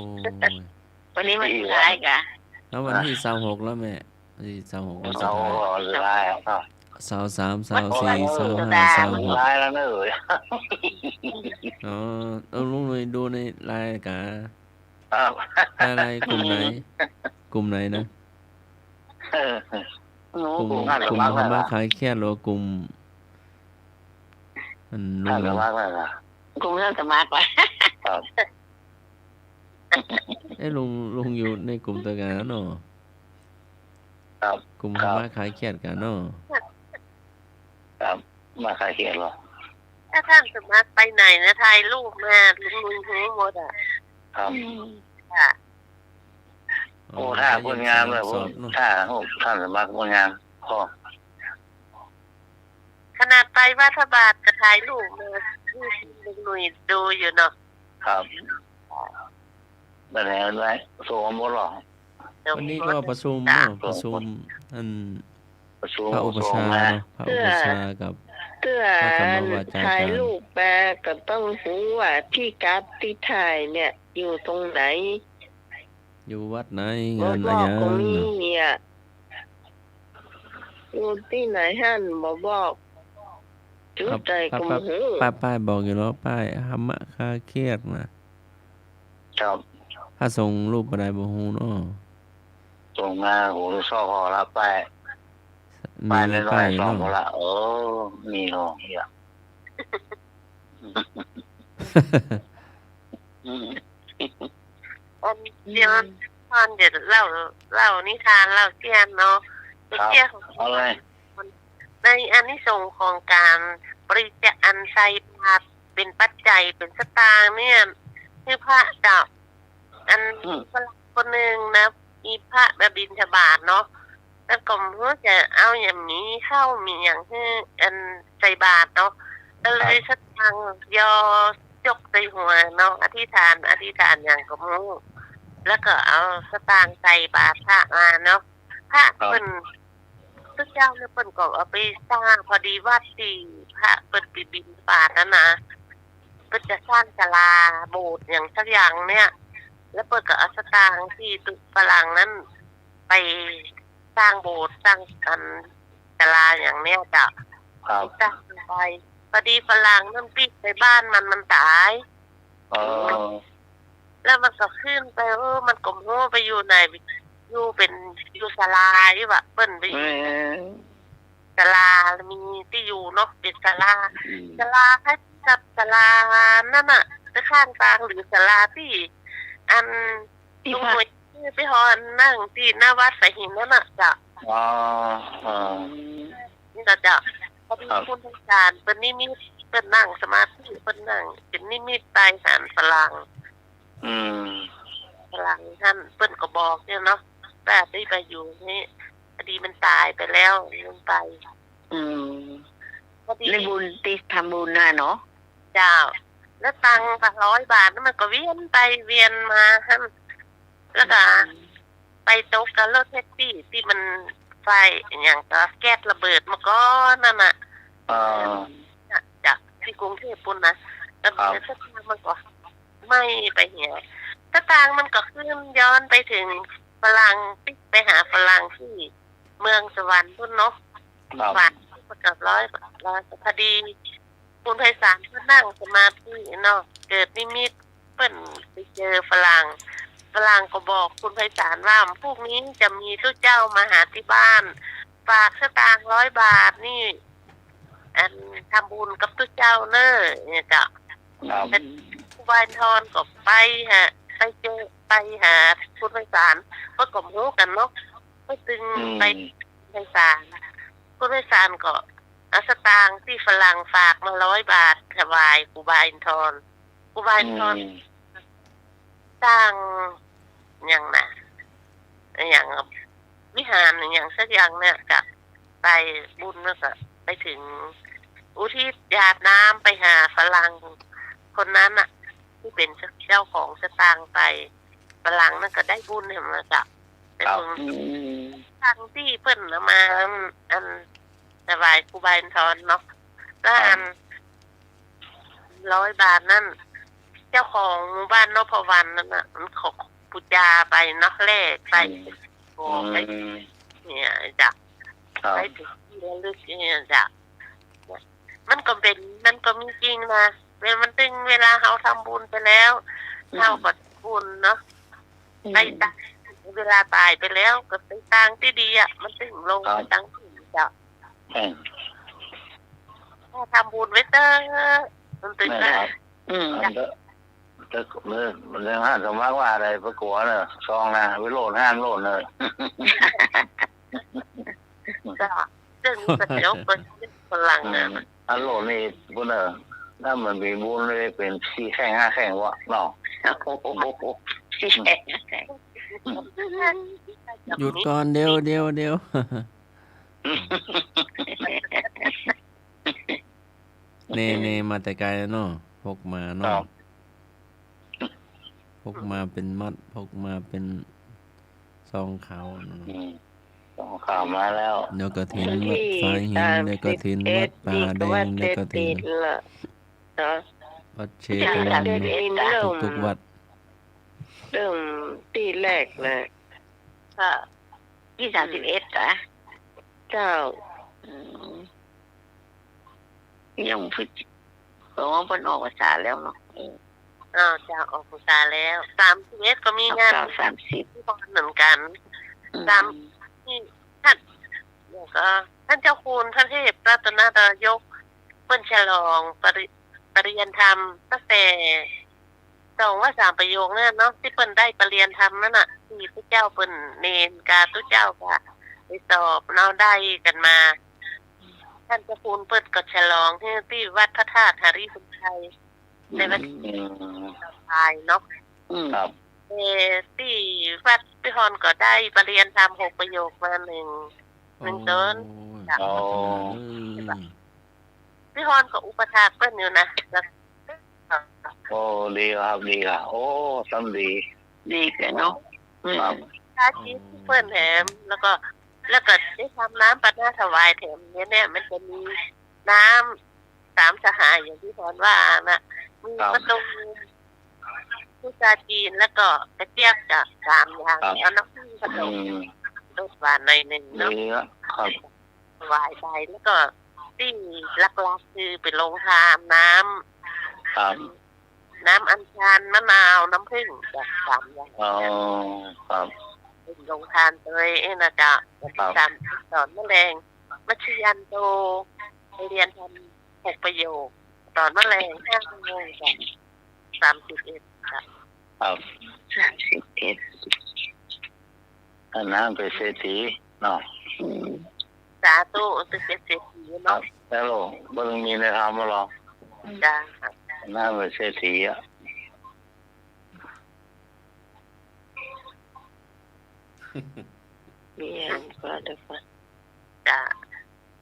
ย วันนี้มันคล้ายกัน แล้ววันที่26แล้วแม่วันที่26วันสุด เรา ท้าย ได้อ่ะ 23 24 25 26 ได้แล้วเนอะ อ๋อเอาลุงหน่อยดูในไลน์กะ ครับ อะไรกลุ่มไหน กลุ่มไหนนะ กลุ่มธรรมะขายแค่หรือว่ากลุ่มมันลุ ท่าง นก็มากเลยนะ กลุ่มท่านสมัครไว้ ครับ ลุงอยู่ในกลุ่มตัวกันเนาะ ครับ กลุ่มธรรมะขายแค่กันเนาะ ครับมาใครเขียนหรอ ถ้าท่านสมัครไปไหนนะถ่ายรูปมาลุงรู้หมดอ่ะ ครับ ค่ะ โอ้ถ้าคนงามเลยผมถ้าท่านสมัครคนงามพ่อ ขนาดไปวัดพระบาทก็ถ่ายรูปมาลุงหนุ่ยดูอยู่เนาะ ครับไปไหนไว้โซ่หมดหรอ วันนี้ก็ประชุมเนาะประชุมท่าน ประชุม พระอุปชาเนาะพระอุปชากับ เตื้อถ่ายรูปแปลก็ต้องรู้ว่าที่การ์ดที่ถ่ายเนี่ย อยู่ตรงไหน อยู่วัดไหน บ งา อน ก อะไร ก็มี เนาะ เนี่ยอยู่ที่ไหนฮั่นบอกจุดใจก็ไม่รู้ ป้ายบอกอยู่แล้วป้ายธรรมะคาเครียดนะครับ ถ้าส่งรูปอะไรบ่ฮู้เนาะ ส่งมาโหชอบพอละไป มี ไปเลย ป้าย ชอบ เนาะ พอละมีเนาะเนี่ย อันเดียวตอนเดี๋ยวเล่านิทานเล่าเสียนเนาะ ครับ เกี่ยว เอาเลย ในอานิสงส์ของการบริจาคอันใส่บาตรเป็นปัจจัยเป็นสตางค์เนี่ยคือพระเจ้าอันฝรั่งคนหนึ่งนะมีพระมาบิณฑบาตเนาะแล้วก็รู้จะเอาอย่างนี้เข้ามีอย่างที่อันใส่บาตรเนาะก็เลยสตางค์ยอยกใส่หัวเนาะอธิษฐานอย่างก็มู้แล้วก็เอาสตางค์ใส่บาตรพระมาเนาะพระเป็นทุกเจ้าเนี่ยเปิ้นก็เอาไปสร้างพอดีวัดที่พระเปิ้นไปบิณฑบาตนั่นนะเปิ้นจะสร้างศาลาโบสถ์อย่างสักอย่างเนี่ยแล้วเปิ้นก็เอาสตางค์ที่ตุฝรั่งนั้นไปสร้างโบสถ์สร้างศาลาอย่างเนี้ยจ้ะ ครับ สร้างไปพอดีฝรั่งนั่นปิดไปบ้านมันตาย แล้วมันก็ขึ้นไปมันก็โง่ไปอยู่ไหนอยู่เป็นอยู่ศาลาอยู่ว่ะเปิ้นไปอยู่ศาลามีที่อยู่เนาะเป็นศาลาคล้ายกับศาลานั่นน่ะไปข้างกลางหรือศาลาที่อันตรงหน่วยไปหอนนั่งที่หน้าวัดสายหินนั่นน่ะจ้ะนี่ก็จะพอดีคุณอาจารย์เป็นนิมิตเป็นนั่งสมาธิเป็นนั่งเป็นนิมิตไปหานฝรั่งฝรั่งท่านเปิ้นก็บอกเนี่ยเนาะแต่ได้ไปอยู่นี่พอดีมันตายไปแล้วมันไปพอดี ในบุญติทำบุญน่ะเนาะ เจ้าแล้วตังค์100 บาทนั้นมันก็เวียนไปเวียนมาท่านแล้วก็ไปตกกับรถแท็กซี่ที่มันไฟอย่างก็แก๊สระเบิดมาก่อนนั่นน่ะจากที่กรุงเทพปุ่นนะระเบิดสตางค์มันก็ไม่ไปเหี่ยสตางค์มันก็ขึ้นย้อนไปถึงฝรั่งไปหาฝรั่งที่เมืองสวรรค์พุ่นเนาะสวรรค์ประกอบร้อยพอดีคุณไพศาลก็นั่งสมาธิเนาะเกิดนิมิตเปิ้นไปเจอฝรั่งก็บอกคุณไพศาลว่าพวกนี้จะมีทุกเจ้ามาหาที่บ้านฝากสตางค์100 บาทนี่อันทำบุญกับทุกเจ้าเนอะเนี่ยจ้ะผู้บานทอนก็ไปฮะไปหาคุณไพศาลก็กลมรู้กันเนาะก็ตึงไปไพศาลคุณไพศาลก็เอาสตางค์ที่ฝรั่งฝากมา100 บาทถวายครูบาอินทรสร้างอย่างน่ะอย่างวิหารอย่างสักอย่างเนี่ยจะไปบุญแล้วก็ไปถึงอุทิศหยาดน้ำไปหาฝรั่งคนนั้นน่ะที่เป็นเจ้าของสตางค์ไปฝรั่งนั่นก็ได้บุญเห็นไหมจ๊ะแต่ตรงทางที่เพิ่นมาอันถวายครูบาอินทรเนาะแล้วอัน100 บาทนั่นเจ้าของหมู่บ้านนพวรรณนั่นน่ะมันขอปูจาไปเนาะแลกไปโอ้ไปเนี่ยจ้ะไปถึงที่ระลึกเนี่ยจ้ะมันก็มีจริงนะมันตึงเวลาเขาทำบุญไปแล้วเขาก็บุญเนาะไปตายเวลาตายไปแล้วก็ไปตั้งที่ดีอ่ะมันตึงลงไปตั้งที่จ้ะถ้าทำบุญไว้เตอมันตึงได้จะเรื่องห้าสมัครว่าอะไรประกวดเนอะซองนะวิโรจน์ห้ามโลดเลย ก็ซึ่งก็เดี๋ยวเป็นพลังนะอันโลดนี่พุ่นเนอะถ้ามันมีบุญเลยเป็น4 แข้ง 5 แข้งวะเนาะ4 แข้งหยุดก่อนเดี๋ยวเน่มาแต่ไกลเนาะพกมาเนาะพกมาเป็นมัดพกมาเป็นซองขาวซองขาวมาแล้วเดี๋ยวกระถินวัดฟ้าหินเดี๋ยวกระถินวัดป่าแดงเดี๋ยวกระถินวัดเชตวันทุกวัดเริ่มตีแรกเลยค่ะ31จ้ะเจ้ายังพึ่งเพราะว่าเพิ่นออกพรรษาแล้วเนาะจะออกพรรษาแล้ว31ก็มีงาน30ที่บ้านเหมือนกันที่ท่านก็ท่านเจ้าคุณท่านเทพรัตนนายกเปิ้นฉลองปริญญาธรรมตั้งแต่2 ว่า 3 ประโยคนั่นเนาะที่เปิ้นได้ปริญญาธรรมนั่นน่ะที่พระเจ้าเปิ้นเนนกาตุเจ้าค่ะ สอบเนาะได้กันมา ท่านเจ้าคุณเปิดก็ฉลองที่วัดพระธาตุหาริพุนชัยในวันที่ปลายเนาะ ครับ ที่วัดพี่ฮอนก็ได้ปรริญญาธรรม6 ประโยคมาหนึ่งต้น โอ้ พี่ฮอนก็อุปถากเปิ้นอยู่นะ โอ้ดีครับดีครับโอ้ทำดี ดีกันเนาะ ครับ ชาชีเปิ้นแถมแล้วก็ได้ทำน้ำปัดหน้าถวายแถมเนี่ยมันจะมีน้ำ3 สหายอย่างที่ฮอนว่านะมีมะตูมผู้ชาจีนแล้วก็กระเจี๊ยบจาก3 อย่างแล้วน้ำผึ้งผสมรสหวานในหนึ่งเนาะ ดีครับ ถวายไปแล้วก็ที่หลักๆคือเป็นโรงทานน้ำ ครับ น้ำอัญชันมะนาวน้ำผึ้งจาก3 อย่าง อ๋อครับ เป็นโรงทานเลยนะจ๊ะการสอนแมลงมัชยันโตไปเรียนทำ6 ประโยคสอนแมลง5 ชั่วโมงจาก31ค่ะ ครับ 31 อันนั้นเป็นเศรษฐีเนาะ สาธุตึกเป็นเศรษฐี ครั เนาะ บแล้วบ่ต้องมีในธรรมหรอก จ้า อันนั้นเป็นเศรษฐีอ่ะ มีอันก็ได้ฟัง จ้า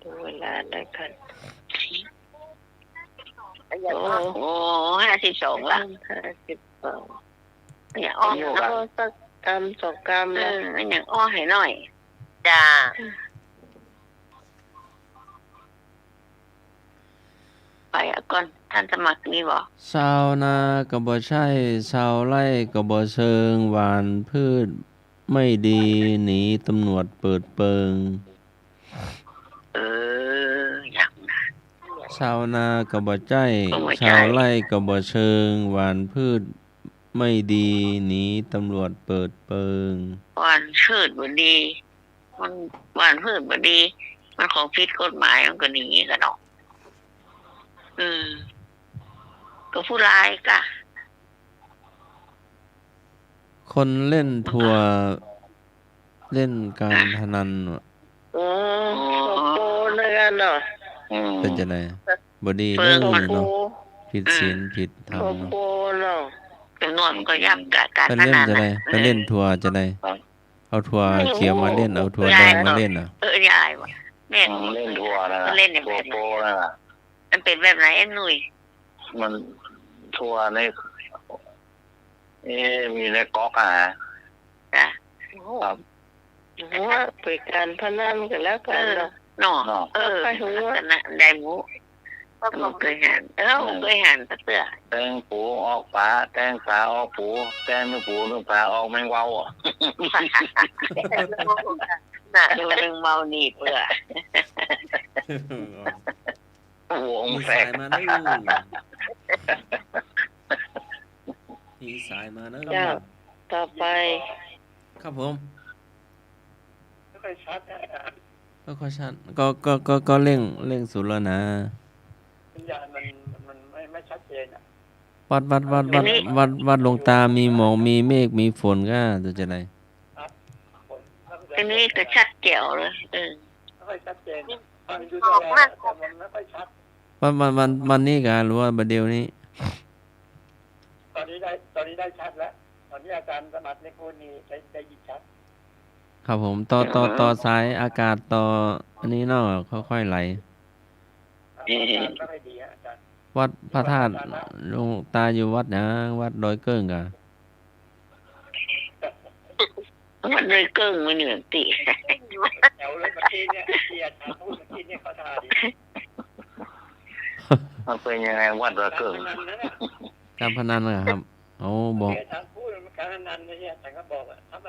ดูเวลาได้กัน อย่าง โอ้ 52ละ 52 อย่าอ้อ แล้วก็สักกรรม2 กรรมแล้ว อย่างอ้อให้หน่อย จ้า ไปก่อนท่านสมัครนี่บ่ ชาวนาก็บ่ใช่ชาวไร่ก็บ่เชิงหวานพืชไม่ดีหนีตำรวจเปิดเปิง อย่าง ชาวนาก็บ่ใจ ก็บ่ใจ ชาวไร่ก็บ่เชิงหวานพืชไม่ดีหนีตำรวจเปิดเปิง หวานพืชบ่ดี มันหวานพืชบ่ดี มันของผิดกฎหมายมันก็หนีกันเนาะก็ผู้ร้ายกะ คนเล่นทัวร์เล่นการพนัน โอ้โหในกันเนาะ เป็นจังได๋บ่ดี เปิ เด้ ง อ โอ้ เนาะ โห ผิดศีลผิดธรรม โอ้ เนาะ โหเนาะ จำนวนมันก็ย่ำกับการ ไป พ เล่น นัน จังได๋ไปเล่นทัวร์จังได๋เอาทัวร์เขียวมาเล่นเอาทัวร์แดงมาเล่นน่ะ ยายว่ะแม่ เล่นทั่วนะ มันเล่นอย่าง ตัว แบบ โปนั่นน่ะ มันเป็นแบบไหนไอ้หนุ่ย มันทั่วในมีในก๊อกอ่ะ จ้ะ ครับ ว่าไปการพนันกันแล้วกันเนาะ เนาะ เนาะ ไปหัวได้หมูมันเคยหันเคยหันตะเตื้อ แตงปูออกปลาแตงสาออกปูแตงเนื้อปูเนื้อปลาออกแมงเว้าอ่ะ น่ะ ดูเรื่องเมาหนีเปื่อ วง มี แฝ สาย ก มาเด้อมีสายมาเด้อ เจ้าต่อไป ครับผม ไม่ค่อยชัดนะ ก็ชัดก็เร่งสุดแล้วนะ สัญญาณมันไม่ชัดเจนอ่ะ วัดลงตามีหมอกมีเมฆมีฝนก็จะจังได๋ ทีนี้ก็ชัดเจ๋วเลย ไม่ค่อยชัดเจนฟังดูตลอดแต่มันไม่ค่อยชัด วันนี้ก็หรือว่าบัดเดี๋ยวนี้ ตอนนี้ได้ชัดแล้ว ตอนนี้อาจารย์สมัครในคนนี้ได้ยินชัด ครับผมต่อสายอากาศต่ออันนี้เนาะค่อยๆไหล อาจารย์ก็ไม่ดีอาจารย์ วัดพระธาตุหลวงตาอยู่วัดหยังวัดดอยเกิ้งกะ มันเลยเกิ้งมันเหนื่อยตี แถวเลยเมื่อกี้เนี่ยที่อาจารย์พูดเมื่อกี้เนี่ยเขาทาดี มันเป็นยังไงวัดระเกิง การพนันนะครับเอาบอก อาจารย์พูดมันการนันเนี่ยอาจารย์ก็บอกว่าทำ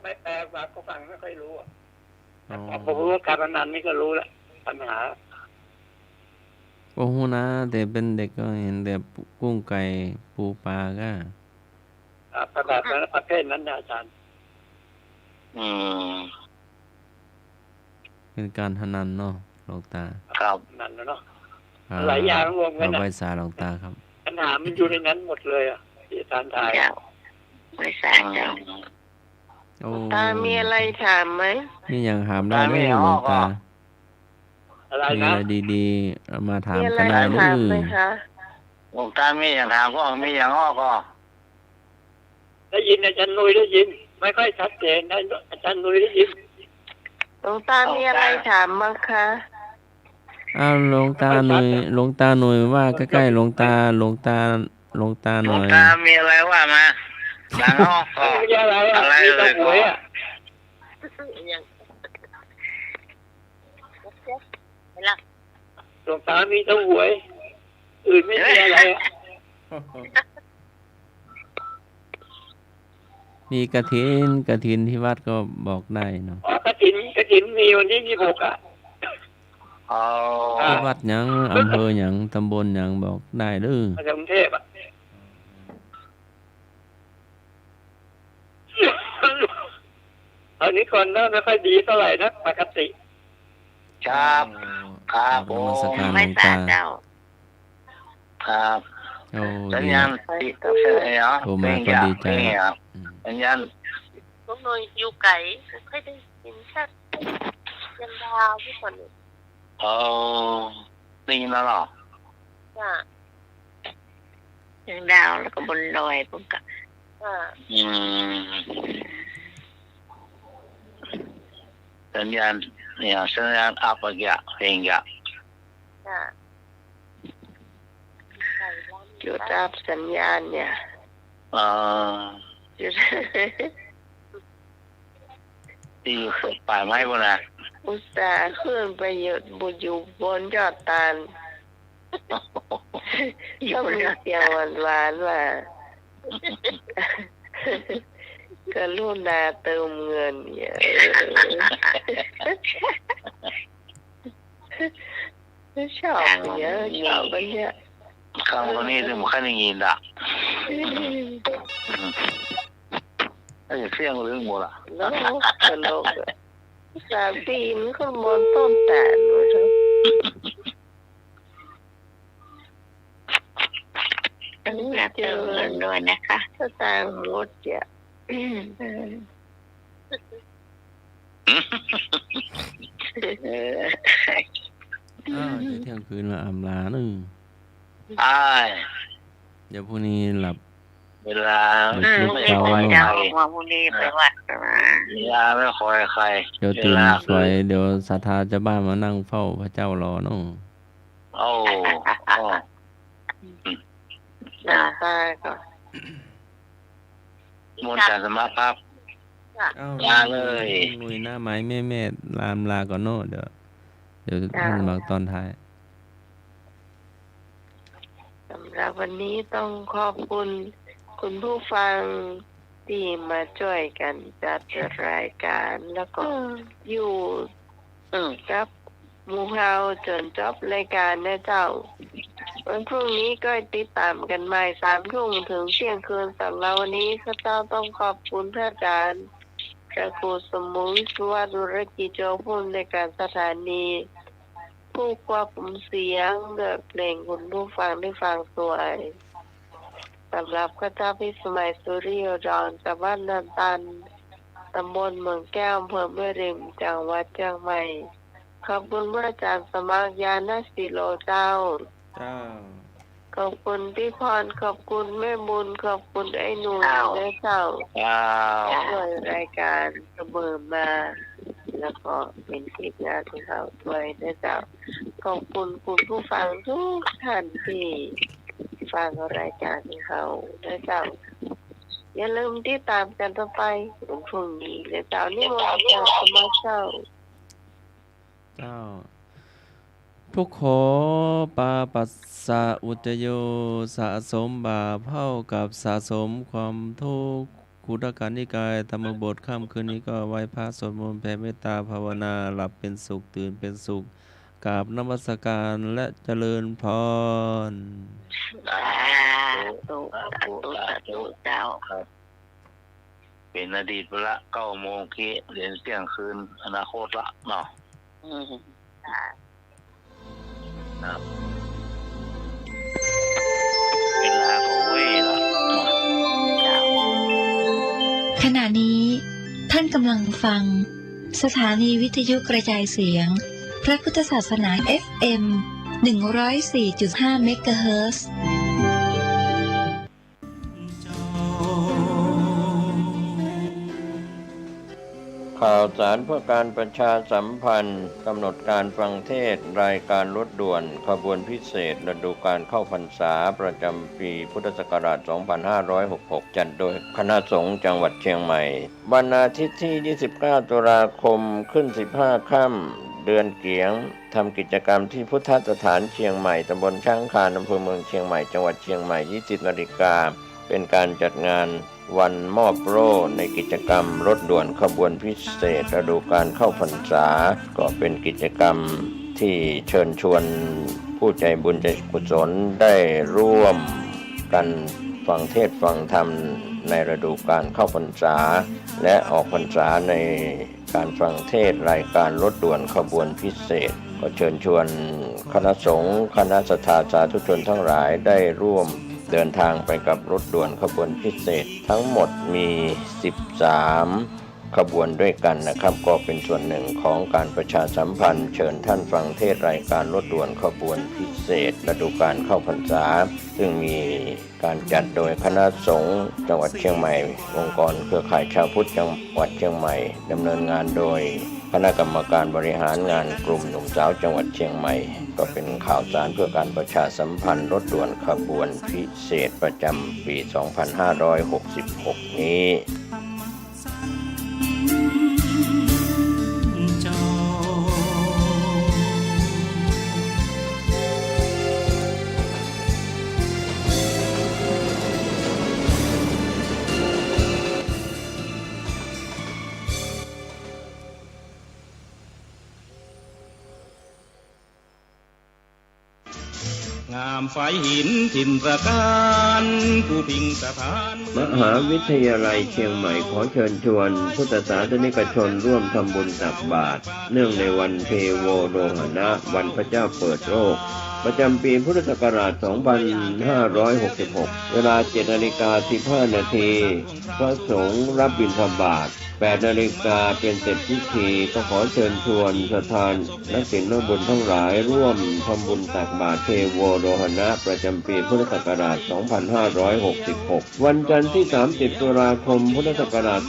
ไมแปลมาก็ฟังไม่ค่อยรู้อ่ะผมรู้ว่าการนันนี่ก็รู้แล้วปัญหา โอ้โหนะแต่เป็นเด็กก็เห็นแต่กุ้งไก่ปูปลาก็ แบบนั้นประเภทนั้นนะอาจารย์ เป็นการพนันเนาะหลวงตา ครับ นั่นนะเนาะ ครับ หลายอย่างรวมกัน เอา นะ ใบสาหลวงตาครับ ปัญหามันอยู่ในนั้นหมดเลยอ่ะที่อาจารย์ทาย เจ้าไม่ทราบเจ้า โอ้ ตามีอะไรถามไหม มีอย่างถามได้เด้อหลวงตา อะไร มี นะ อะไรดีๆเอามาถาม มีอะไร กันได้เด้ ถาม อ ไหมคะ หลวงตาไม่อย่างถามก็ไม่อย่างอ้อก็ ได้ยินอาจารย์นุ้ยได้ยิน ไม่ค่อยชัดเจนนะอาจารย์นุ้ยได้ยิน หลวงตามีอะไรถามบ้างคะ อ้าวหลวงตาหน่อยว่าใกล้ๆหลวงตาหหล น่ ว อง ย ตามีอะไรว่ามาอย่างอ้อก็ ไม่ใช่อะไร อะไร มี เล ตะ ย ห ก็ วยอ่ะ ยังเวลา หลวงตามีตะหวย อื่นไม่มีอะไรอะ มีกฐินที่วัดก็บอกได้เนาะ อ๋อกฐินมีวันที่26อ่ะ เอา ที่วัดหยังอำเภอหยังตำบลหยังบอกได้เด้อ มาจากกรุงเทพอ่ะตอนนี้คนน่าไม่ค่อยดีเท่าไหร่นะปกติ ครับครับผ นมัส ม การหล ไม่ วง ทรา ตา บเจ้า ครับ โอ้ สัญ ดี ญาณติดเสียง โทรมาก็ดีใจ สัญญาณ น้องนยอยู่ไกลไม่ค่อยได้ยินชัดยังดาวพี่คนหนึ่ง เอาได้ยินแล้วเหรอ จ้า ยังดาวแล้วก็บนดอยพวกกับ จ้า อืมสัญญาณเนี่ยสัญญาณอัพอีกอ่ะเพลงอ่ะ จ้า จุดอับสัญญาณเนี่ย เออ จุด ที่ป่ายไม้บนน่ะ อุตส่าห์ขึ้นไปอยู่บนยอดตาลก็มีเสียงหวานๆว่ากรุณาเติมเงินเนี่ยชอบเนี่ยชอบอันเนี้ย คำคนนี้ถึงไม่ค่อยได้ยินอ่ะไอ้เสียงเรื่องหมดอ่ะ แล้วตลกอะสามปีนขึ้นบนต้นตาลหมดเลย ต้องรับเติมเงินด้วยนะคะ ถ้าตางค์หมดเนี่ย อ้าวเดี๋ยวเที่ยงคืนมาอำลาหนึ่ง อ้าย เดี๋ยวพรุ่งนี้หลับ เวลา เดี๋ยว ไม่ เช้า คอย เจ้า ใคร มาพรุ่งนี้ไปวัดกันมา เวลาไม่คอยใคร เดี๋ยวตื่นสวยเดี๋ยวศรัทธาเจ้าบ้านมานั่งเฝ้าพระเจ้ารอเนาะ โอ้โอ้ หน้าตาก่อน มนต์จันทร์สมาภาพ อ้าว ลาเลย ลุยหน้าไม้แม่ลาก่อนเนาะเดี๋ยวท่านมาตอนท้าย สำหรับวันนี้ต้องขอบคุณคุณผู้ฟังที่มาช่วยกันจัดรายการแล้วก็อยู่กับหมู่เฮาจนจบรายการนะเจ้าวันพรุ่งนี้ก็ติดตามกันใหม่3 ทุ่มถึงเที่ยงคืนสำหรับวันนี้ข้าเจ้าต้องขอบคุณพระอาจารย์พระครูสมุวิศวดุรกิจโจผู้ในวยการสถานีผู้ควบคุมเสียงเลือกเพลงคุณผู้ฟังได้ฟังสวยสำหรับข้าเจ้าพิสมัยสุริยดอนจังหวัดนันตันตำบลเมืองแก้วอำเภอแม่ริมจังหวัดเชียงใหม่ขอบคุณพระอาจารย์สมัครยาณศิโลเจ้าขอบคุณพี่พรขอบคุณแม่บุญขอบคุณไอ้หนุ่มและเจ้า ว้าว ช่วยรายการเสมอมาแล้วก็เป็นทีมงานของเขาด้วยนะเจ้าขอบคุณคุณผู้ฟังทุกท่านที่ฟังรายการของเขานะเจ้าอย่าลืมติดตามกันต่อไปวันพรุ่งนี้นะเจ้านี่วันจันทร์สมัครเจ้า เจ้าทุกขอปาปัสสะอุจจโยสะสมบาปเท่ากับสะสมความทุกข์คุตการนิกายธรรมบทค่ำคืนนี้ก็ไหว้พระสวดมนต์แผ่เมตตาภาวนาหลับเป็นสุขตื่นเป็นสุขกราบนมัสการและเจริญพร สาธุสาธุเจ้า เป็นอดีตไปละ9 โมงกี้เรียนเที่ยงคืนอนาคตละเนาะครับเวลาก็เว้ยละ ขณะนี้ท่าน กำลังฟังสถานีวิทยุกระจายเสียงพระพุทธศาสนา FM 104.5 เมกะเฮิรตซ์ข่าวสารเพื่อการประชาสัมพันธ์กำหนดการฟังเทศน์รายการรถด่วนขบวนพิเศษฤดูกาลเข้าพรรษาประจำปีพุทธศักราช 2566 จัดโดยคณะสงฆ์จังหวัดเชียงใหม่วันอาทิตย์ที่ 29 ตุลาคมขึ้น 15 ค่ำเดือนเกียงทำกิจกรรมที่พุทธสถานเชียงใหม่ตำบลช้างคานอำเภอเมืองเชียงใหม่จังหวัดเชียงใหม่ 20 นาฬิกาเป็นการจัดงานวันมอบโล่ในกิจกรรมรถด่วนขบวนพิเศษฤดูกาลเข้าพรรษาก็เป็นกิจกรรมที่เชิญชวนผู้ใจบุญใจกุศลได้ร่วมกันฟังเทศน์ฟังธรรมในฤดูกาลเข้าพรรษาและออกพรรษาในการฟังเทศน์รายการรถด่วนขบวนพิเศษก็เชิญชวนคณะสงฆ์คณะศรัทธาสาธุชนทั้งหลายได้ร่วมเดินทางไปกับรถด่วนขบวนพิเศษทั้งหมดมี 13 ขบวนด้วยกันนะครับก็เป็นส่วนหนึ่งของการประชาสัมพันธ์เชิญท่านฟังเทศน์รายการรถด่วนขบวนพิเศษฤดูกาลเข้าพรรษาซึ่งมีการจัดโดยคณะสงฆ์จังหวัดเชียงใหม่องค์กรเครือข่ายชาวพุทธจังหวัดเชียงใหม่ดำเนินงานโดยคณะกรรมการบริหารงานกลุ่มหนุ่มสาวจังหวัดเชียงใหม่ก็เป็นข่าวสารเพื่อการประชาสัมพันธ์รถด่วนขบวนพิเศษประจำปี 2566 นี้งามไฟหินถิ่นประการผู้พิงสะพานมหาวิทยาลัยเชียงใหม่ขอเชิญชวนพุทธศาสนิกชนร่วมทำบุญตักบาตรเนื่องในวันเทโวโรหณะวันพระเจ้าเปิดโลกประจำปีพุทธศักราช 2566 เวลา 7:15 นาทีพระสงฆ์รับบิณฑบาต 8 นาฬิกาเป็นเสร็จพิธีก็ขอเชิญชวนศรัทธานักศีลนักบุญทั้งหลายร่วมทำบุญตักบาตรเทโวโรหณะประจำปีพุทธศักราช 2566 วันจันทร์ที่ 30 ตุลาคม พุทธศักราช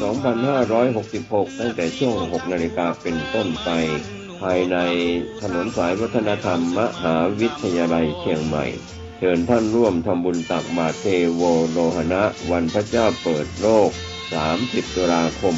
2566 ตั้งแต่ช่วง 6 นาฬิกาเป็นต้นไปภายในถนนสายวัฒนธรรมมหาวิทยาลัยเชียงใหม่เชิญท่านร่วมทำบุญตักบาตรเทโวโรหณะวันพระเจ้าเปิดโลก 30 ตุลาคม